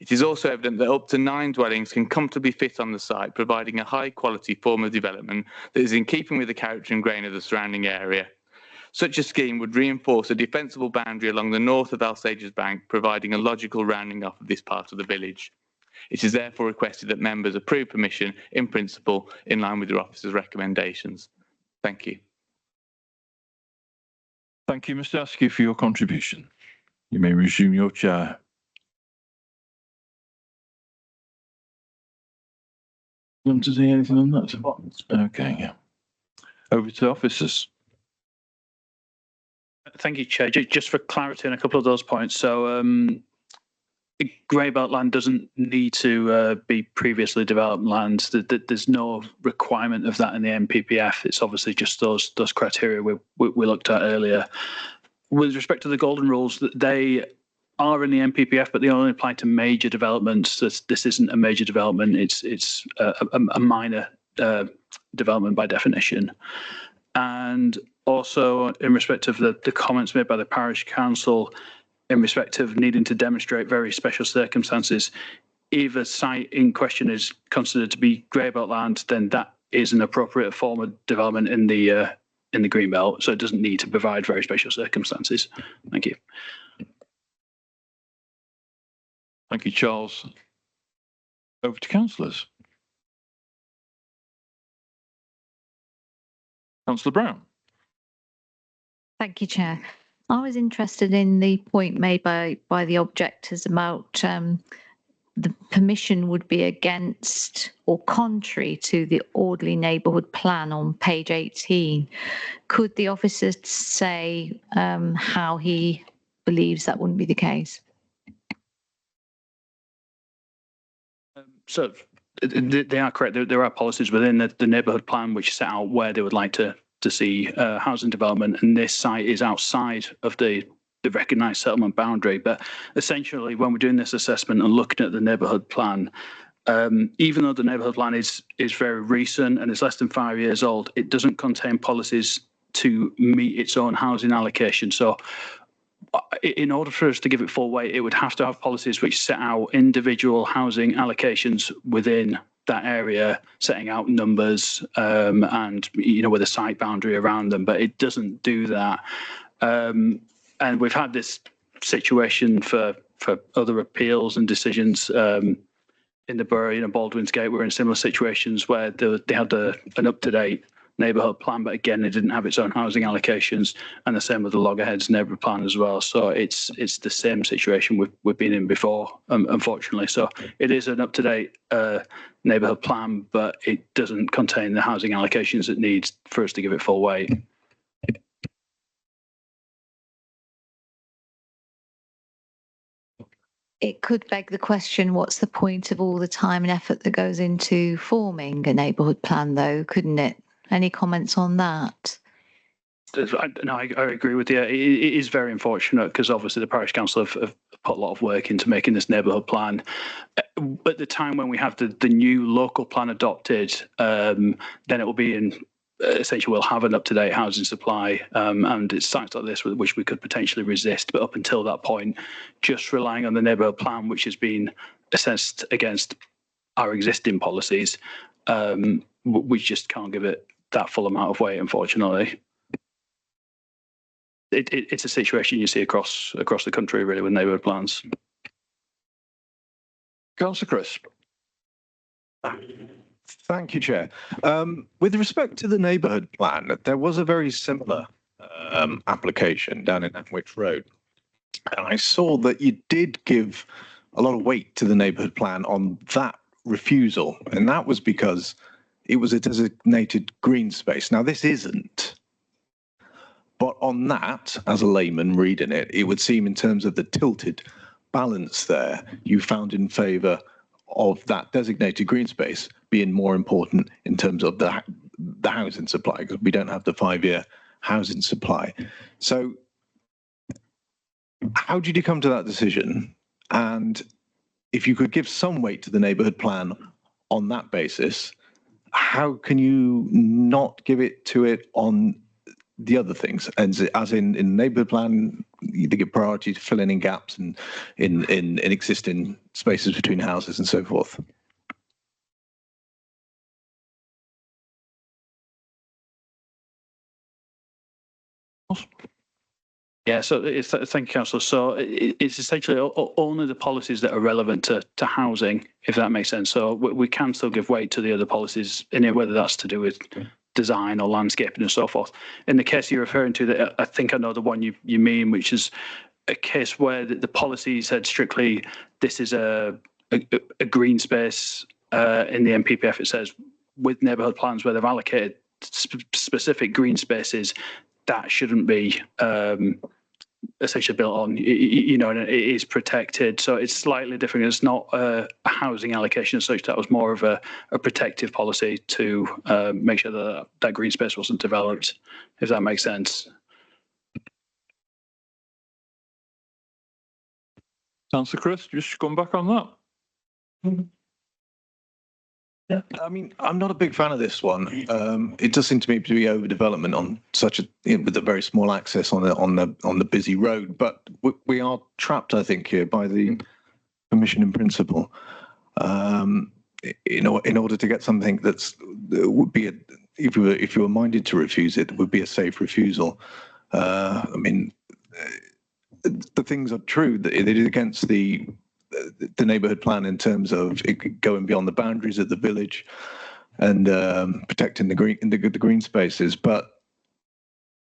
It is also evident that up to 9 dwellings can comfortably fit on the site, providing a high-quality form of development that is in keeping with the character and grain of the surrounding area. Such a scheme would reinforce a defensible boundary along the north of Alsager's Bank, providing a logical rounding off of this part of the village. It is therefore requested that members approve permission in principle in line with your officer's recommendations. Thank you. Thank you, Mr. Askew, for your contribution. You may resume your chair. Want to say anything on that? Okay. Over to officers. Thank you, Chair. Just for clarity on a couple of those points. So grey belt land doesn't need to be previously developed land. There's no requirement of that in the NPPF. It's obviously just those criteria we looked at earlier. With respect to the golden rules, they are in the NPPF, but they only apply to major developments. This isn't a major development. It's a minor development by definition. And also in respect of the comments made by the parish council in respect of needing to demonstrate very special circumstances, if a site in question is considered to be grey belt land, then that is an appropriate form of development in the green belt. So it doesn't need to provide very special circumstances. Thank you. Thank you, Charles. Over to councillors. Councillor Brown. Thank you, Chair. I was interested in the point made by the objectors about the permission would be against or contrary to the orderly neighbourhood plan on page 18. Could the officer say how he believes that wouldn't be the case? So they are correct. There are policies within the neighbourhood plan which set out where they would like to see housing development, and this site is outside of the recognised settlement boundary. But essentially, when we're doing this assessment and looking at the neighbourhood plan, even though the neighbourhood plan is very recent and it's less than 5 years old, it doesn't contain policies to meet its own housing allocation. So in order for us to give it full weight, it would have to have policies which set out individual housing allocations within that area, setting out numbers and with a site boundary around them, but it doesn't do that. And we've had this situation for other appeals and decisions in the borough. Baldwin's Gate were in similar situations where they had an up-to-date neighbourhood plan, but again, it didn't have its own housing allocations, and the same with the Loggerheads neighbourhood plan as well. So it's the same situation we've been in before, unfortunately. So it is an up-to-date neighbourhood plan, but it doesn't contain the housing allocations it needs for us to give it full weight. It could beg the question, what's the point of all the time and effort that goes into forming a neighbourhood plan, though, couldn't it? Any comments on that? No, I agree with you. It is very unfortunate because obviously the parish council have put a lot of work into making this neighbourhood plan. At the time when we have the new local plan adopted, then it will be in essentially we'll have an up-to-date housing supply, and it's sites like this which we could potentially resist. But up until that point, just relying on the neighbourhood plan, which has been assessed against our existing policies, we just can't give it that full amount of weight, unfortunately. It's a situation you see across the country, really, with neighbourhood plans. Councillor Crisp. Thank you, Chair. With respect to the neighbourhood plan, there was a very similar application down in Anwich Road. And I saw that you did give a lot of weight to the neighbourhood plan on that refusal. And that was because it was a designated green space. Now, this isn't. But on that, as a layman reading it, it would seem in terms of the tilted balance there, you found in favour of that designated green space being more important in terms of the housing supply, because we don't have the 5-year housing supply. So how did you come to that decision? And if you could give some weight to the neighbourhood plan on that basis, how can you not give it to it on the other things, and as in neighbourhood plan, they give priority to filling in gaps and in existing spaces between houses and so forth. Yeah, so thank you, Councillor. So it's essentially only the policies that are relevant to housing, if that makes sense. So we can still give weight to the other policies in it, whether that's to do with design or landscaping and so forth. In the case you're referring to, that I think I know the one you mean, which is a case where the policy said strictly this is a green space. In the NPPF, it says with neighbourhood plans where they've allocated specific green spaces, that shouldn't be essentially built on, you know, and it is protected. So it's slightly different. It's not a housing allocation as such. That was more of a protective policy to make sure that that green space wasn't developed, if that makes sense. Councillor Chris, just come back on that. I mean, I'm not a big fan of this one. It does seem to me to be overdevelopment on such a with a very small access on the busy road. But we are trapped, I think, here by the permission in principle. In order to get something that would be if you were minded to refuse it, would be a safe refusal. I mean, the things are true that it is against the neighbourhood plan in terms of it going beyond the boundaries of the village and protecting the green spaces. But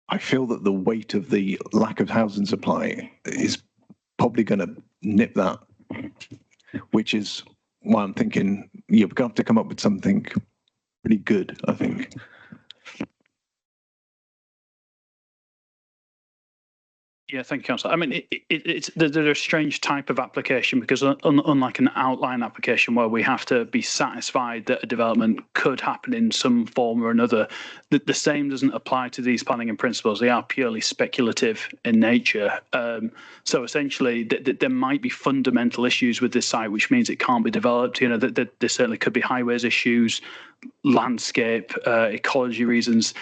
I feel that the weight of the lack of housing supply is probably going to nip that, which is why I'm thinking you've got to come up with something pretty good, I think. Yeah, thank you, Councillor. I mean, they're a strange type of application because unlike an outline application where we have to be satisfied that a development could happen in some form or another, the same doesn't apply to these planning and principles. They are purely speculative in nature. So essentially, there might be fundamental issues with this site, which means it can't be developed. You know, there certainly could be highways issues, landscape, ecology reasons.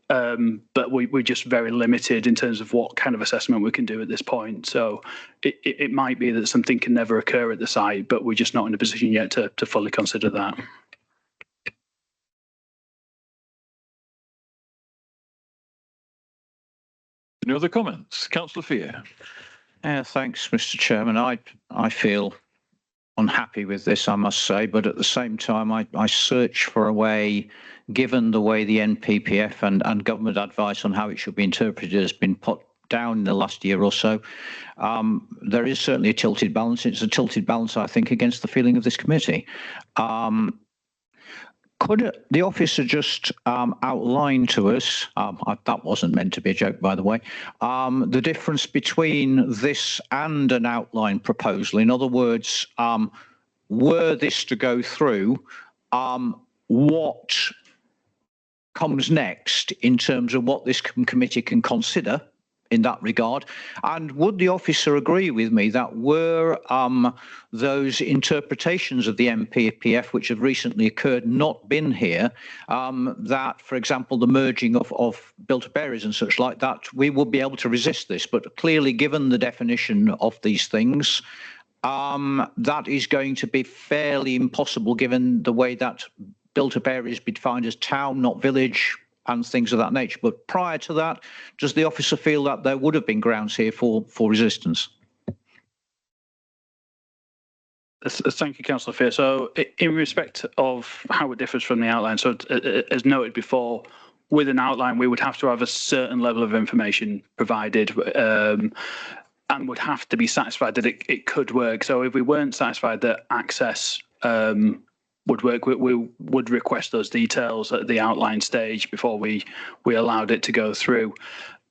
But we're just very limited in terms of what kind of assessment we can do at this point. So it might be that something can never occur at the site, but we're just not in a position yet to fully consider that. Any other comments? Councillor Fear. Thanks, Mr. Chairman. I feel unhappy with this, I must say, but at the same time, I search for a way, given the way the NPPF and government advice on how it should be interpreted has been put down in the last year or so. There is certainly a tilted balance. It's a tilted balance, I think, against the feeling of this committee. Could the officer just outline to us, that wasn't meant to be a joke, by the way, the difference between this and an outline proposal? In other words, were this to go through, what comes next in terms of what this committee can consider in that regard? And would the officer agree with me that were those interpretations of the NPPF which have recently occurred not been here, that, for example, the merging of built-up areas and such like that, we would be able to resist this? But clearly, given the definition of these things, that is going to be fairly impossible given the way that built-up areas be defined as town, not village, and things of that nature. But prior to that, does the officer feel that there would have been grounds here for resistance? Thank you, Councillor Fear. So in respect of how it differs from the outline, so as noted before, with an outline, we would have to have a certain level of information provided and would have to be satisfied that it could work. So if we weren't satisfied that access would work, we would request those details at the outline stage before we allowed it to go through.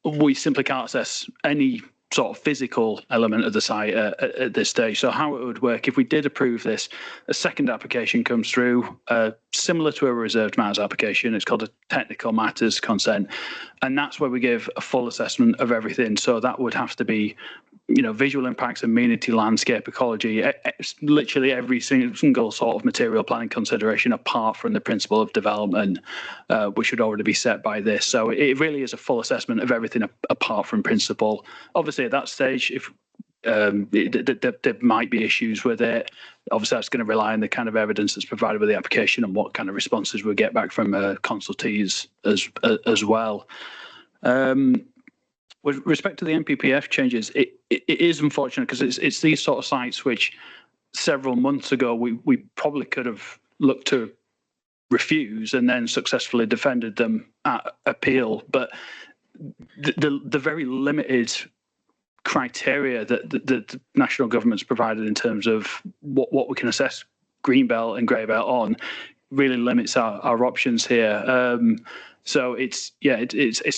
We simply can't assess any sort of physical element of the site at this stage. So how it would work, if we did approve this, a second application comes through, similar to a reserved matters application. It's called a technical matters consent. And that's where we give a full assessment of everything. So that would have to be visual impacts, amenity, landscape, ecology, literally every single sort of material planning consideration apart from the principle of development, which should already be set by this. So it really is a full assessment of everything apart from principle. Obviously, at that stage, if there might be issues with it. Obviously, that's going to rely on the kind of evidence that's provided with the application and what kind of responses we get back from consultees as well. With respect to the NPPF changes, it is unfortunate because it's these sort of sites which several months ago we probably could have looked to refuse and then successfully defended them at appeal. But the very limited criteria that the national government's provided in terms of what we can assess greenbelt and greybelt on really limits our options here. So it's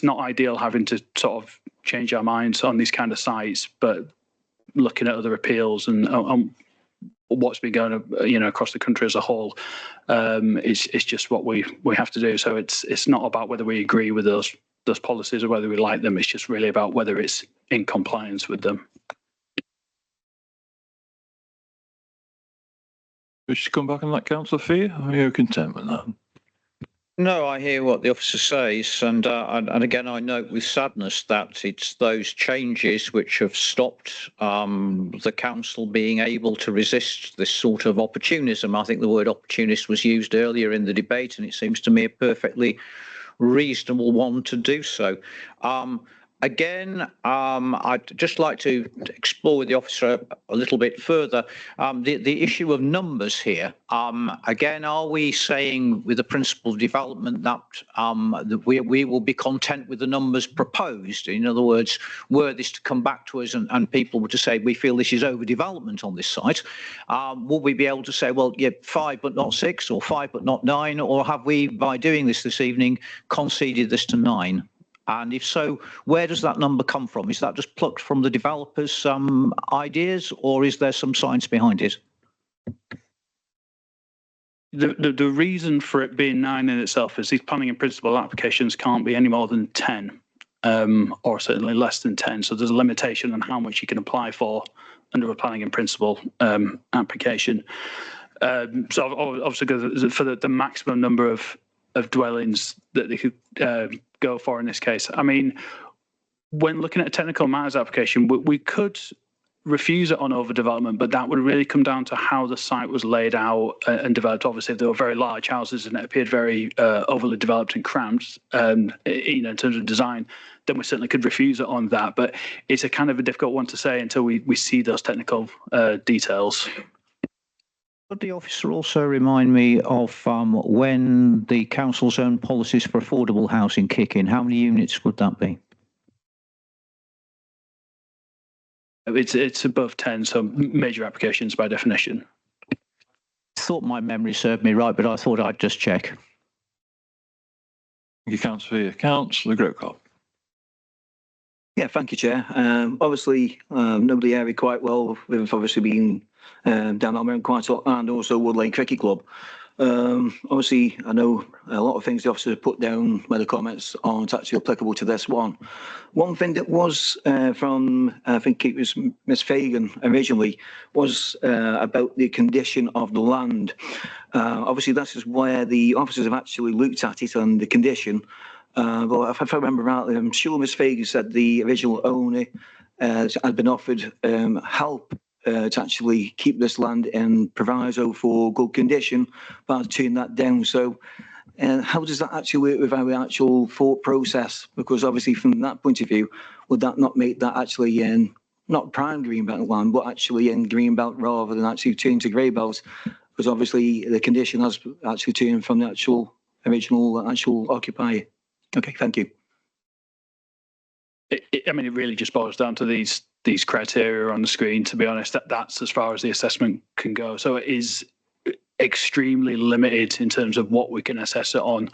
not ideal having to sort of change our minds on these kind of sites, but looking at other appeals and what's been going on, across the country as a whole, it's just what we have to do. So it's not about whether we agree with those policies or whether we like them. It's just really about whether it's in compliance with them. We should come back on that, Councillor Fee. Are you content with that? No, I hear what the officer says, and again, I note with sadness that it's those changes which have stopped the council being able to resist this sort of opportunism. I think the word opportunist was used earlier in the debate, and it seems to me a perfectly reasonable one to do so. Again, I'd just like to explore with the officer a little bit further the issue of numbers here. Again, are we saying with the principle of development that we will be content with the numbers proposed? In other words, were this to come back to us and people were to say, we feel this is overdevelopment on this site, will we be able to say, well, yeah, 5 but not 6 or 5 but not 9, or have we, by doing this evening, conceded this to 9? And if so, where does that number come from? Is that just plucked from the developers' ideas, or is there some science behind it? The reason for it being 9 in itself is these planning and principle applications can't be any more than 10, or certainly less than 10. So there's a limitation on how much you can apply for under a planning and principle application. So obviously, for the maximum number of dwellings that they could go for in this case. I mean, when looking at a technical matters application, we could refuse it on overdevelopment, but that would really come down to how the site was laid out and developed. Obviously, if there were very large houses and it appeared very overly developed and cramped, in terms of design, then we certainly could refuse it on that. But it's a kind of a difficult one to say until we see those technical details. Could the officer also remind me of when the council's own policies for affordable housing kick in? How many units would that be? It's above 10, so major applications by definition. Thought my memory served me right, but I thought I'd just check. Thank you, Councillor. Councillor Grocott. Yeah, thank you, Chair. Obviously, know the area quite well. We've obviously been down that road quite a lot, and also Wood Lane Cricket Club. Obviously, I know a lot of things the officer put down where the comments aren't actually applicable to this one. One thing that was from, I think it was Ms Fagan originally, was about the condition of the land. Obviously, this is where the officers have actually looked at it and the condition. But if I remember rightly, I'm sure Ms Fagan said the original owner had been offered help to actually keep this land in proviso for good condition, but I've turned that down. So how does that actually work with our actual thought process? Because obviously from that point of view, would that not make that actually in not prime greenbelt land, but actually in greenbelt rather than actually turn to greybelt? Because obviously the condition has actually turned from the original occupier. Okay, thank you. I mean, it really just boils down to these criteria on the screen, to be honest. That's as far as the assessment can go. So it is extremely limited in terms of what we can assess it on,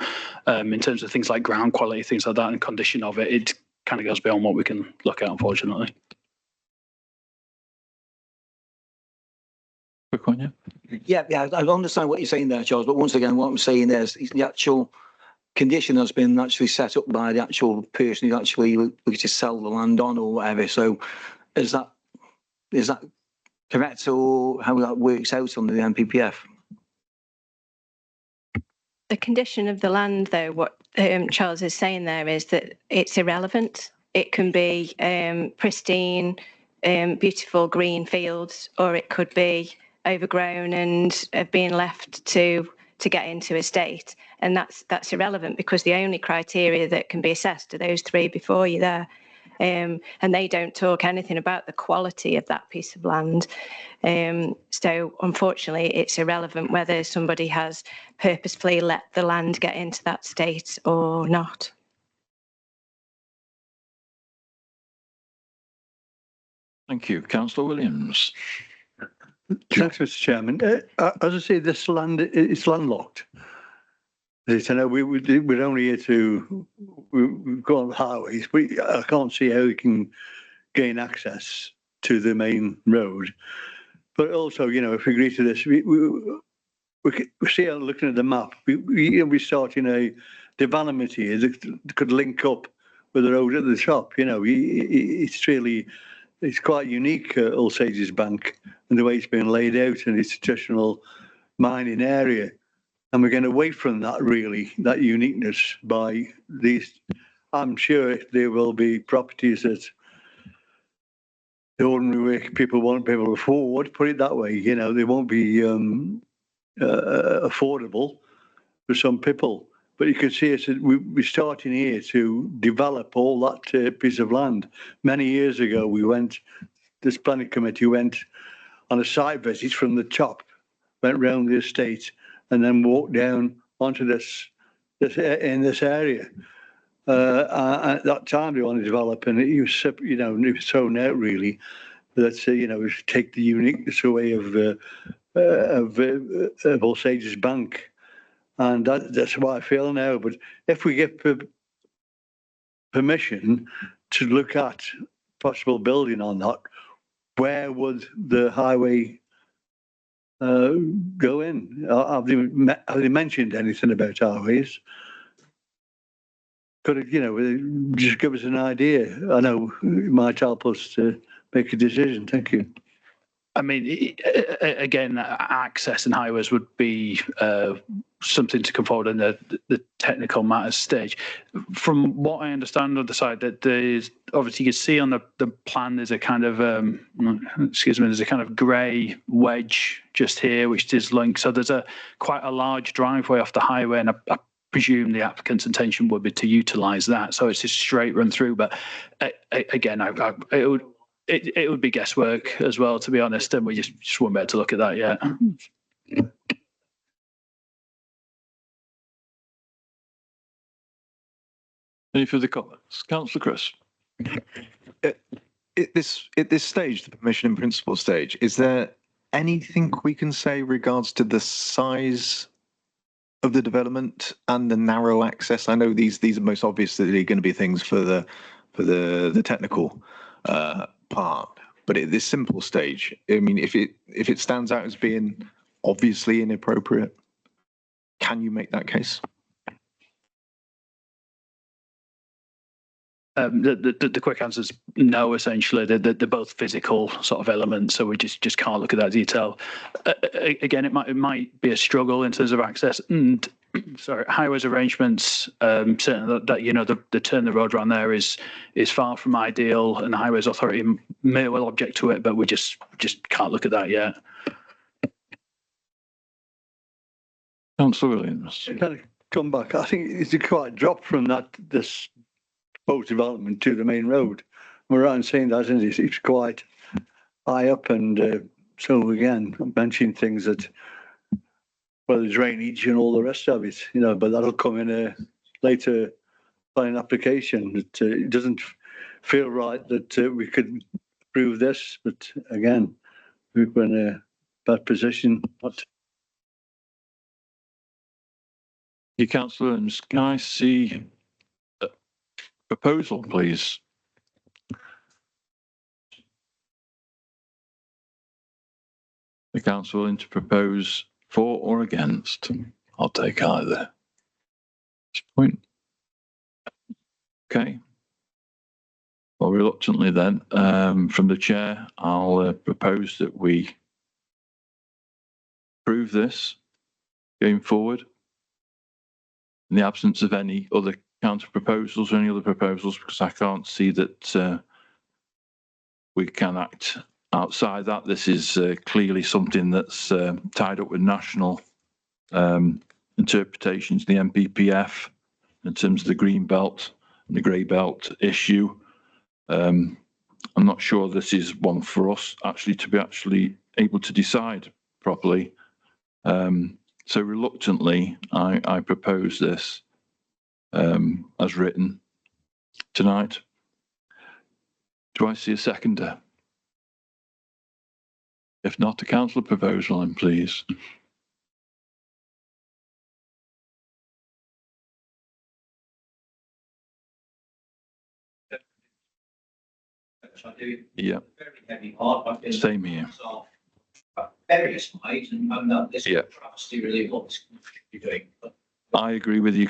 in terms of things like ground quality, things like that, and condition of it. It kind of goes beyond what we can look at, unfortunately. Quick one, yeah? Yeah, I understand what you're saying there, Charles, but once again, what I'm saying is the actual condition has been actually set up by the actual person who actually looks to sell the land on or whatever. So is that Is that correct, or how that works out under the NPPF? The condition of the land, though, what Charles is saying there is that it's irrelevant. It can be pristine, beautiful green fields, or it could be overgrown and being left to get into a state, and that's irrelevant because the only criteria that can be assessed are those three before you there. And they don't talk anything about the quality of that piece of land. So unfortunately, it's irrelevant whether somebody has purposefully let the land get into that state or not. Thank you. Councillor Williams. Thanks, Mr. Chairman. As I say, this land is landlocked. I know we're only here to go on the highways, but I can't see how we can gain access to the main road. But also, you know, if we agree to this, we see, looking at the map, we're starting a development here that could link up with the road at the top. You know, it's quite unique, All Sages Bank, and the way it's been laid out, and its traditional mining area. And we're getting away from that, really, that uniqueness by these. I'm sure there will be properties that the ordinary people won't be able to afford, put it that way. You know, they won't be affordable for some people. But you can see us, we're starting here to develop all that piece of land. Many years ago, this planning committee went on a site visit from the top, went round the estate, and then walked down onto this in this area. At that time, they wanted to develop, and it was, you know, it was thrown out really. That you know, take the uniqueness away of All Sages Bank, and that's what I feel now. But if we get permission to look at possible building on that, where would the highway go in? Have they mentioned anything about highways? Could it, you know, just give us an idea? I know it might help us to make a decision. Thank you. I mean, again, access and highways would be something to come forward in the technical matters stage. From what I understand on the side, that there's obviously you can see on the plan there's a kind of there's a kind of grey wedge just here which is linked. So there's quite a large driveway off the highway, and I presume the applicant's intention would be to utilise that. So it's a straight run through. But again, it would be guesswork as well, to be honest, and we just won't be able to look at that yet. Any further comments? Councillor Chris. At this stage, the permission in principle stage, is there anything we can say regards to the size of the development and the narrow access? I know these are most obviously going to be things for the technical part, but at this simple stage, I mean, if it stands out as being obviously inappropriate, can you make that case? The quick answer is no. Essentially, they're both physical sort of elements, so we just can't look at that detail. Again, it might be a struggle in terms of access and sorry, highways arrangements. Certainly, that you know the turn the road around there is far from ideal, and the Highways Authority may well object to it, but we just can't look at that yet. Councillor Williams. Can I come back? I think it's quite a drop from this proposed development to the main road. We're right in saying that, isn't it? It's quite high up, and so again, I'm mentioning things that, well, the drainage and all the rest of it, you know, but that'll come in a later planning application. It doesn't feel right that we could approve this, but again, we're in a bad position. You, Councillor Williams, can I see a proposal, please? The council willing to propose for or against? I'll take either. Point. Okay. Well, reluctantly then, from the chair, I'll propose that we approve this going forward in the absence of any other counter proposals or any other proposals, because I can't see that we can act outside that. This is clearly something that's tied up with national interpretations, the MPPF, in terms of the green belt and the grey belt issue. I'm not sure this is one for us actually to be able to decide properly. So reluctantly, I propose this as written tonight. Do I see a seconder? If not, a councillor proposal, then please. I do. Yeah. Very heavy heart. I've been Same here. Various ways, and this Yeah. travesty really what this should be doing. But I agree with you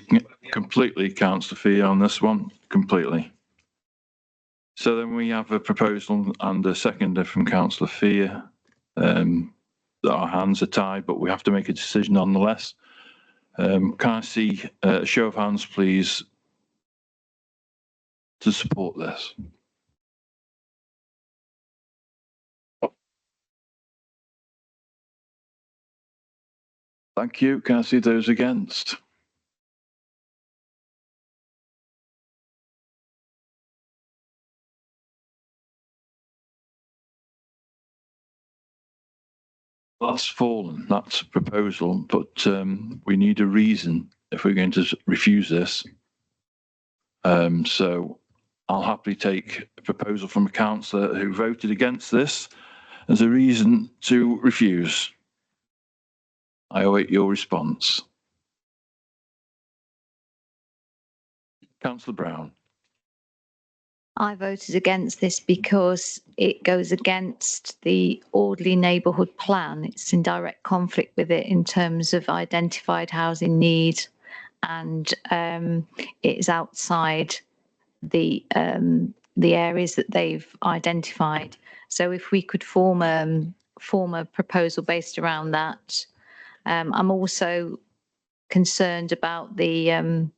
completely, Councillor Fee, on this one, completely. So then we have a proposal and a seconder from Councillor Fee. Our hands are tied, but we have to make a decision nonetheless. Can I see a show of hands, please, to support this? Thank you. Can I see those against? That's fallen, that's a proposal, but we need a reason if we're going to refuse this. So I'll happily take a proposal from a councillor who voted against this as a reason to refuse. I await your response. Councillor Brown. I voted against this because it goes against the orderly neighbourhood plan. It's in direct conflict with it in terms of identified housing need, and it is outside the areas that they've identified. So if we could form a proposal based around that. I'm also concerned about the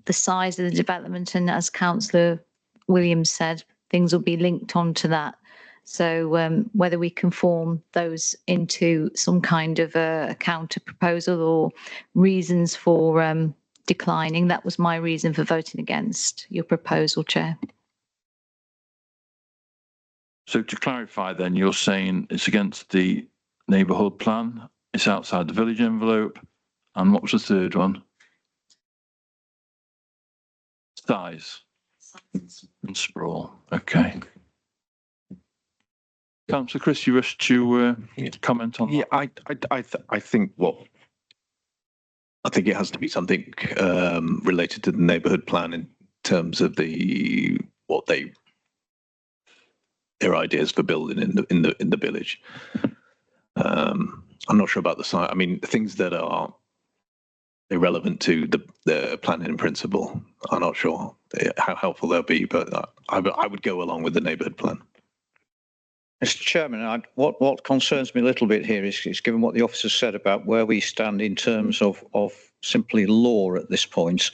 size of the development, and as Councillor Williams said, things will be linked onto that. So whether we can form those into some kind of a counter proposal or reasons for declining, that was my reason for voting against your proposal, Chair. So to clarify then, you're saying it's against the neighbourhood plan, it's outside the village envelope, and what was the third one? Size and sprawl. Okay. Councillor Chris, you wish to comment on that? Yeah, I think I think it has to be something related to the neighbourhood plan in terms of their ideas for building in the village. I'm not sure about the site. I mean, things that are irrelevant to the planning in principle, I'm not sure how helpful they'll be, but I would go along with the neighbourhood plan. Mr. Chairman, what concerns me a little bit here is given what the officer said about where we stand in terms of simply law at this point,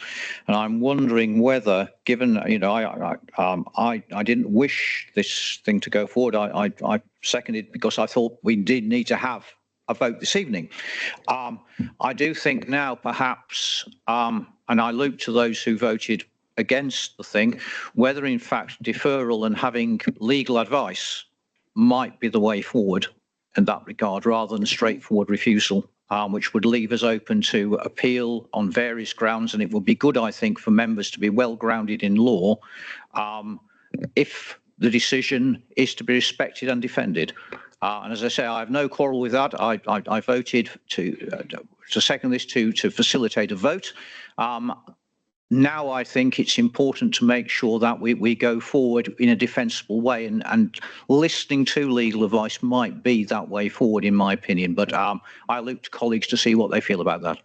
and I'm wondering whether, given I didn't wish this thing to go forward, I seconded because I thought we did need to have a vote this evening. I do think now perhaps, and I look to those who voted against the thing, whether in fact deferral and having legal advice might be the way forward in that regard, rather than straightforward refusal, which would leave us open to appeal on various grounds. And it would be good, I think, for members to be well grounded in law if the decision is to be respected and defended. And as I say, I have no quarrel with that. I voted to second this to facilitate a vote. Now I think it's important to make sure that we go forward in a defensible way, and listening to legal advice might be that way forward, in my opinion. But I look to colleagues to see what they feel about that.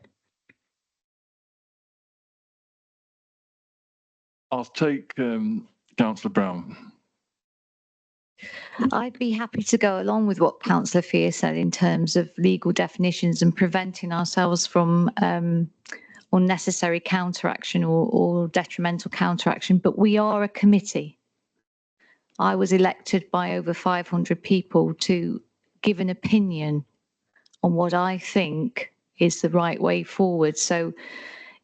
I'll take Councillor Brown. I'd be happy to go along with what Councillor Fear said in terms of legal definitions and preventing ourselves from unnecessary counteraction or detrimental counteraction, but we are a committee. I was elected by over 500 people to give an opinion on what I think is the right way forward. So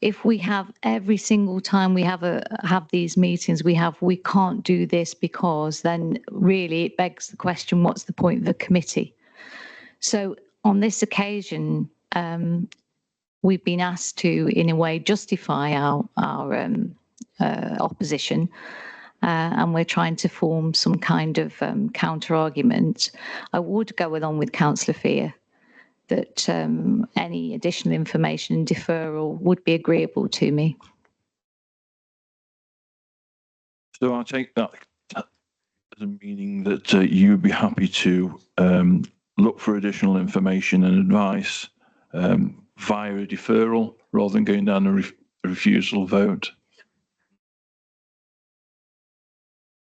if we have every single time we have these meetings, we can't do this because, then really it begs the question, what's the point of the committee? So on this occasion, we've been asked to, in a way, justify our opposition, and we're trying to form some kind of counter argument. I would go along with Councillor Fear that any additional information and deferral would be agreeable to me. So I take that as a meaning that you'd be happy to look for additional information and advice via a deferral rather than going down a refusal vote.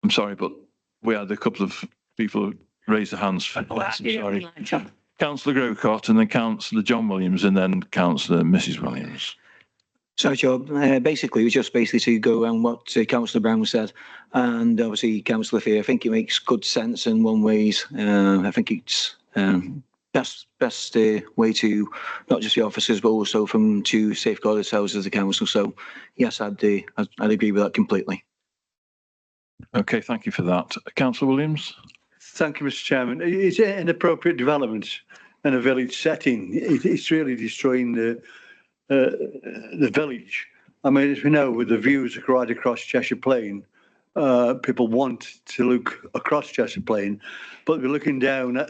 I'm sorry, but we had a couple of people who raised their hands for less. I'm sorry. Councillor Grocott and then Councillor John Williams and then Councillor Mrs Williams. Sorry, Joe. Basically, it was just to go around what Councillor Brown said, and obviously Councillor Fear. I think it makes good sense in one ways. I think it's best way to not just the officers but also to safeguard ourselves as a council. So yes, I'd agree with that completely. Okay, thank you for that. Councillor Williams. Thank you, Mr. Chairman. It's an inappropriate development in a village setting. It's really destroying the village. I mean, as we know, with the views right across Cheshire Plain, people want to look across Cheshire Plain, but we're looking down at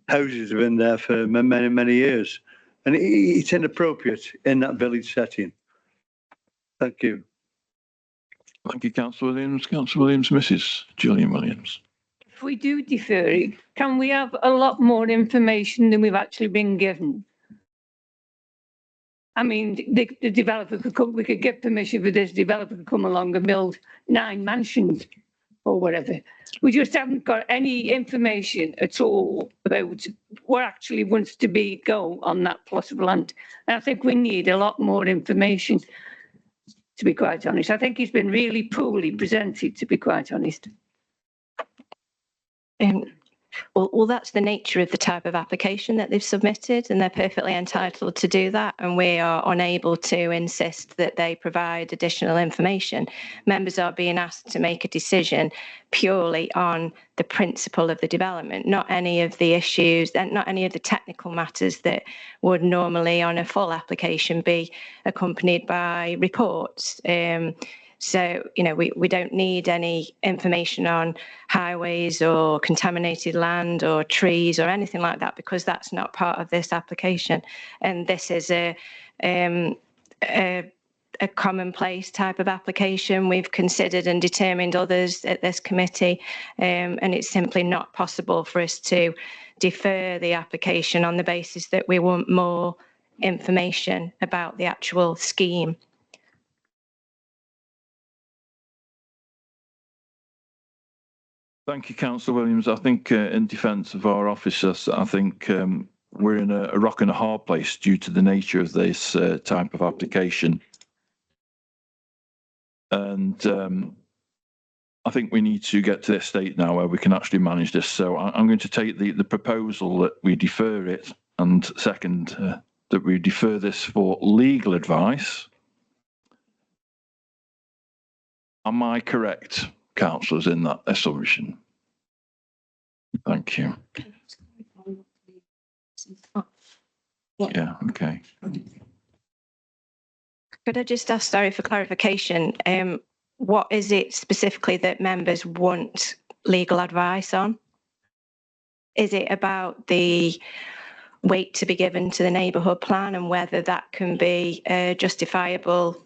houses that have been there for many, many years. And it's inappropriate in that village setting. Thank you. Thank you, Councillor Williams. Councillor Williams, Mrs Gillian Williams. If we do defer it, can we have a lot more information than we've actually been given? I mean, the developer could come, we could get permission for this developer to come along and build 9 mansions or whatever. We just haven't got any information at all about what actually wants to go on that plot of land. And I think we need a lot more information, to be quite honest. I think it's been really poorly presented, to be quite honest. Well, that's the nature of the type of application that they've submitted, and they're perfectly entitled to do that. And we are unable to insist that they provide additional information. Members are being asked to make a decision purely on the principle of the development, not any of the issues and not any of the technical matters that would normally on a full application be accompanied by reports. So, we don't need any information on highways or contaminated land or trees or anything like that, because that's not part of this application. And this is a commonplace type of application. We've considered and determined others at this committee, and it's simply not possible for us to defer the application on the basis that we want more information about the actual scheme. Thank you, Councillor Williams. I think in defence of our officers, I think we're in a rock and a hard place due to the nature of this type of application. And I think we need to get to this state now where we can actually manage this. So I'm going to take the proposal that we defer it, and second, that we defer this for legal advice. Am I correct, councillors, in that assumption? Thank you. Yeah, okay. Could I just ask, sorry, for clarification, what is it specifically that members want legal advice on? Is it about the weight to be given to the neighbourhood plan and whether that can be a justifiable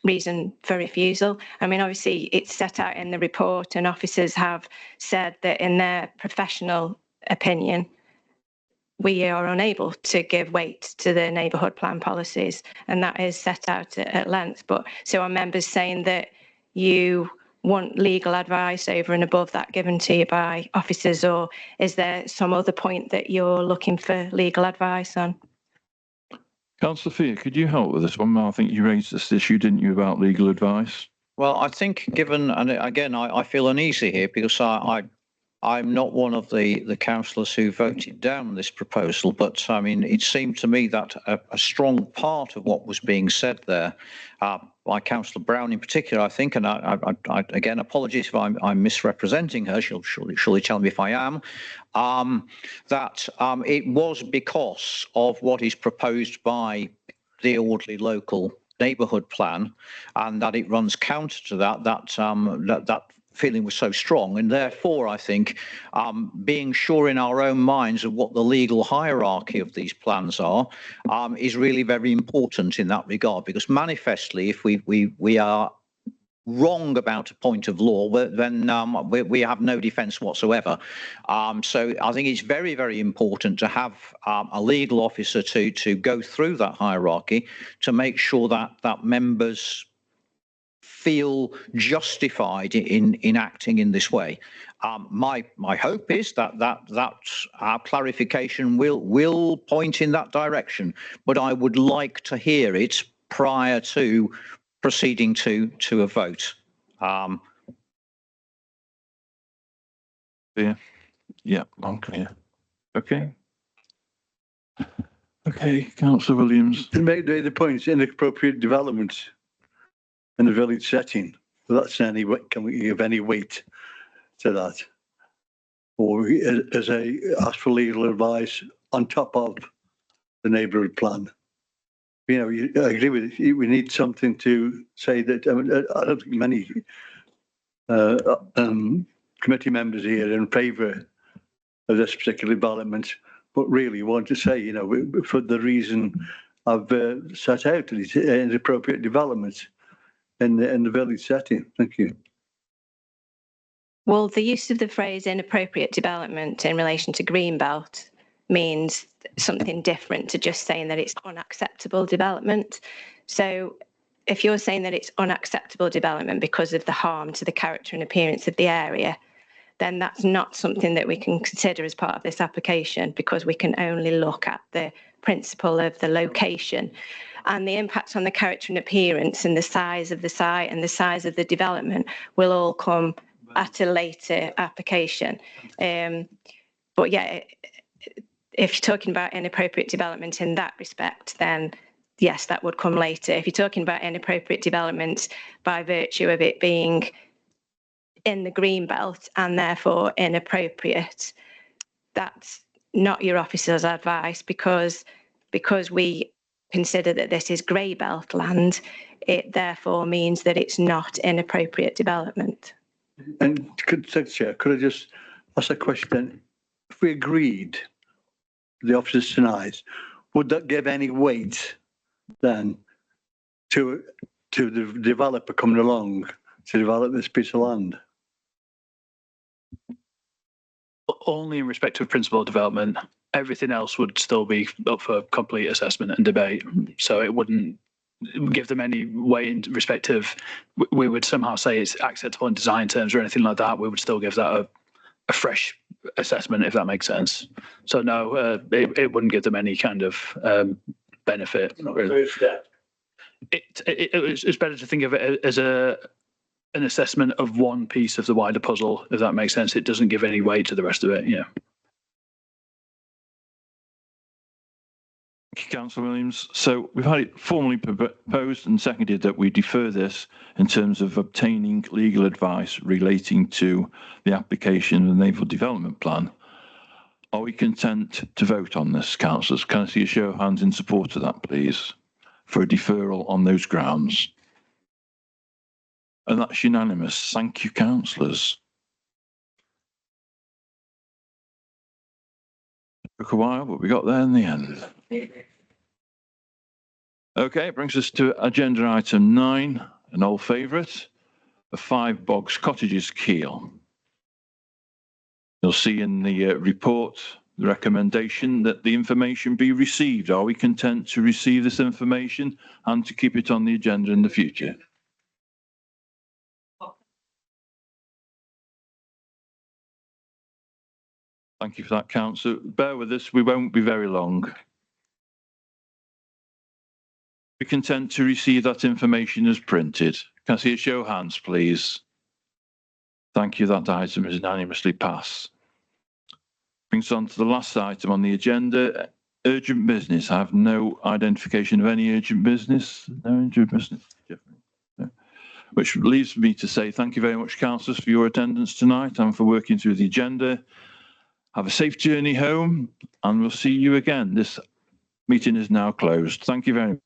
reason for refusal? I mean, obviously it's set out in the report, and officers have said that in their professional opinion, we are unable to give weight to the neighbourhood plan policies, and that is set out at length. But so are members saying that you want legal advice over and above that given to you by officers, or is there some other point that you're looking for legal advice on? Councillor Fear, could you help with this one? I think you raised this issue, didn't you, about legal advice? Well, I think given, and again, I feel uneasy here because I'm not one of the councillors who voted down this proposal, but I mean, it seemed to me that a strong part of what was being said there by Councillor Brown in particular, I think, and I again, apologies if I'm misrepresenting her, she'll surely tell me if I am, that it was because of what is proposed by the Audley local neighbourhood plan, and that it runs counter to that feeling was so strong, and therefore I think being sure in our own minds of what the legal hierarchy of these plans are is really very important in that regard, because manifestly if we are wrong about a point of law, then we have no defence whatsoever. So I think it's very, very important to have a legal officer to go through that hierarchy to make sure that members feel justified in acting in this way. My hope is that our clarification will point in that direction, but I would like to hear it prior to proceeding to a vote. Yeah, I'm clear. Okay. Okay, Councillor Williams. To make the points, inappropriate development in the village setting. Well, that's can we give any weight to that? Or ask for legal advice on top of the neighbourhood plan? You know, I agree with you. We need something to say that. I mean, I don't think many committee members here are in favour of this particular development, but really want to say, you know, for the reason I've set out, it's inappropriate development in the village setting. Thank you. Well, the use of the phrase inappropriate development in relation to Greenbelt means something different to just saying that it's unacceptable development. So if you're saying that it's unacceptable development because of the harm to the character and appearance of the area, then that's not something that we can consider as part of this application, because we can only look at the principle of the location. And the impact on the character and appearance and the size of the site and the size of the development will all come at a later application. But yeah, if you're talking about inappropriate development in that respect, then yes, that would come later. If you're talking about inappropriate development by virtue of it being in the green belt and therefore inappropriate, that's not your officer's advice, because we consider that this is grey belt land, it therefore means that it's not inappropriate development. And Secretary, could I just ask a question? If we agreed, the officers tonight, would that give any weight then to the developer coming along to develop this piece of land? Only in respect of principal development. Everything else would still be up for complete assessment and debate. So it wouldn't give them any way in respect of, we would somehow say it's acceptable in design terms or anything like that. We would still give that a fresh assessment, if that makes sense. So no, it wouldn't give them any kind of benefit. Really. It's better to think of it as an assessment of one piece of the wider puzzle, if that makes sense. It doesn't give any weight to the rest of it. Yeah. Thank you, Councillor Williams. So we've had it formally proposed and seconded that we defer this in terms of obtaining legal advice relating to the application of the Naval Development Plan. Are we content to vote on this, councillors? Can I see a show of hands in support of that, please, for a deferral on those grounds? And that's unanimous. Thank you, councillors. Took a while, but we got there in the end. Okay, it brings us to agenda item 9, an old favourite, the 5 Bogs Cottages Keel. You'll see in the report the recommendation that the information be received. Are we content to receive this information and to keep it on the agenda in the future? Thank you for that, Councillor. Bear with us, we won't be very long. Be content to receive that information as printed. Can I see a show of hands, please? Thank you, that item is unanimously passed. Brings us on to the last item on the agenda, urgent business. I have no identification of any urgent business. No urgent business. No. Which leaves me to say thank you very much, councillors, for your attendance tonight and for working through the agenda. Have a safe journey home and we'll see you again. This meeting is now closed. Thank you very much.